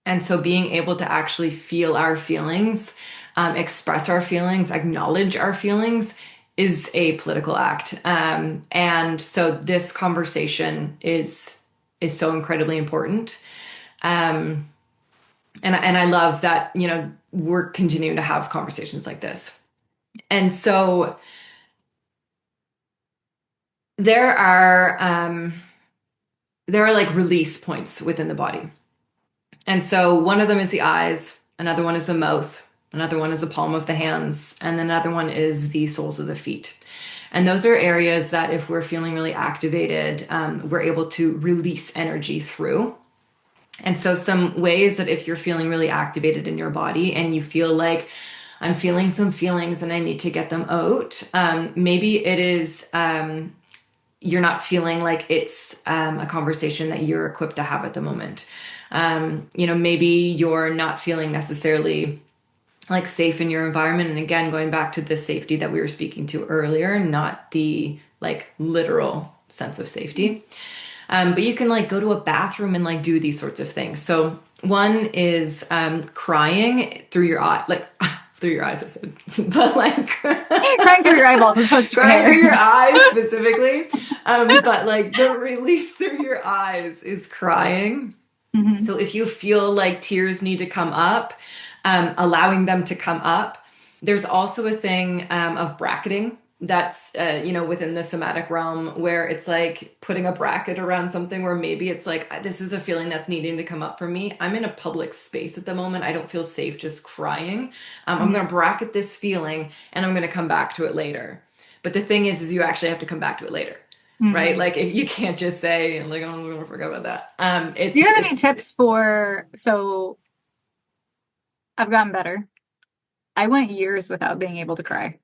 And so being able to actually feel our feelings, express our feelings, acknowledge our feelings is a political act. And so this conversation is so incredibly important. And I love that, we're continuing to have conversations like this. And so there are like release points within the body. And so one of them is the eyes, another one is the mouth, another one is the palm of the hands, and another one is the soles of the feet. And those are areas that if we're feeling really activated, we're able to release energy through. And so some ways that if you're feeling really activated in your body and you feel like I'm feeling some feelings and I need to get them out, maybe it is you're not feeling like it's a conversation that you're equipped to have at the moment. Maybe you're not feeling necessarily like safe in your environment. And again, going back to the safety that we were speaking to earlier, not the like literal sense of safety. But you can like go to a bathroom and like do these sorts of things. So one is crying through your eye, like through your eyes, I said, but like crying through your eyeballs as opposed to your crying hair. through your eyes specifically. But like the release through your eyes is crying. Mm-hmm. So if you feel like tears need to come up, allowing them to come up. There's also a thing of bracketing that's, within the somatic realm where it's like putting a bracket around something where maybe it's like, this is a feeling that's needing to come up for me. I'm in a public space at the moment. I don't feel safe just crying. I'm going to bracket this feeling and I'm going to come back to it later. But the thing is you actually have to come back to it later. Mm-hmm. Right? Like you can't just say, like, oh, I'm going to forget about that. Do you have any tips so I've gotten better. I went years without being able to cry.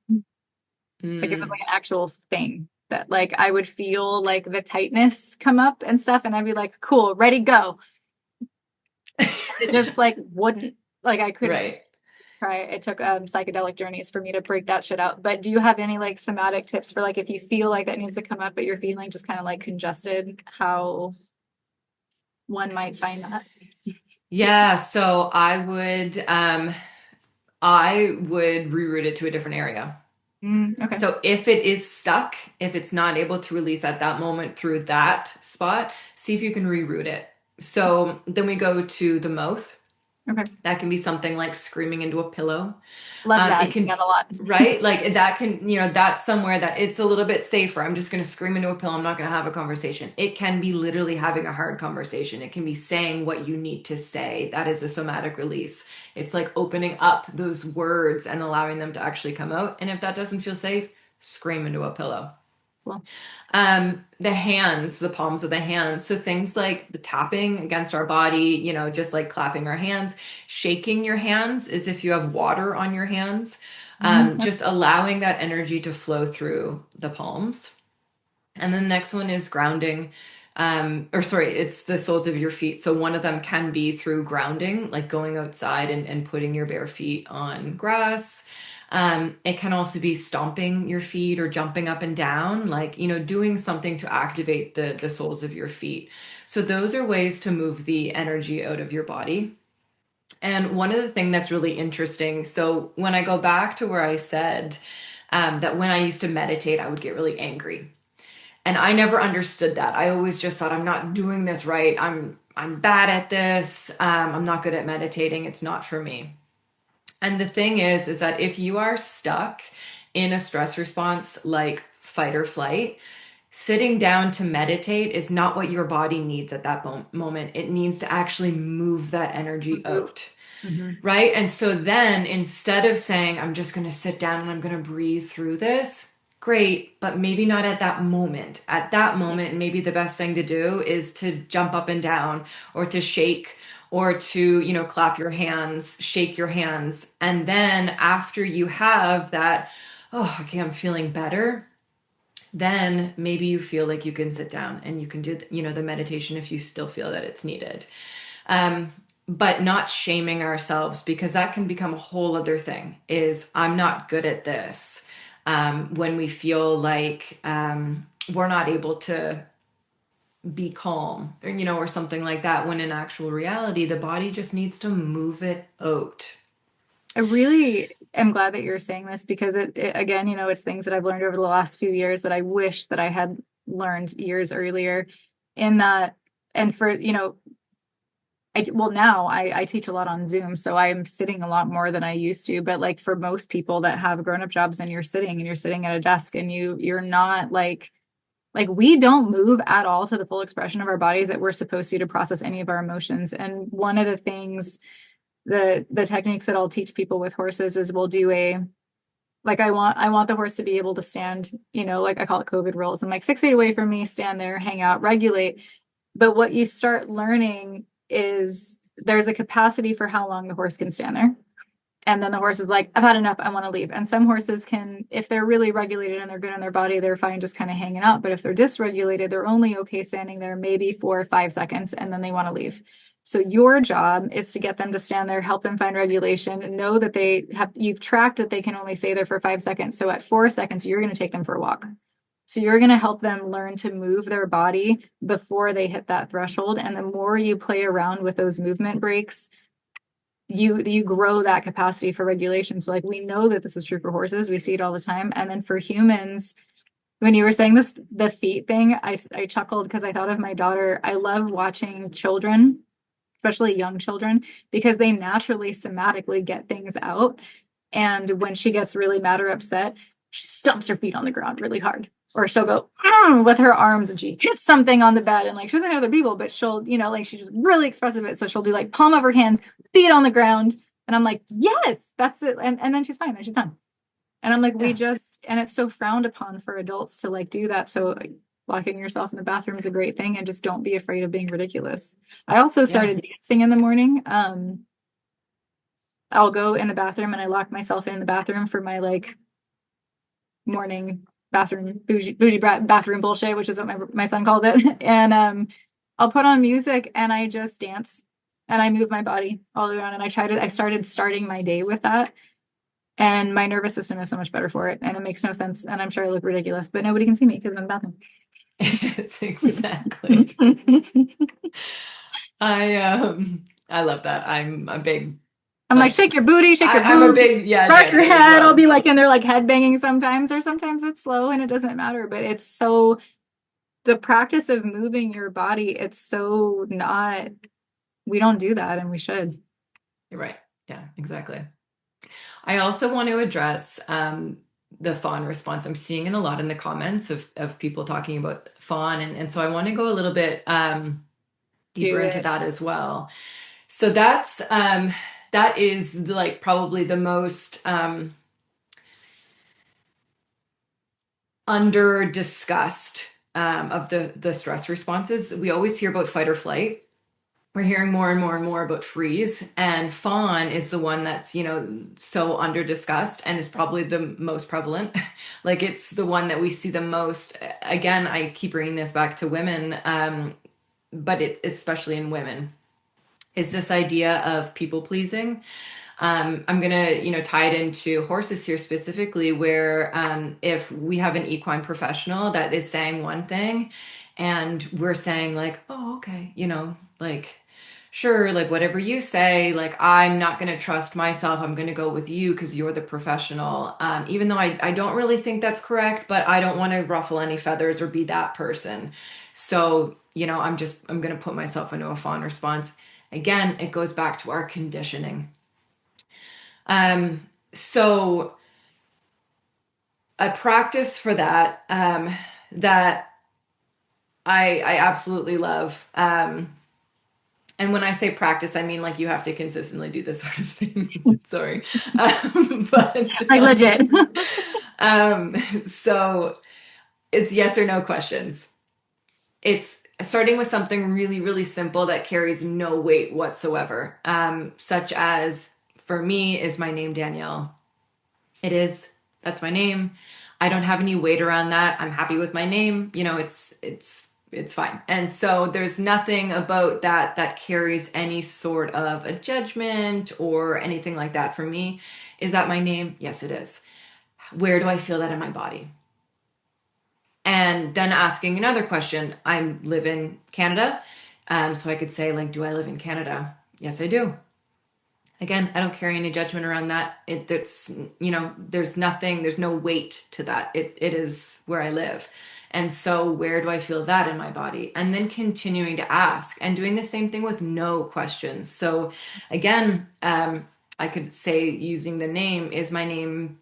Like it was like an actual thing that like I would feel like the tightness come up and stuff and I'd be like, cool, ready, go. It just like wouldn't, like I couldn't cry. It took psychedelic journeys for me to break that shit out. But do you have any like somatic tips for like if you feel like that needs to come up but you're feeling just kind of like congested, how one might find that? Yeah, so I would reroute it to a different area. Okay. So if it is stuck, if it's not able to release at that moment through that spot, see if you can reroute it. So then we go to the mouth. Okay. That can be something like screaming into a pillow. Love that. It can get a lot. Right? Like that can, that's somewhere that it's a little bit safer. I'm just going to scream into a pillow. I'm not going to have a conversation. It can be literally having a hard conversation. It can be saying what you need to say. That is a somatic release. It's like opening up those words and allowing them to actually come out. And if that doesn't feel safe, scream into a pillow. Cool. The hands, the palms of the hands. So things like the tapping against our body, just like clapping our hands, shaking your hands as if you have water on your hands, just allowing that energy to flow through the palms. And then the next one is grounding, it's the soles of your feet. So one of them can be through grounding, like going outside and putting your bare feet on grass. It can also be stomping your feet or jumping up and down, like, doing something to activate the soles of your feet. So those are ways to move the energy out of your body. And one of the things that's really interesting, so when I go back to where I said that when I used to meditate, I would get really angry. And I never understood that. I always just thought, I'm not doing this right. I'm bad at this. I'm not good at meditating. It's not for me. And the thing is that if you are stuck in a stress response like fight or flight, sitting down to meditate is not what your body needs at that moment. It needs to actually move that energy out. Mm-hmm. Right? And so then instead of saying, I'm just going to sit down and I'm going to breathe through this, great, but maybe not at that moment. At that moment, maybe the best thing to do is to jump up and down, or to shake, or to, clap your hands, shake your hands. And then after you have that, oh, okay, I'm feeling better, then maybe you feel like you can sit down and you can do, the meditation if you still feel that it's needed. But not shaming ourselves, because that can become a whole other thing, is I'm not good at this. When we feel like we're not able to be calm, or something like that, when in actual reality, the body just needs to move it out. I really am glad that you're saying this, because it again, it's things that I've learned over the last few years that I wish that I had learned years earlier. In that, and for, now I teach a lot on Zoom, so I'm sitting a lot more than I used to. But like for most people that have grown-up jobs, and you're sitting at a desk, and you're not like we don't move at all to the full expression of our bodies that we're supposed to process any of our emotions. And one of the things, the techniques that I'll teach people with horses is we'll do I want the horse to be able to stand, like I call it COVID rolls. I'm like 6 feet away from me, stand there, hang out, regulate. But what you start learning is there's a capacity for how long the horse can stand there. And then the horse is like, I've had enough, I want to leave. And some horses can, if they're really regulated and they're good in their body, they're fine just kind of hanging out. But if they're dysregulated, they're only okay standing there maybe for 5 seconds, and then they want to leave. So your job is to get them to stand there, help them find regulation, know that you've tracked that they can only stay there for 5 seconds. So at 4 seconds, you're going to take them for a walk. So you're going to help them learn to move their body before they hit that threshold. And the more you play around with those movement breaks, you grow that capacity for regulation. So like, we know that this is true for horses. We see it all the time. And then for humans, when you were saying this, the feet thing, I chuckled because I thought of my daughter. I love watching children, especially young children, because they naturally somatically get things out. And when she gets really mad or upset, she stumps her feet on the ground really hard. Or she'll go with her arms, and she hits something on the bed, and like she doesn't know other people, but she'll, like she's just really expressive. So she'll do like palm of her hands, feet on the ground. And I'm like, yes, that's it. And then she's fine. Then she's done. And I'm like, and it's so frowned upon for adults to like do that. So like, locking yourself in the bathroom is a great thing, and just don't be afraid of being ridiculous. I also started dancing in the morning. I'll go in the bathroom and I lock myself in the bathroom for my like morning bathroom bougie bathroom bullshit, which is what my son calls it. And I'll put on music and I just dance and I move my body all around. And I started starting my day with that. And my nervous system is so much better for it. And it makes no sense. And I'm sure I look ridiculous, but nobody can see me because I'm in the bathroom. It's exactly. I love that. I'm like, shake your booty, shake your boobs, I'm a big, rock your head. Well. I'll be like in there like head banging sometimes, or sometimes it's slow and it doesn't matter. But it's so, the practice of moving your body, it's so not, we don't do that, and we should. You're right. Yeah, exactly. I also want to address the fawn response. I'm seeing it a lot in the comments of people talking about fawn. And so I want to go a little bit deeper into that as well. So that is like probably the most under discussed of the stress responses. We always hear about fight or flight. We're hearing more and more and more about freeze, and fawn is the one that's, so under discussed and is probably the most prevalent. Like, it's the one that we see the most. Again, I keep bringing this back to women, but it's especially in women, is this idea of people pleasing. I'm going to, tie it into horses here specifically, where if we have an equine professional that is saying one thing and we're saying like, oh, okay, like, sure, like whatever you say, like, I'm not going to trust myself. I'm going to go with you because you're the professional. Even though I don't really think that's correct, but I don't want to ruffle any feathers or be that person. So, I'm going to put myself into a fawn response. Again, it goes back to our conditioning. So a practice for that, that I absolutely love. And when I say practice, I mean like you have to consistently do this sort of thing. Sorry. But like legit. So it's yes or no questions. It's starting with something really, really simple that carries no weight whatsoever, such as, for me, is my name Danielle? It is. That's my name. I don't have any weight around that. I'm happy with my name. It's fine. And so there's nothing about that that carries any sort of a judgment or anything like that for me. Is that my name? Yes, it is. Where do I feel that in my body? And then asking another question. I live in Canada. So I could say, like, do I live in Canada? Yes, I do. Again, I don't carry any judgment around that. There's nothing, there's no weight to that. It is where I live. And so where do I feel that in my body? And then continuing to ask and doing the same thing with no questions. So again, I could say, using the name, is my name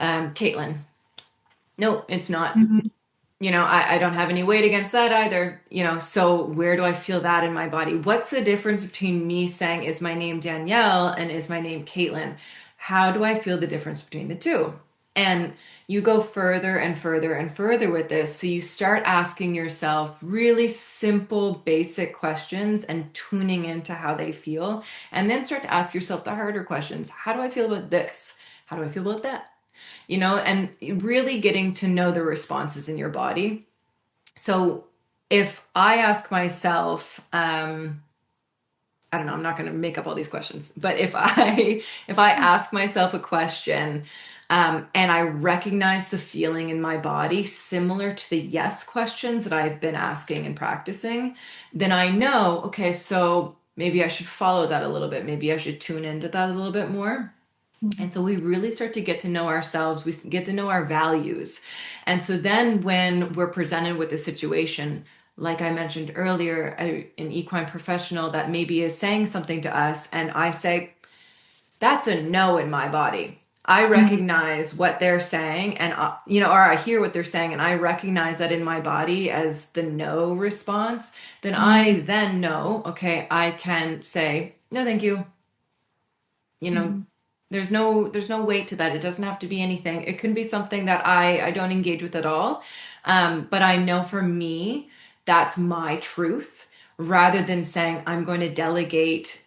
Caitlin? No, it's not. Mhm. I don't have any weight against that either. So where do I feel that in my body? What's the difference between me saying, is my name Danielle, and is my name Caitlin? How do I feel the difference between the two? And you go further and further and further with this. So you start asking yourself really simple, basic questions and tuning into how they feel. And then start to ask yourself the harder questions. How do I feel about this? How do I feel about that? And really getting to know the responses in your body. So if I ask myself, I don't know, I'm not going to make up all these questions, but if I ask myself a question, and I recognize the feeling in my body similar to the yes questions that I've been asking and practicing, then I know, okay, so maybe I should follow that a little bit. Maybe I should tune into that a little bit more. And so we really start to get to know ourselves. We get to know our values. And so then when we're presented with a situation, like I mentioned earlier, an equine professional that maybe is saying something to us, and I say, that's a no in my body. I recognize what they're saying, and or I hear what they're saying, and I recognize that in my body as the no response. Then I then know, okay, I can say, no, thank you. There's no weight to that. It doesn't have to be anything. It can be something that I don't engage with at all. But I know for me, that's my truth, rather than saying I'm going to delegate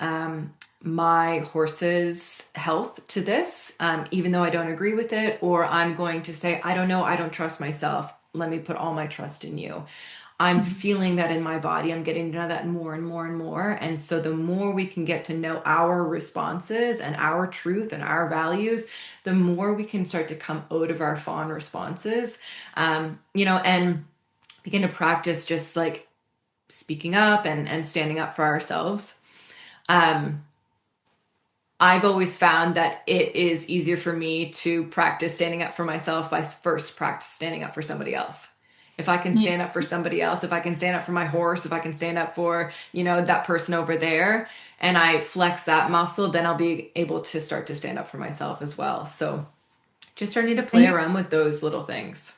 my horse's health to this, even though I don't agree with it, or I'm going to say, I don't know, I don't trust myself. Let me put all my trust in you. I'm feeling that in my body. I'm getting to know that more and more and more. And so the more we can get to know our responses and our truth and our values, the more we can start to come out of our fawn responses, and begin to practice just like speaking up and standing up for ourselves. I've always found that it is easier for me to practice standing up for myself by first practice standing up for somebody else. If I can stand up for somebody else, if I can stand up for my horse, if I can stand up for, that person over there, and I flex that muscle, then I'll be able to start to stand up for myself as well. So just starting to play around with those little things.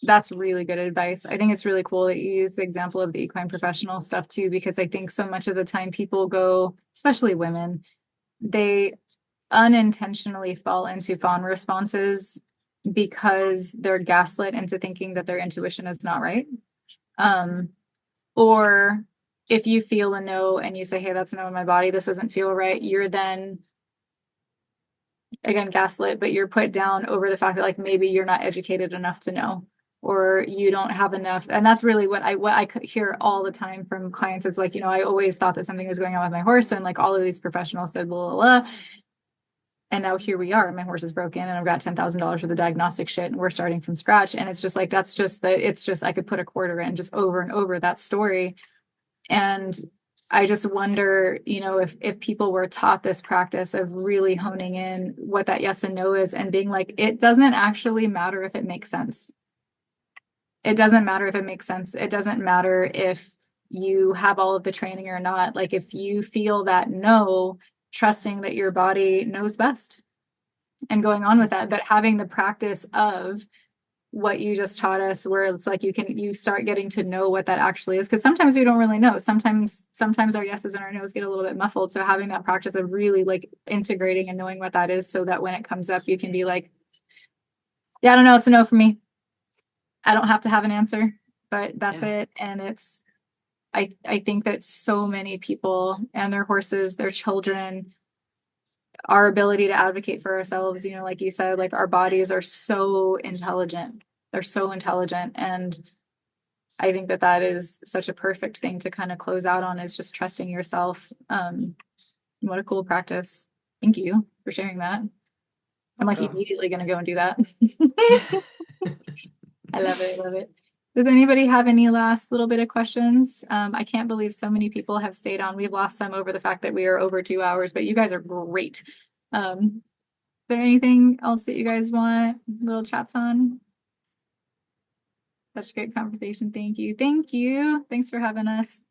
That's really good advice. I think it's really cool that you use the example of the equine professional stuff too, because I think so much of the time people go, especially women, they unintentionally fall into fawn responses because they're gaslit into thinking that their intuition is not right. Or if you feel a no and you say, hey, that's a no in my body, this doesn't feel right, you're then again gaslit, but you're put down over the fact that like maybe you're not educated enough to know, or you don't have enough. And that's really what I could hear all the time from clients. It's like, I always thought that something was going on with my horse, and like all of these professionals said blah blah blah. And now here we are. My horse is broken and I've got $10,000 for the diagnostic shit, and we're starting from scratch. And it's just like, I could put a quarter in just over and over that story. And I just wonder, if people were taught this practice of really honing in what that yes and no is, and being like, it doesn't actually matter if it makes sense. It doesn't matter if it makes sense. It doesn't matter if you have all of the training or not. Like if you feel that no, trusting that your body knows best and going on with that, but having the practice of what you just taught us, where it's like you start getting to know what that actually is, because sometimes we don't really know. Sometimes our yeses and our nos get a little bit muffled. So having that practice of really like integrating and knowing what that is, so that when it comes up, you can be like, Yeah, I don't know. It's a no for me. I don't have to have an answer, but that's Yeah. it. And I think that so many people and their horses, their children, our ability to advocate for ourselves, like you said, like our bodies are so intelligent. They're so intelligent. And I think that that is such a perfect thing to kind of close out on, is just trusting yourself. What a cool practice. Thank you for sharing that. I'm like Oh. immediately going to go and do that. I love it. I love it. Does anybody have any last little bit of questions? I can't believe so many people have stayed on. We've lost some over the fact that we are over 2 hours, but you guys are great. Is there anything else that you guys want little chats on? Such a great conversation. Thank you. Thank you. Thanks for having us.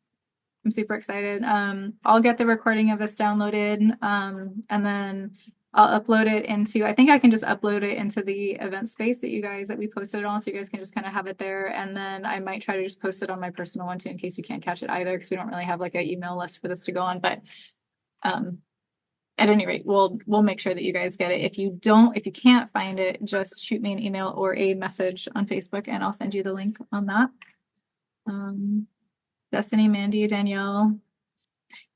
I'm super excited. I'll get the recording of this downloaded, and then I'll upload it into, I think I can just upload it into the event space that we posted it on, so you guys can just kind of have it there. And then I might try to just post it on my personal one too, in case you can't catch it either, because we don't really have like an email list for this to go on. But at any rate, we'll make sure that you guys get it. If you can't find it, just shoot me an email or a message on Facebook, and I'll send you the link on that. Destiny, Mandy, Danielle,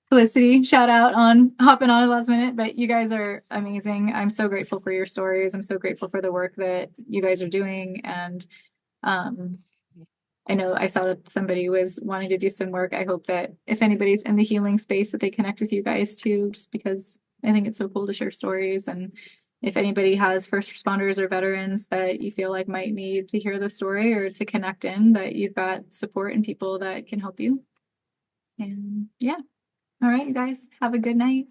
Felicity, shout out on hopping on at the last minute, but you guys are amazing. I'm so grateful for your stories. I'm so grateful for the work that you guys are doing. And I know I saw that somebody was wanting to do some work. I hope that if anybody's in the healing space, that they connect with you guys too, just because I think it's so cool to share stories. And if anybody has first responders or veterans that you feel like might need to hear the story or to connect in, that you've got support and people that can help you. And yeah. All right, you guys, have a good night.